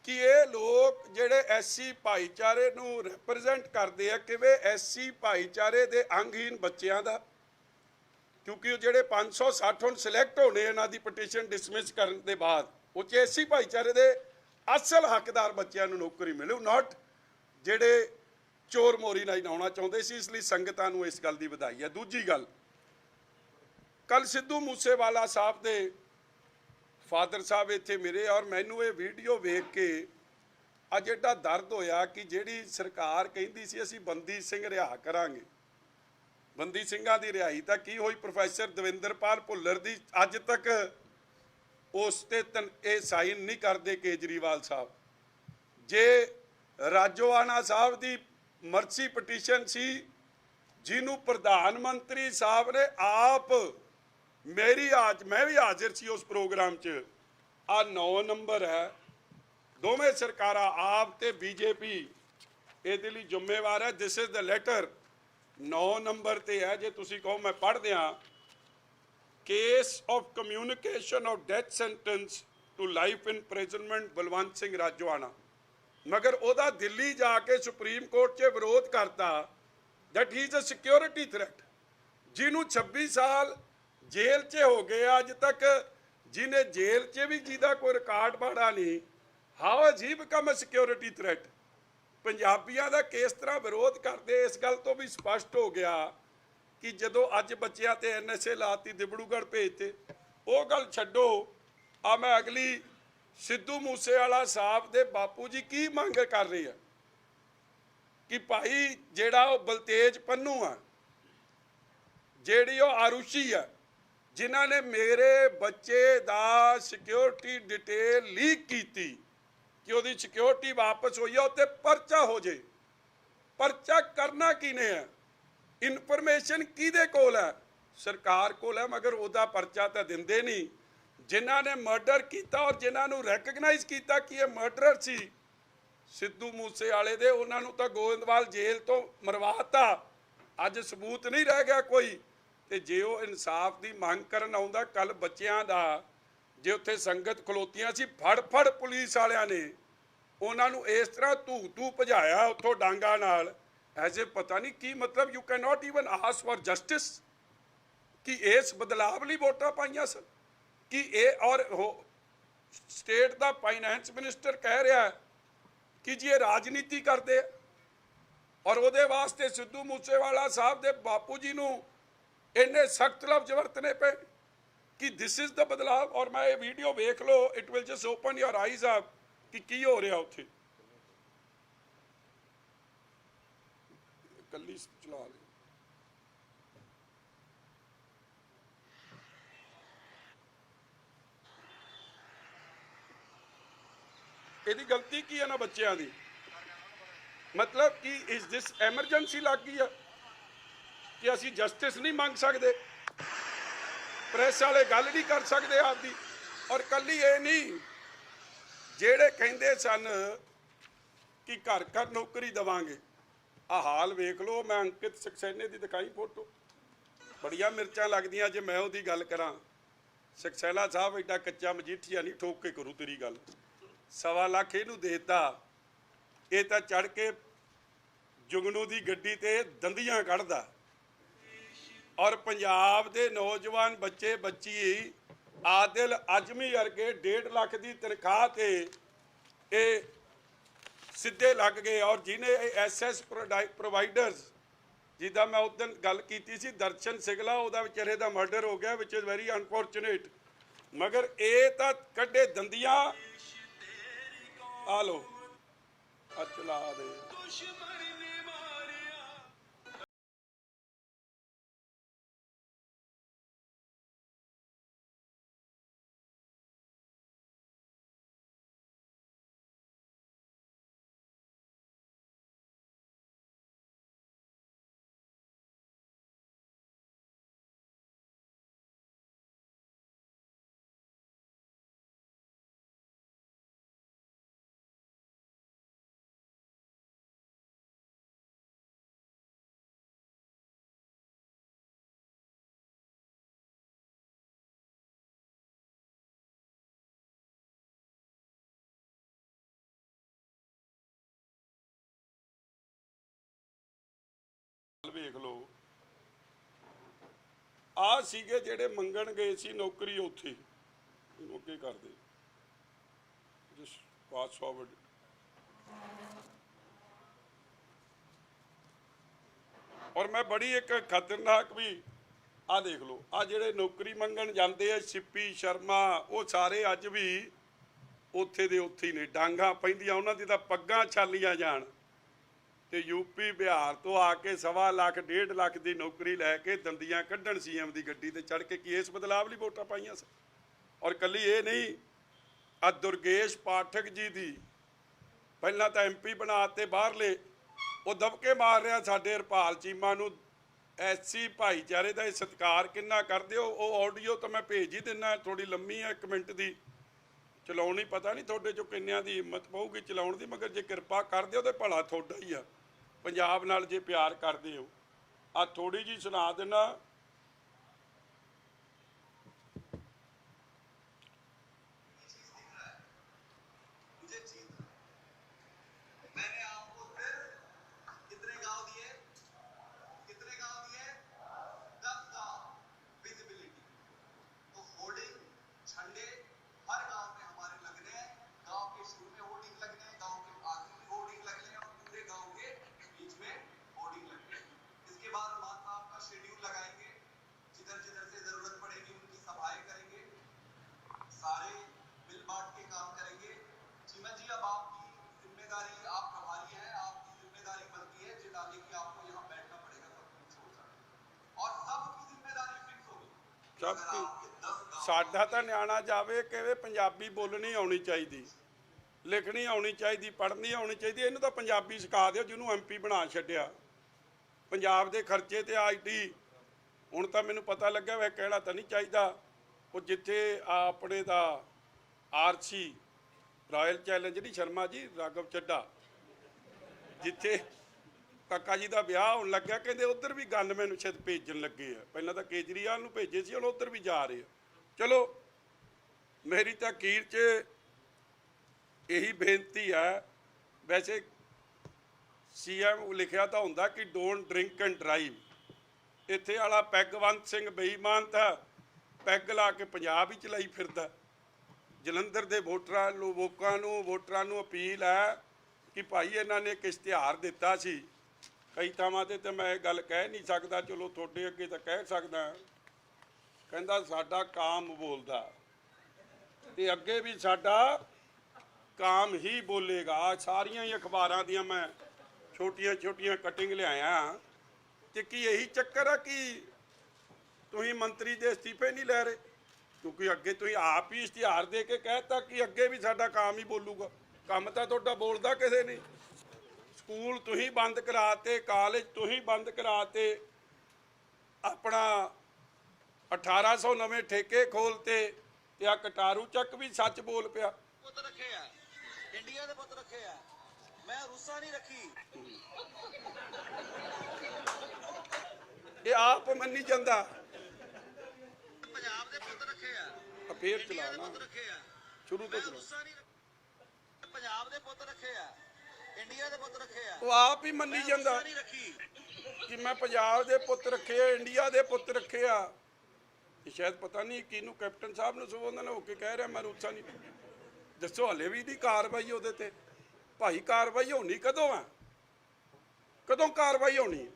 ਕਿ ਇਹ ਲੋਕ ਜਿਹੜੇ ਐਸਸੀ ਭਾਈਚਾਰੇ ਨੂੰ ਰਿਪਰੈਜ਼ੈਂਟ ਕਰਦੇ ਆ, ਕਿਵੇਂ ਐਸਸੀ ਭਾਈਚਾਰੇ ਦੇ ਅੰਗਹੀਨ ਬੱਚਿਆਂ ਦਾ, ਕਿਉਂਕਿ ਉਹ ਜਿਹੜੇ 560 ਹੁਣ ਸਿਲੈਕਟ ਹੋਣੇ ਇਹਨਾਂ ਦੀ ਪਟੀਸ਼ਨ ਡਿਸਮਿਸ ਕਰਨ ਦੇ ਬਾਅਦ, ਉਹ 'ਚ ਐਸਸੀ ਭਾਈਚਾਰੇ ਦੇ ਅਸਲ ਹੱਕਦਾਰ ਬੱਚਿਆਂ ਨੂੰ ਨੌਕਰੀ ਮਿਲੂ, ਨਾਟ ਜਿਹੜੇ ਚੋਰ ਮੋਰੀ ਨਾਲ ਆਉਣਾ ਚਾਹੁੰਦੇ ਸੀ। ਇਸ ਲਈ ਸੰਗਤਾਂ ਨੂੰ ਇਸ ਗੱਲ ਦੀ ਵਧਾਈ ਹੈ। ਦੂਜੀ ਗੱਲ, ਕੱਲ ਸਿੱਧੂ ਮੂਸੇਵਾਲਾ ਸਾਹਿਬ ਦੇ ਫਾਦਰ ਸਾਹਿਬ ਇੱਥੇ ਮਿਲੇ, ਔਰ ਮੈਨੂੰ ਇਹ ਵੀਡੀਓ ਵੇਖ ਕੇ ਅੱਜ ਏਡਾ ਦਰਦ ਹੋਇਆ ਕਿ ਜਿਹੜੀ ਸਰਕਾਰ ਕਹਿੰਦੀ ਸੀ ਅਸੀਂ ਬੰਦੀ ਸਿੰਘ ਰਿਹਾ ਕਰਾਂਗੇ, ਬੰਦੀ ਸਿੰਘਾਂ ਦੀ ਰਿਹਾਈ ਤਾਂ ਕੀ ਹੋਈ? ਪ੍ਰੋਫੈਸਰ ਦਵਿੰਦਰਪਾਲ ਭੁੱਲਰ ਦੀ ਅੱਜ ਤੱਕ ਉਸ ਤੇ ਇਹ ਸਾਈਨ ਨਹੀਂ ਕਰਦੇ ਕੇਜਰੀਵਾਲ ਸਾਹਿਬ। ਜੇ ਰਾਜੋਆਣਾ ਸਾਹਿਬ ਦੀ ਮਰਸੀ ਪਟੀਸ਼ਨ ਸੀ, ਜਿਹਨੂੰ ਪ੍ਰਧਾਨ ਮੰਤਰੀ ਸਾਹਿਬ ਨੇ ਆਪ, ਮੈਂ ਵੀ ਹਾਜ਼ਰ ਸੀ ਉਸ ਪ੍ਰੋਗਰਾਮ 'ਚ, ਆ 9 ਨੰਬਰ ਹੈ, ਦੋਵੇਂ ਸਰਕਾਰਾਂ ਆਪ ਤੇ ਬੀਜੇਪੀ ਇਹਦੇ ਲਈ ਜ਼ਿੰਮੇਵਾਰ ਹੈ। This is the letter, 9 number ਤੇ ਹੈ। ਜੇ ਤੁਸੀਂ ਕਹੋ ਮੈਂ ਪੜ੍ਹ ਦਿਆਂ, case of communication of death sentence to life imprisonment Balwant Singh Rajoana. ਮਗਰ ਉਹਦਾ ਦਿੱਲੀ ਜਾ ਕੇ ਸੁਪਰੀਮ ਕੋਰਟ 'ਚ ਵਿਰੋਧ ਕਰਤਾ that he is a security threat, ਜਿਹਨੂੰ 26 ਸਾਲ ਜੇਲ੍ਹ 'ਚ ਹੋ ਗਏ ਅੱਜ ਤੱਕ, ਜਿਹਨੇ ਜੇਲ੍ਹ 'ਚ ਵੀ ਜਿਹਦਾ ਕੋਈ ਰਿਕਾਰਡ ਬਾੜਾ ਨਹੀਂ, how has he become a security threat. ਪੰਜਾਬੀਆਂ ਦਾ ਕਿਸ ਤਰ੍ਹਾਂ ਵਿਰੋਧ ਕਰਦੇ, ਇਸ ਗੱਲ ਤੋਂ ਵੀ ਸਪਸ਼ਟ ਹੋ ਗਿਆ ਕਿ ਜਦੋਂ ਅੱਜ ਬੱਚਿਆਂ ਤੇ NSA ਲਾਤੀ, ਦਿਬੜੂਗੜ੍ਹ ਭੇਜਤੇ, ਉਹ ਗੱਲ ਛੱਡੋ। ਆ ਮੈਂ ਅਗਲੀ ਸਿੱਧੂ ਮੂਸੇਵਾਲਾ ਸਾਹਿਬ ਦੇ ਬਾਪੂ ਜੀ ਕੀ ਮੰਗ ਕਰ ਰਹੇ ਆ ਕਿ ਭਾਈ ਜਿਹੜਾ ਉਹ ਬਲਤੇਜ ਪੰਨੂ ਆ, ਜਿਹੜੀ ਉਹ ਆਰੂਸ਼ੀ ਆ, ਜਿਨ੍ਹਾਂ ਨੇ ਮੇਰੇ ਬੱਚੇ ਦਾ ਸਿਕਿਉਰਿਟੀ ਡਿਟੇਲ ਲੀਕ ਕੀਤੀ ਕਿ ਉਹਦੀ ਸਿਕਿਉਰਿਟੀ ਵਾਪਸ ਹੋਈ ਆ, ਉੱਤੇ ਪਰਚਾ ਹੋ ਜੇ। ਪਰਚਾ ਕਰਨਾ ਕਿਹਨੇ ਹੈ? ਇਨਫੋਰਮੇਸ਼ਨ ਕਿਹਦੇ ਕੋਲ ਹੈ? ਸਰਕਾਰ ਕੋਲ ਹੈ, ਮਗਰ ਉਹਦਾ ਪਰਚਾ ਤਾਂ ਦਿੰਦੇ ਨਹੀਂ। ਜਿਨ੍ਹਾਂ ਨੇ ਮਰਡਰ ਕੀਤਾ ਔਰ ਜਿਨ੍ਹਾਂ ਨੂੰ ਰੈਕਗਨਾਈਜ਼ ਕੀਤਾ ਕਿ ਇਹ ਮਰਡਰਰ ਸੀ ਸਿੱਧੂ ਮੂਸੇਵਾਲੇ ਦੇ, ਉਹਨਾਂ ਨੂੰ ਤਾਂ ਗੋਇੰਦਵਾਲ ਜੇਲ੍ਹ ਤੋਂ ਮਰਵਾਤਾ। ਅੱਜ ਸਬੂਤ ਨਹੀਂ ਰਹਿ ਗਿਆ ਕੋਈ। ਤੇ ਜੇ ਉਹ ਇਨਸਾਫ ਦੀ ਮੰਗ ਕਰਨ ਆਉਂਦਾ, ਕੱਲ ਬੱਚਿਆਂ ਦਾ ਜੇ ਉੱਥੇ ਸੰਗਤ ਖਲੋਤੀਆਂ ਸੀ, ਫੜ ਪੁਲਿਸ ਵਾਲਿਆਂ ਨੇ ਉਹਨਾਂ ਨੂੰ ਇਸ ਤਰ੍ਹਾਂ ਧੂ ਭਜਾਇਆ ਉੱਥੋਂ ਡਾਂਗਾ ਨਾਲ, ਐਜ਼ ਏ ਪਤਾ ਨਹੀਂ ਕੀ ਮਤਲਬ। You can not even ask for justice ਕਿ ਇਸ ਬਦਲਾਵ ਲਈ ਵੋਟਾਂ ਪਾਈਆਂ ਸਨ ਕਿ ਇਹ, ਔਰ ਸਟੇਟ ਦਾ ਫਾਈਨੈਂਸ ਮਿਨਿਸਟਰ ਕਹਿ ਰਿਹਾ ਕਿ ਜੀ ਇਹ ਰਾਜਨੀਤੀ ਕਰਦੇ, ਔਰ ਉਹਦੇ ਵਾਸਤੇ ਸਿੱਧੂ ਮੂਸੇਵਾਲਾ ਸਾਹਿਬ ਦੇ ਬਾਪੂ ਜੀ ਨੂੰ ਇੰਨੇ ਸਖਤ ਲਫ਼ਜ਼ ਵਰਤਨੇ ਪਏ ਕਿ ਦਿਸ ਇਜ਼ ਦਾ ਬਦਲਾਵ। ਔਰ ਮੈਂ ਇਹ ਵੀਡੀਓ ਵੇਖ ਲਓ, it will just open your eyes up ਕਿ ਕੀ ਹੋ ਰਿਹਾ ਉੱਥੇ। ਕੱਲੀ ਚਲਾ ਲਈ। ਇਹਦੀ ਗਲਤੀ ਕੀ ਹੈ ਨਾ ਬੱਚਿਆਂ ਦੀ? ਮਤਲਬ ਕਿ ਇਸ ਦਿਸ ਐਮਰਜੈਂਸੀ ਲੱਗ ਗਈ ਆ ਕਿ ਅਸੀਂ ਜਸਟਿਸ ਨਹੀਂ ਮੰਗ ਸਕਦੇ, ਪ੍ਰੈਸ ਵਾਲੇ ਗੱਲ ਨਹੀਂ ਕਰ ਸਕਦੇ ਆਪਦੀ। ਔਰ ਕੱਲੀ ਇਹ ਨਹੀਂ, ਜਿਹੜੇ ਕਹਿੰਦੇ ਸਨ ਕਿ ਘਰ ਘਰ ਨੌਕਰੀ ਦੇਵਾਂਗੇ, ਆ ਹਾਲ ਵੇਖ ਲਓ। ਮੈਂ ਅੰਕਿਤ ਸਕਸੈਨੇ ਦੀ ਦਿਖਾਈ ਫੋਟੋ, ਬੜੀਆਂ ਮਿਰਚਾਂ ਲੱਗਦੀਆਂ ਜੇ ਮੈਂ ਉਹਦੀ ਗੱਲ ਕਰਾਂ। ਸਕਸੈਨਾ ਸਾਹਿਬ ਐਡਾ ਕੱਚਾ ਮਜੀਠੀਆ ਨਹੀਂ, ਠੋਕ ਕੇ ਕਰੂ ਤੇਰੀ ਗੱਲ। 1.25 ਲੱਖ ਇਹਨੂੰ ਦੇਤਾ, ਇਹ ਤਾਂ ਚੜ ਕੇ ਜੁਗਨੂ ਦੀ ਗੱਡੀ ਤੇ ਦੰਦੀਆਂ ਕੱਢਦਾ। ਔਰ ਪੰਜਾਬ ਦੇ ਨੌਜਵਾਨ ਬੱਚੇ ਬੱਚੀ ਆਦਿਲ ਅਜਮੀ ਵਰਗੇ 1.5 ਲੱਖ ਦੀ ਤਨਖਾਹ ਤੇ ਇਹ ਸਿੱਧੇ ਲੱਗ ਗਏ। ਔਰ ਜਿਹਨੇ SS ਪ੍ਰੋਵਾਈਡਰਸ, ਜਿੱਦਾਂ ਮੈਂ ਉਸ ਦਿਨ ਗੱਲ ਕੀਤੀ ਸੀ, ਦਰਸ਼ਨ ਸਿਗਲਾ, ਉਹਦਾ ਵਿਚਾਰੇ ਦਾ ਮਰਡਰ ਹੋ ਗਿਆ, ਵਿਚ ਇਜ਼ ਵੈਰੀ ਅਨਫੋਰਚੂਨੇਟ। ਮਗਰ ਇਹ ਤਾਂ ਕੱਢੇ ਦੰਦੀਆਂ। ਆ ਲੋ, ਆ ਚਲਾ ਦੇ। ਵੇਖ ਲਓ, ਆ ਸੀਗੇ ਜਿਹੜੇ ਮੰਗਣ ਗਏ ਸੀ ਨੌਕਰੀ ਉੱਥੇ। ਇਹਨੂੰ ਅੱਗੇ ਕਰਦੇ, ਜਸਟ ਪਾਸ ਫਾਰਵਰਡ। ਔਰ ਮੈਂ ਬੜੀ ਇੱਕ ਖਤਰਨਾਕ ਵੀ, ਆ ਦੇਖ ਲਓ, ਆ ਜਿਹੜੇ ਨੌਕਰੀ ਮੰਗਣ ਜਾਂਦੇ ਆ, ਸਿੱਪੀ ਸ਼ਰਮਾ, ਉਹ ਸਾਰੇ ਅੱਜ ਵੀ ਉੱਥੇ ਦੇ ਉੱਥੇ ਹੀ ਨੇ। ਡਾਂਗਾਂ ਪੈਂਦੀਆਂ ਉਹਨਾਂ ਦੀ ਤਾਂ ਪੱਗਾਂ ਛਾਲੀਆਂ ਜਾਣ। ਤੇ ਯੂਪੀ ਬਿਹਾਰ ਤੋਂ ਆ ਕੇ 1.25 ਲੱਖ 1.5 ਲੱਖ ਦੀ ਨੌਕਰੀ ਲੈ ਕੇ ਦੰਦੀਆਂ ਕੱਢਣ CM ਦੀ ਗੱਡੀ ਤੇ ਚੜ੍ਹ ਕੇ। ਕੀ ਇਸ ਬਦਲਾਵ ਲਈ ਵੋਟਾਂ ਪਾਈਆਂ ਸਨ? ਔਰ ਕੱਲੀ ਇਹ ਨਹੀਂ, ਆ ਦੁਰਗੇਸ਼ ਪਾਠਕ ਜੀ ਦੀ ਪਹਿਲਾਂ ਤਾਂ MP ਬਣਾਤੇ ਬਾਹਰਲੇ, ਉਹ ਦਬਕੇ ਮਾਰ ਰਿਹਾ ਸਾਡੇ ਹਰਪਾਲ ਚੀਮਾ ਨੂੰ। SC ਭਾਈਚਾਰੇ ਦਾ ਇਹ ਸਤਿਕਾਰ ਕਿੰਨਾ ਕਰਦੇ ਹੋ। ਉਹ ਆਡੀਓ ਤਾਂ ਮੈਂ ਭੇਜ ਹੀ ਦਿੰਦਾ, ਥੋੜੀ ਲੰਮੀ ਹੈ, 1 ਮਿੰਟ ਦੀ। ਚਲਾਉਣੀ ਪਤਾ ਨਹੀਂ ਤੁਹਾਡੇ ਚੋਂ ਕਿੰਨਿਆਂ ਦੀ ਹਿੰਮਤ ਪਊਗੀ ਚਲਾਉਣ ਦੀ, ਮਗਰ ਜੇ ਕਿਰਪਾ ਕਰਦੇ ਹੋ ਤਾਂ ਭਲਾ ਤੁਹਾਡਾ ਹੀ ਆ। ਪੰਜਾਬ ਨਾਲ ਜੇ ਪਿਆਰ ਕਰਦੇ ਹੋ, ਆ ਥੋੜੀ ਜੀ ਸੁਣਾ ਦੇਣਾ। ਸਭ ਸਾਡਾ ਤਾਂ ਨਿਆਣਾ ਜਾਵੇ ਕਿ ਪੰਜਾਬੀ ਬੋਲਣੀ ਆਉਣੀ ਚਾਹੀਦੀ, ਲਿਖਣੀ ਆਉਣੀ ਚਾਹੀਦੀ, ਪੜ੍ਹਨੀ ਆਉਣੀ ਚਾਹੀਦੀ। ਇਹਨੂੰ ਤਾਂ ਪੰਜਾਬੀ ਸਿਖਾ ਦਿਓ ਜਿਹਨੂੰ MP ਬਣਾ ਛੱਡਿਆ। ਪੰਜਾਬ ਦੇ ਖਰਚੇ ਤੇ IT ਹੁਣ ਤਾਂ ਮੈਨੂੰ ਪਤਾ ਲੱਗਿਆ ਵਾ ਕਹਿਣਾ ਤਾਂ ਨਹੀਂ ਚਾਹੀਦਾ। ਉਹ ਜਿੱਥੇ ਆਪਣੇ ਦਾ RC ਰਾਇਲ ਚੈਲੰਜ ਨਹੀਂ ਸ਼ਰਮਾ ਜੀ ਰਾਘਵ ਚੱਡਾ, ਜਿੱਥੇ ਕਾਕਾ ਜੀ ਦਾ ਵਿਆਹ ਹੋਣ ਲੱਗਿਆ, ਕਹਿੰਦੇ ਉੱਧਰ ਵੀ ਗਨਮੈਨ ਸ਼ਾਇਦ ਭੇਜਣ ਲੱਗੇ ਆ। ਪਹਿਲਾਂ ਤਾਂ ਕੇਜਰੀਵਾਲ ਨੂੰ ਭੇਜੇ ਸੀ, ਹੁਣ ਉੱਧਰ ਵੀ ਜਾ ਰਹੇ ਆ। ਚਲੋ ਮੇਰੀ ਤਾਂ ਅਖੀਰ 'ਚ ਇਹੀ ਬੇਨਤੀ ਹੈ। ਵੈਸੇ CM ਲਿਖਿਆ ਤਾਂ ਹੁੰਦਾ ਕਿ ਡੋਂਟ ਡਰਿੰਕ ਐਂਡ ਡਰਾਈਵ। ਇੱਥੇ ਵਾਲਾ ਪੈਗਵੰਤ ਸਿੰਘ ਬੇਈਮਾਨ ਤਾਂ ਪੈਗ ਲਾ ਕੇ ਪੰਜਾਬ ਹੀ ਚਲਾਈ ਫਿਰਦਾ। ਜਲੰਧਰ ਦੇ ਵੋਟਰਾਂ ਨੂੰ ਅਪੀਲ ਹੈ ਕਿ ਭਾਈ ਇਹਨਾਂ ਨੇ ਇੱਕ ਇਸ਼ਤਿਹਾਰ ਦਿੱਤਾ ਸੀ ਕਈ ਥਾਵਾਂ ਤੇ ਮੈਂ ਇਹ ਗੱਲ ਕਹਿ ਨਹੀਂ ਸਕਦਾ, ਚਲੋ ਤੁਹਾਡੇ ਅੱਗੇ ਤਾਂ ਕਹਿ ਸਕਦਾ। ਕਹਿੰਦਾ ਸਾਡਾ ਕਾਮ ਬੋਲਦਾ ਤੇ ਅੱਗੇ ਵੀ ਸਾਡਾ ਕਾਮ ਹੀ ਬੋਲੇਗਾ। ਸਾਰੀਆਂ ਹੀ ਅਖਬਾਰਾਂ ਦੀਆਂ ਮੈਂ ਛੋਟੀਆਂ ਕਟਿੰਗ ਲਿਆਇਆ। ਤੇ ਕੀ ਇਹੀ ਚੱਕਰ ਆ ਕਿ ਤੁਸੀਂ ਮੰਤਰੀ ਦੇ ਅਸਤੀਫੇ ਨਹੀਂ ਲੈ ਰਹੇ? ਕਿਉਂਕਿ ਅੱਗੇ ਤੁਸੀਂ ਆਪ ਹੀ ਇਸ਼ਤਿਹਾਰ ਦੇ ਕੇ ਕਹਿਤਾ ਕਿ ਅੱਗੇ ਵੀ ਸਾਡਾ ਕੰਮ ਹੀ ਬੋਲੂਗਾ। ਕੰਮ ਤਾਂ ਤੁਹਾਡਾ ਬੋਲਦਾ ਕਿਸੇ ਨੇ। ਸਕੂਲ ਤੁਸੀਂ ਬੰਦ ਕਰਾਤੇ, ਕਾਲਜ ਤੁਸੀਂ ਬੰਦ ਕਰਾਤੇ, ਆਪਣਾ 1800 ਨਵੇਂ ਠੇਕੇ ਖੋਲਤੇ ਤੇ ਆ ਕਟਾਰੂ ਚੱਕ ਵੀ ਸੱਚ ਬੋਲ ਪਿਆ। ਪੁੱਤ ਰੱਖੇ ਆ, ਇੰਡੀਆ ਦੇ ਪੁੱਤ ਰੱਖੇ ਆ, ਮੈਂ ਰੂਸਾਂ ਨਹੀਂ ਰੱਖੀ। ਇਹ ਆਪ ਮੰਨੀ ਜਾਂਦਾ। ਪੰਜਾਬ ਦੇ ਪੁੱਤ ਰੱਖੇ ਆ, ਫੇਰ ਇੰਡੀਆ ਦੇ ਚਲਾਣਾ ਪੁੱਤ ਰੱਖੇ ਆ, ਸ਼ੁਰੂ ਤੋਂ ਮੈਂ ਚਲਾ। ਰੂਸਾਂ ਨਹੀਂ ਰੱਖੀ। ਪੰਜਾਬ ਦੇ ਪੁੱਤ ਰੱਖੇ ਆ, ਇੰਡੀਆ ਦੇ ਪੁੱਤ ਰੱਖੇ ਆ, ਉਹ ਆਪ ਹੀ ਮੰਨੀ ਮੈਂ ਜਾਂਦਾ ਰੂਸਾਂ ਨਹੀਂ ਰੱਖੀ। ਕਿ ਮੈਂ ਪੰਜਾਬ ਦੇ ਪੁੱਤ ਰੱਖੇ ਆ, ਇੰਡੀਆ ਦੇ ਪੁੱਤ ਰੱਖੇ ਆ। ਇਹ ਸ਼ਾਇਦ ਪਤਾ ਨਹੀਂ ਕਿਹਨੂੰ ਕੈਪਟਨ ਸਾਹਿਬ ਨੂੰ ਸੰਬੋਧਨ ਹੋ ਕੇ ਕਹਿ ਰਿਹਾ ਮੈਂ ਰੂਸਾ ਨਹੀਂ। ਦੱਸੋ ਹਲੇ ਵੀ ਨਹੀਂ ਕਾਰਵਾਈ ਉਹਦੇ ਤੇ। ਭਾਈ ਕਾਰਵਾਈ ਹੋਣੀ ਕਦੋਂ ਆ? ਕਦੋਂ ਕਾਰਵਾਈ ਹੋਣੀ?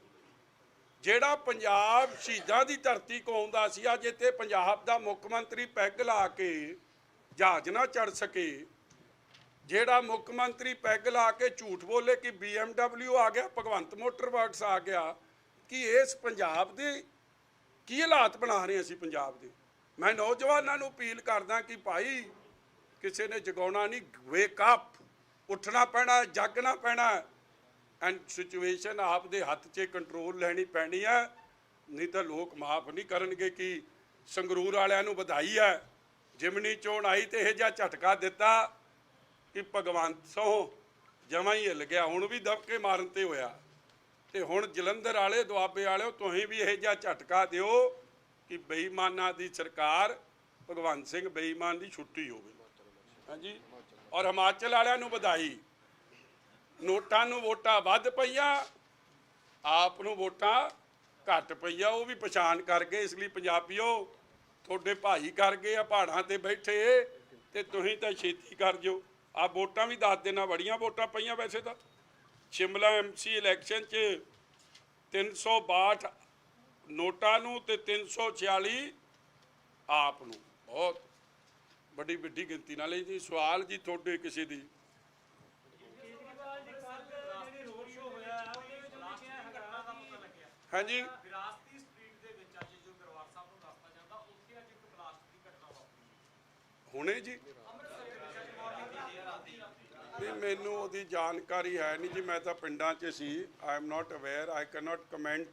ਜਿਹੜਾ ਪੰਜਾਬ ਸ਼ਹੀਦਾਂ ਦੀ ਧਰਤੀ ਕੌਮ ਦਾ ਸੀ, ਅੱਜ ਇੱਥੇ ਪੰਜਾਬ ਦਾ ਮੁੱਖ ਮੰਤਰੀ ਪੈਗ ਲਾ ਕੇ ਜਹਾਜ਼ ਨਾ ਚੜ੍ਹ ਸਕੇ, ਜਿਹੜਾ ਮੁੱਖ ਮੰਤਰੀ ਪੈਗ ਲਾ ਕੇ ਝੂਠ ਬੋਲੇ ਕਿ BMW ਆ ਗਿਆ, ਭਗਵੰਤ ਮੋਟਰ ਵਰਕਸ ਆ ਗਿਆ, ਕਿ ਇਸ ਪੰਜਾਬ ਦੇ ਕੀ ਹਾਲਾਤ ਬਣਾ ਰਹੇ ਅਸੀਂ ਪੰਜਾਬ ਦੇ। ਮੈਂ ਨੌਜਵਾਨਾਂ ਨੂੰ ਅਪੀਲ ਕਰਦਾ ਕਿ ਭਾਈ ਕਿਸੇ ਨੇ ਜਗਾਉਣਾ ਨਹੀਂ, ਵੇਕ ਅਪ, ਉੱਠਣਾ ਪੈਣਾ, ਜਾਗਣਾ ਪੈਣਾ। ਐਂਡ ਸਿਚੁਏਸ਼ਨ ਆਪ ਦੇ ਹੱਥ 'ਚ ਕੰਟਰੋਲ ਲੈਣੀ ਪੈਣੀ ਹੈ, ਨਹੀਂ ਤਾਂ ਲੋਕ ਮਾਫ ਨਹੀਂ ਕਰਨਗੇ। ਕਿ ਸੰਗਰੂਰ ਵਾਲਿਆਂ ਨੂੰ ਵਧਾਈ ਹੈ, ਜਿਮਨੀ ਚੋਣ ਆਈ ਤੇ ਇਹ ਜਿਹਾ ਝਟਕਾ ਦਿੱਤਾ ਕਿ ਭਗਵੰਤ ਸਿੰਘ ਜਮਾਂ ਹੀ ਹਿੱਲ ਗਿਆ। ਹੁਣ ਵੀ ਦਬਕੇ ਮਾਰਨ ਤੇ ਹੋਇਆ। ਤੇ ਹੁਣ ਜਲੰਧਰ ਵਾਲੇ ਦੁਆਬੇ ਵਾਲਿਓ ਤੁਸੀਂ ਵੀ ਇਹ ਜਿਹਾ ਝਟਕਾ ਦਿਓ ਕਿ ਬੇਈਮਾਨਾਂ ਦੀ ਸਰਕਾਰ, ਭਗਵੰਤ ਸਿੰਘ ਬੇਈਮਾਨ ਦੀ ਛੁੱਟੀ ਹੋਵੇ। ਹਾਂਜੀ। ਔਰ ਹਿਮਾਚਲ ਵਾਲਿਆਂ ਨੂੰ ਵਧਾਈ। ਨੋਟਾਂ ਨੂੰ ਵੋਟਾਂ ਵੱਧ ਪਈਆਂ, ਆਪ ਨੂੰ ਵੋਟਾਂ ਘੱਟ ਪਈਆਂ। ਉਹ ਵੀ ਪਛਾਣ ਕਰ ਗਏ। ਇਸ ਲਈ ਪੰਜਾਬੀਓ ਤੁਹਾਡੇ ਭਾਈ ਕਰ ਗਏ ਆ ਪਹਾੜਾਂ ਤੇ ਬੈਠੇ, ਤੇ ਤੁਸੀਂ ਤਾਂ ਛੇਤੀ ਕਰ ਜਿਓ। ਆ ਵੋਟਾਂ ਵੀ ਦੱਸ ਦੇਣਾ, ਬੜੀਆਂ ਵੋਟਾਂ ਪਈਆਂ। ਵੈਸੇ ਤਾਂ ਸ਼ਿਮਲਾ MC ਇਲੈਕਸ਼ਨ 'ਚ 362 ਨੋਟਾਂ ਨੂੰ ਤੇ 346 ਆਪ ਨੂੰ। ਬਹੁਤ ਵੱਡੀ ਗਿਣਤੀ ਨਾਲ। ਇਹ ਜੀ ਸਵਾਲ ਜੀ ਤੁਹਾਡੇ ਕਿਸੇ ਦੀ? ਹਾਂਜੀ। ਵਿਰਾਸਤੀ ਸਟਰੀਟ ਦੇ ਵਿੱਚ ਅੱਜ ਜੋ ਦਰਬਾਰ ਸਾਹਿਬ ਨੂੰ ਰਸਤਾ ਜਾਂਦਾ, ਉੱਥੇ ਅੱਜ ਇੱਕ ਬਲਾਸਟ ਦੀ ਘਟਨਾ ਵਾਪਰੀ। ਹੁਣੇ ਜੀ? ਨਹੀਂ, ਮੈਨੂੰ ਉਹਦੀ ਜਾਣਕਾਰੀ ਹੈ ਨਹੀਂ ਜੀ। ਮੈਂ ਤਾਂ ਪਿੰਡਾਂ 'ਚ ਸੀ। I am not aware, I can not comment.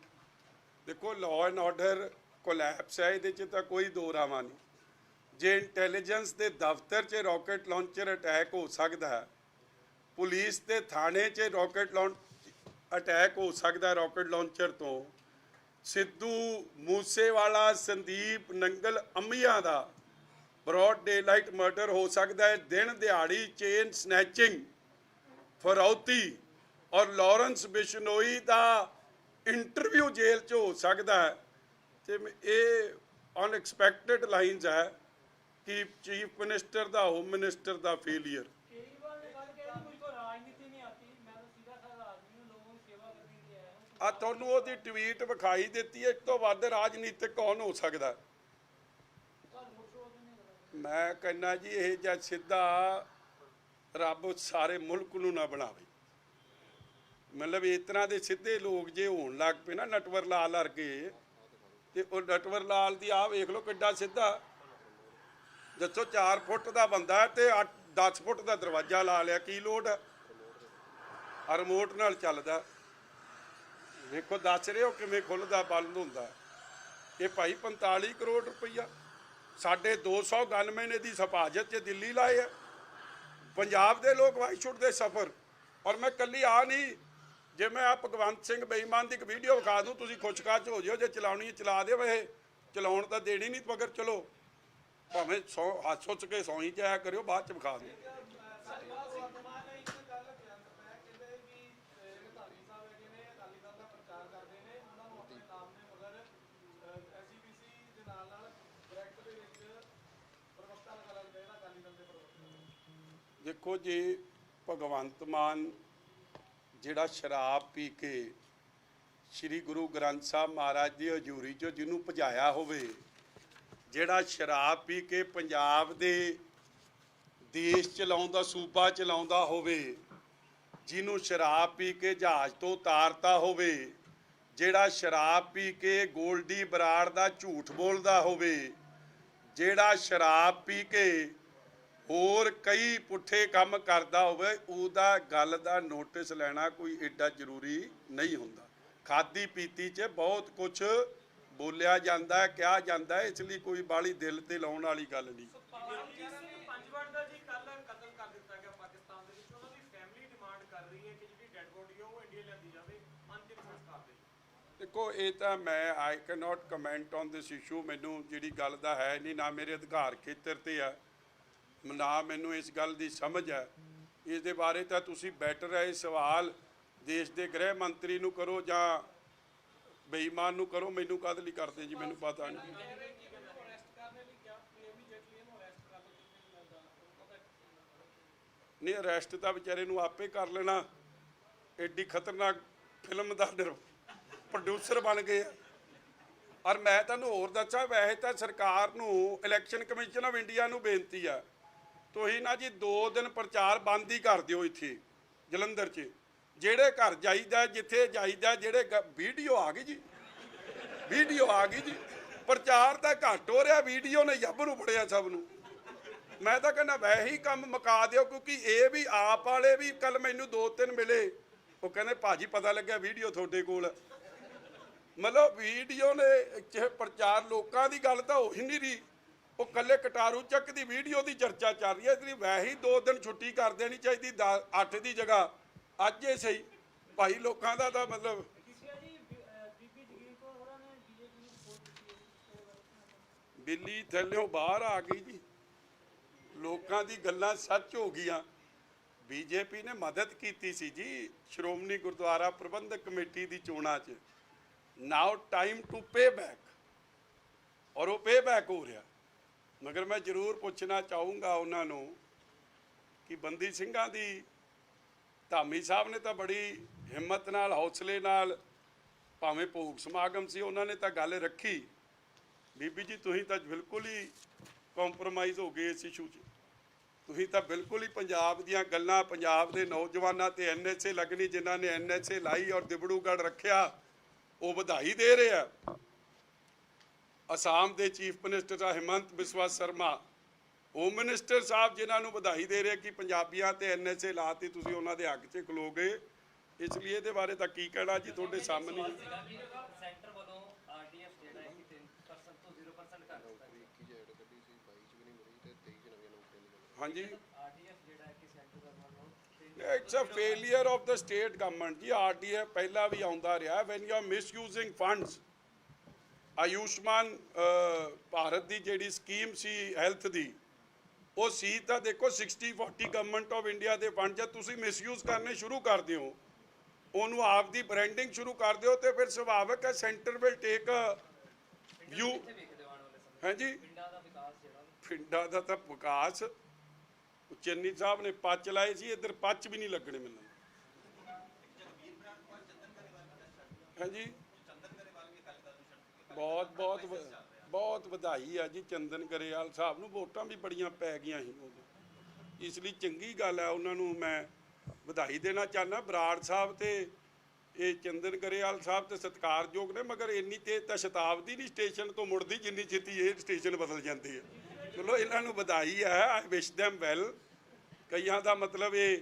ਦੇਖੋ, ਲਾਅ ਐਂਡ ਆਰਡਰ ਕੋਲੈਪਸ ਹੈ, ਇਹਦੇ 'ਚ ਤਾਂ ਕੋਈ ਦੋ ਰਾਵਾਂ ਨਹੀਂ। ਜੇ ਇੰਟੈਲੀਜੈਂਸ ਦੇ ਦਫ਼ਤਰ 'ਚ ਰਾਕਟ ਲਾਂਚਰ ਅਟੈਕ ਹੋ ਸਕਦਾ ਹੈ, ਪੁਲਿਸ ਦੇ ਥਾਣੇ 'ਚ ਰਾਕਟ ਅਟੈਕ ਹੋ ਸਕਦਾ ਰਾਕਟ ਲਾਂਚਰ ਤੋਂ, ਸਿੱਧੂ ਮੂਸੇਵਾਲਾ, ਸੰਦੀਪ ਨੰਗਲ ਅੰਮੀਆਂ ਦਾ ਬਰੋਡ ਡੇ ਲਾਈਟ ਮਰਡਰ ਹੋ ਸਕਦਾ ਹੈ। ਦਿਨ ਦਿਹਾੜੀ ਚੇਨ ਸਨੈਚਿੰਗ, ਫਰੌਤੀ ਔਰ ਲਾਰੈਂਸ ਬਿਸ਼ਨੋਈ ਦਾ ਇੰਟਰਵਿਊ ਜੇਲ੍ਹ 'ਚ ਹੋ ਸਕਦਾ ਹੈ। ਤੇ ਇਹ ਅਨਐਕਸਪੈਕਟਡ ਲਾਈਨਸ ਹੈ ਕਿ ਚੀਫ ਮਿਨਿਸਟਰ ਦਾ, ਹੋਮ ਮਿਨਿਸਟਰ ਦਾ ਫੇਲੀਅਰ। ਆ ਤੁਹਾਨੂੰ ਉਹਦੀ ਟਵੀਟ ਵਿਖਾਈ ਦਿੱਤੀ ਹੈ। ਇਸ ਤੋਂ ਵੱਧ ਰਾਜਨੀਤਿਕ ਕੌਣ ਹੋ ਸਕਦਾ? ਮੈਂ ਕਹਿੰਦਾ ਜੀ ਇਹ ਜਿਹਾ ਸਿੱਧਾ ਰੱਬ ਸਾਰੇ ਮੁਲਕ ਨੂੰ ਨਾ ਬਣਾਵੇ। ਮਤਲਬ ਇਸ ਤਰ੍ਹਾਂ ਦੇ ਸਿੱਧੇ ਲੋਕ ਜੇ ਹੋਣ ਲੱਗ ਪਏ ਨਾ ਨਟਵਰ ਲਾਲ ਵਰਗੇ, ਤੇ ਉਹ ਨਟਵਰ ਲਾਲ ਦੀ ਆਹ ਵੇਖ ਲਓ ਕਿੱਡਾ ਸਿੱਧਾ, ਦੱਸੋ 4 ਫੁੱਟ ਦਾ ਬੰਦਾ ਹੈ ਤੇ 10 ਫੁੱਟ ਦਾ ਦਰਵਾਜ਼ਾ ਲਾ ਲਿਆ, ਕੀ ਲੋੜ ਹੈ? ਰਿਮੋਟ ਨਾਲ ਚੱਲਦਾ। ਵੇਖੋ ਦੱਸ ਰਹੇ ਹੋ ਕਿਵੇਂ ਖੁੱਲਦਾ ਬੰਦ ਹੁੰਦਾ। ਇਹ ਭਾਈ 45 ਕਰੋੜ ਰੁਪਈਆ ਸਾਡੇ 200 ਗਨਮੈਨ ਇਹਦੀ ਹਿਫਾਜ਼ਤ 'ਚ ਦਿੱਲੀ ਲਾਏ ਆ। ਪੰਜਾਬ ਦੇ ਲੋਕ ਵਾਈ ਸ਼ੁੱਡ ਦੇ ਸਫਰ। ਔਰ ਮੈਂ ਕੱਲੀ ਆ ਨਹੀਂ, ਜੇ ਮੈਂ ਆ ਭਗਵੰਤ ਸਿੰਘ ਬੇਈਮਾਨ ਦੀ ਇੱਕ ਵੀਡੀਓ ਵਿਖਾ ਦੂੰ ਤੁਸੀਂ ਖੁਸ਼ਕਾਚ ਹੋ ਜਿਓ, ਜੇ ਚਲਾਉਣੀ ਚਲਾ ਦਿਓ। ਇਹ ਚਲਾਉਣ ਤਾਂ ਦੇਣੀ ਨਹੀਂ, ਮਗਰ ਚਲੋ ਭਾਵੇਂ ਹੱਥ ਸੁੱਚ ਕੇ ਸੌਂ ਜਾਇਆ ਕਰਿਓ, ਬਾਅਦ 'ਚ ਵਿਖਾ ਦਿਓ। ਦੇਖੋ ਜੀ, ਭਗਵੰਤ ਮਾਨ ਜਿਹੜਾ ਸ਼ਰਾਬ ਪੀ ਕੇ ਸ੍ਰੀ ਗੁਰੂ ਗ੍ਰੰਥ ਸਾਹਿਬ ਮਹਾਰਾਜ ਦੀ ਹਜ਼ੂਰੀ 'ਚੋਂ ਜਿਹਨੂੰ ਭਜਾਇਆ ਹੋਵੇ, ਜਿਹੜਾ ਸ਼ਰਾਬ ਪੀ ਕੇ ਪੰਜਾਬ ਦੇ ਦੇਸ਼ ਚਲਾਉਂਦਾ, ਸੂਬਾ ਚਲਾਉਂਦਾ ਹੋਵੇ, ਜਿਹਨੂੰ ਸ਼ਰਾਬ ਪੀ ਕੇ ਜਹਾਜ਼ ਤੋਂ ਉਤਾਰਤਾ ਹੋਵੇ, ਜਿਹੜਾ ਸ਼ਰਾਬ ਪੀ ਕੇ ਗੋਲਡੀ ਬਰਾੜ ਦਾ ਝੂਠ ਬੋਲਦਾ ਹੋਵੇ, ਜਿਹੜਾ ਸ਼ਰਾਬ ਪੀ ਕੇ ਹੋਰ ਕਈ ਪੁੱਠੇ ਕੰਮ ਕਰਦਾ ਹੋਵੇ, ਉਹਦਾ ਗੱਲ ਦਾ ਨੋਟਿਸ ਲੈਣਾ ਕੋਈ ਏਡਾ ਜ਼ਰੂਰੀ ਨਹੀਂ ਹੁੰਦਾ। ਖਾਦੀ ਪੀਤੀ 'ਚ ਬਹੁਤ ਕੁਝ ਬੋਲਿਆ ਜਾਂਦਾ ਹੈ, ਕਿਹਾ ਜਾਂਦਾ ਹੈ, ਇਸ ਲਈ ਕੋਈ ਬਾਹਲੀ ਦਿਲ ਤੇ ਲਾਉਣ ਵਾਲੀ ਗੱਲ ਨਹੀਂ। ਪੰਜਵੜ ਦਾ ਜੀ ਕੱਲ ਕਤਲ ਕਰ ਦਿੱਤਾ ਗਿਆ ਪਾਕਿਸਤਾਨ ਦੇ ਵਿੱਚ। ਉਹਨਾਂ ਦੀ ਫੈਮਿਲੀ ਡਿਮਾਂਡ ਕਰ ਰਹੀ ਹੈ ਕਿ ਜਿਹੜੀ ਡੈਡ ਬੋਡੀ ਉਹ ਇੰਡੀਆ ਲਿਆਂਦੀ ਜਾਵੇ ਅੰਤਿਮ ਸੰਸਕਾਰ ਲਈ। ਦੇਖੋ ਇਹ ਤਾਂ ਮੈਂ ਆਈ can not comment on this issue. ਮੈਨੂੰ ਜਿਹੜੀ ਗੱਲ ਦਾ ਹੈ ਨਹੀਂ, ਨਾ ਮੇਰੇ ਅਧਿਕਾਰ ਖੇਤਰ ਤੇ ਆ, ਨਾ ਮੈਨੂੰ ਇਸ ਗੱਲ ਦੀ ਸਮਝ ਹੈ। ਇਸ ਦੇ ਬਾਰੇ ਤਾਂ ਤੁਸੀਂ ਬੈਟਰ ਹੈ ਇਹ ਸਵਾਲ ਦੇਸ਼ ਦੇ ਗ੍ਰਹਿ ਮੰਤਰੀ ਨੂੰ ਕਰੋ ਜਾਂ ਬੇਈਮਾਨ ਨੂੰ ਕਰੋ, ਮੈਨੂੰ ਕਦ ਲਈ ਕਰਦੇ ਜੀ, ਮੈਨੂੰ ਪਤਾ ਨਹੀਂ। ਨਹੀਂ, ਅਰੈਸਟ ਤਾਂ ਵਿਚਾਰੇ ਨੂੰ ਆਪੇ ਕਰ ਲੈਣਾ, ਐਡੀ ਖਤਰਨਾਕ ਫਿਲਮ ਦਾ ਪ੍ਰੋਡਿਊਸਰ ਬਣ ਗਏ। ਔਰ ਮੈਂ ਤੁਹਾਨੂੰ ਹੋਰ ਦੱਸਾਂ, ਵੈਸੇ ਤਾਂ ਸਰਕਾਰ ਨੂੰ, ਇਲੈਕਸ਼ਨ ਕਮਿਸ਼ਨ ਆਫ ਇੰਡੀਆ ਨੂੰ ਬੇਨਤੀ ਆ, ਤੁਸੀਂ ਨਾ ਜੀ 2 ਦਿਨ ਪ੍ਰਚਾਰ ਬੰਦ ਹੀ ਕਰ ਦਿਓ ਇੱਥੇ ਜਲੰਧਰ 'ਚ। ਜਿਹੜੇ ਘਰ ਜਾਈਦਾ, ਜਿੱਥੇ ਜਾਈਦਾ, ਜਿਹੜੇ ਵੀਡੀਓ ਆ ਗਈ ਜੀ, ਵੀਡੀਓ ਆ ਗਈ ਜੀ, ਪ੍ਰਚਾਰ ਤਾਂ ਘੱਟ ਹੋ ਰਿਹਾ, ਵੀਡੀਓ ਨੇ ਜੱਬ ਨੂੰ ਫੜਿਆ ਸਭ ਨੂੰ। ਮੈਂ ਤਾਂ ਕਹਿੰਦਾ ਵੈਸੇ ਹੀ ਕੰਮ ਮੁਕਾ ਦਿਓ, ਕਿਉਂਕਿ ਇਹ ਵੀ ਆਪ ਵਾਲੇ ਵੀ ਕੱਲ ਮੈਨੂੰ 2-3 ਮਿਲੇ, ਉਹ ਕਹਿੰਦੇ ਭਾਜੀ ਪਤਾ ਲੱਗਿਆ ਵੀਡੀਓ ਤੁਹਾਡੇ ਕੋਲ। ਮਤਲਬ ਵੀਡੀਓ ਨੇ ਪ੍ਰਚਾਰ, ਲੋਕਾਂ ਦੀ ਗੱਲ ਤਾਂ ਹੋ ਹੀ ਨਹੀਂ ਰਹੀ, ਉਹ ਕੱਲੇ ਕਟਾਰੂ ਚੱਕ ਦੀ ਵੀਡੀਓ ਦੀ ਚਰਚਾ ਚੱਲ ਰਹੀ ਹੈ। ਇਸ ਲਈ ਵੈਸੇ ਹੀ 2 ਦਿਨ ਛੁੱਟੀ ਕਰ ਦੇਣੀ ਚਾਹੀਦੀ, 8 ਦੀ ਜਗ੍ਹਾ ਅੱਜ ਹੀ ਸਹੀ ਭਾਈ। ਲੋਕਾਂ ਦਾ ਤਾਂ ਮਤਲਬ ਬਿੱਲੀ ਥੱਲਿਓਂ ਬਾਹਰ ਆ ਗਈ ਜੀ, ਲੋਕਾਂ ਦੀ ਗੱਲਾਂ ਸੱਚ ਹੋ ਗਈਆਂ। ਬੀਜੇਪੀ ਨੇ ਮਦਦ ਕੀਤੀ ਸੀ ਜੀ ਸ਼੍ਰੋਮਣੀ ਗੁਰਦੁਆਰਾ ਪ੍ਰਬੰਧਕ ਕਮੇਟੀ ਦੀ ਚੋਣਾਂ 'ਚ। ਨਾਓ ਟਾਈਮ ਟੂ ਪੇ ਬੈਕ, ਔਰ ਉਹ ਪੇ ਬੈਕ ਹੋ ਰਿਹਾ। ਮਗਰ ਮੈਂ ਜ਼ਰੂਰ ਪੁੱਛਣਾ ਚਾਹੂੰਗਾ ਉਹਨਾਂ ਨੂੰ ਕਿ ਬੰਦੀ ਸਿੰਘਾਂ ਦੀ ਧਾਮੀ ਸਾਹਿਬ ਨੇ ਤਾਂ ਬੜੀ ਹਿੰਮਤ ਨਾਲ, ਹੌਸਲੇ ਨਾਲ, ਭਾਵੇਂ ਭੋਗ ਸਮਾਗਮ ਸੀ, ਉਹਨਾਂ ਨੇ ਤਾਂ ਗੱਲ ਰੱਖੀ। ਬੀਬੀ ਜੀ ਤੁਸੀਂ ਤਾਂ ਬਿਲਕੁਲ ਹੀ ਕੰਪਰੋਮਾਈਜ਼ ਹੋ ਗਏ ਇਸ ਇਸ਼ੂ 'ਚ। ਤੁਸੀਂ ਤਾਂ ਬਿਲਕੁਲ ਹੀ ਪੰਜਾਬ ਦੀਆਂ ਗੱਲਾਂ, ਪੰਜਾਬ ਦੇ ਨੌਜਵਾਨਾਂ ਤੇ NSA ਲੱਗਣੀ, ਜਿਨ੍ਹਾਂ ਨੇ NSA ਲਾਈ ਔਰ ਦਿਬੜੂਗੜ੍ਹ ਰੱਖਿਆ, ਉਹ ਵਧਾਈ ਦੇ ਰਹੇ ਆ। ਅਸਾਮ ਦੇ ਚੀਫ ਮਿਨਿਸਟਰ ਸਾਹਿਬ ਹਿਮੰਤ ਬਿਸਵਾ ਸ਼ਰਮਾ, ਹੋਮ ਮਿਨਿਸਟਰ ਸਾਹਿਬ, ਜਿਨ੍ਹਾਂ ਨੂੰ ਵਧਾਈ ਦੇ ਰਹੇ ਕਿ ਪੰਜਾਬੀਆਂ ਤੇ NSA ਲਾਤੀ, ਤੁਸੀਂ ਉਹਨਾਂ ਦੇ ਹੱਕ 'ਚ ਖਲੋਗੇ। ਇਸ ਲਈ ਇਹਦੇ ਬਾਰੇ ਤਾਂ ਕੀ ਕਹਿਣਾ ਜੀ, ਤੁਹਾਡੇ ਸਾਹਮਣੇ। ਸੈਂਟਰ ਵੱਲੋਂ RDF ਜਿਹੜਾ ਹੈ ਕਿ 3% ਤੋਂ 0% ਕਰ ਦਿੱਤਾ ਗਿਆ। ਹਾਂਜੀ, RDF ਜਿਹੜਾ ਹੈ ਕਿ ਸੈਂਟਰ ਵੱਲੋਂ it's a failure of the state government ji. RDF ਪਹਿਲਾਂ ਵੀ ਆਉਂਦਾ ਰਿਹਾ। When you are misusing funds, Ayushman Bharat ਦੀ ਜਿਹੜੀ ਸਕੀਮ ਸੀ ਹੈਲਥ ਦੀ, ਉਹ ਸੀ ਤਾਂ ਦੇਖੋ 60-40 ਗਵਰਨਮੈਂਟ ਆਫ ਇੰਡੀਆ ਦੇ ਫੰਡ। ਜਦ ਤੁਸੀਂ ਮਿਸਯੂਜ਼ ਕਰਨੇ ਸ਼ੁਰੂ ਕਰ ਦਿਓ, ਉਹਨੂੰ ਆਪ ਦੀ ਬ੍ਰਾਂਡਿੰਗ ਸ਼ੁਰੂ ਕਰ ਦਿਓ, ਤੇ ਫਿਰ ਸੁਭਾਵਿਕ ਹੈ ਸੈਂਟਰ ਵਿਲ ਟੇਕ ਵਿਊ। ਹਾਂਜੀ, ਪਿੰਡਾਂ ਦਾ ਵਿਕਾਸ ਜਿਹੜਾ, ਪਿੰਡਾਂ ਦਾ ਤਾਂ ਵਿਕਾਸ ਚੰਨੀ ਸਾਹਿਬ ਨੇ ਪੱਚ ਲਾਏ ਸੀ, ਇੱਧਰ ਪੱਚ ਵੀ ਨਹੀਂ ਲੱਗਣੇ ਮੈਨੂੰ। ਹਾਂਜੀ, ਬਹੁਤ ਵਧਾਈ ਆ ਜੀ ਚੰਦਨ ਗਰੇਵਾਲ ਸਾਹਿਬ ਨੂੰ। ਵੋਟਾਂ ਵੀ ਬੜੀਆਂ ਪੈ ਗਈਆਂ ਸੀ ਉਦੋਂ, ਇਸ ਲਈ ਚੰਗੀ ਗੱਲ ਹੈ, ਉਹਨਾਂ ਨੂੰ ਮੈਂ ਵਧਾਈ ਦੇਣਾ ਚਾਹੁੰਦਾ। ਬਰਾੜ ਸਾਹਿਬ ਤੇ ਇਹ ਚੰਦਨ ਗਰੇਵਾਲ ਸਾਹਿਬ ਤੇ ਸਤਿਕਾਰਯੋਗ ਨੇ, ਮਗਰ ਇੰਨੀ ਤੇਜ਼ ਤਾਂ ਸ਼ਤਾਬਦੀ ਨਹੀਂ ਸਟੇਸ਼ਨ ਤੋਂ ਮੁੜਦੀ ਜਿੰਨੀ ਛੇਤੀ ਇਹ ਸਟੇਸ਼ਨ ਬਦਲ ਜਾਂਦੀ ਹੈ। ਚਲੋ ਇਹਨਾਂ ਨੂੰ ਵਧਾਈ ਹੈ, ਆਈ ਵਿਸ਼ them ਵੈਲ। ਕਈਆਂ ਦਾ ਮਤਲਬ ਇਹ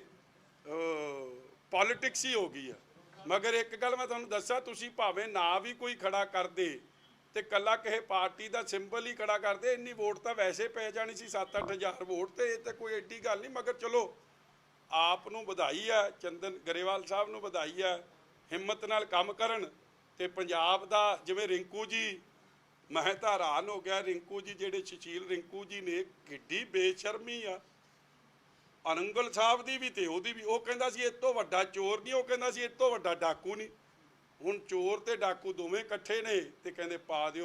ਪੋਲਿਟਿਕਸ ਹੀ ਹੋ ਗਈ ਆ। ਮਗਰ ਇੱਕ ਗੱਲ ਮੈਂ ਤੁਹਾਨੂੰ ਦੱਸਾਂ, ਤੁਸੀਂ ਭਾਵੇਂ ਨਾ ਵੀ ਕੋਈ ਖੜਾ ਕਰਦੇ ਤੇ ਕੱਲਾ ਕਿਸੇ ਪਾਰਟੀ ਦਾ ਸਿੰਬਲ ਹੀ ਖੜਾ ਕਰਦੇ, ਇੰਨੀ ਵੋਟ ਤਾਂ ਵੈਸੇ ਪੈ ਜਾਣੀ ਸੀ, 7-8 ਹਜ਼ਾਰ ਵੋਟ, ਤੇ ਇਹ ਤਾਂ ਕੋਈ ਐਡੀ ਗੱਲ ਨਹੀਂ। ਮਗਰ ਚਲੋ ਆਪ ਨੂੰ ਵਧਾਈ ਹੈ, ਚੰਦਨ ਗਰੇਵਾਲ ਸਾਹਿਬ ਨੂੰ ਵਧਾਈ ਹੈ, ਹਿੰਮਤ ਨਾਲ ਕੰਮ ਕਰਨ। ਤੇ ਪੰਜਾਬ ਦਾ ਜਿਵੇਂ ਰਿੰਕੂ ਜੀ, ਮੈਂ ਤਾਂ ਹੈਰਾਨ ਹੋ ਗਿਆ, ਰਿੰਕੂ ਜੀ ਜਿਹੜੇ ਸੁਸ਼ੀਲ ਰਿੰਕੂ ਜੀ ਨੇ, ਕਿੱਡੀ ਬੇਸ਼ਰਮੀ ਆ। ਅਨੰਗਲ ਸਾਹਿਬ ਦੀ ਵੀ ਤੇ ਉਹਦੀ ਵੀ, ਉਹ ਕਹਿੰਦਾ ਸੀ ਇਹ ਤੋਂ ਵੱਡਾ ਚੋਰ ਨਹੀਂ, ਉਹ ਕਹਿੰਦਾ ਸੀ ਇਹ ਤੋਂ ਵੱਡਾ ਡਾਕੂ ਨਹੀਂ। ਹੁਣ ਚੋਰ ਤੇ ਡਾਕੂ ਦੋਵੇਂ ਇਕੱਠੇ ਨੇ ਤੇ ਕਹਿੰਦੇ ਪਾ ਦਿਓ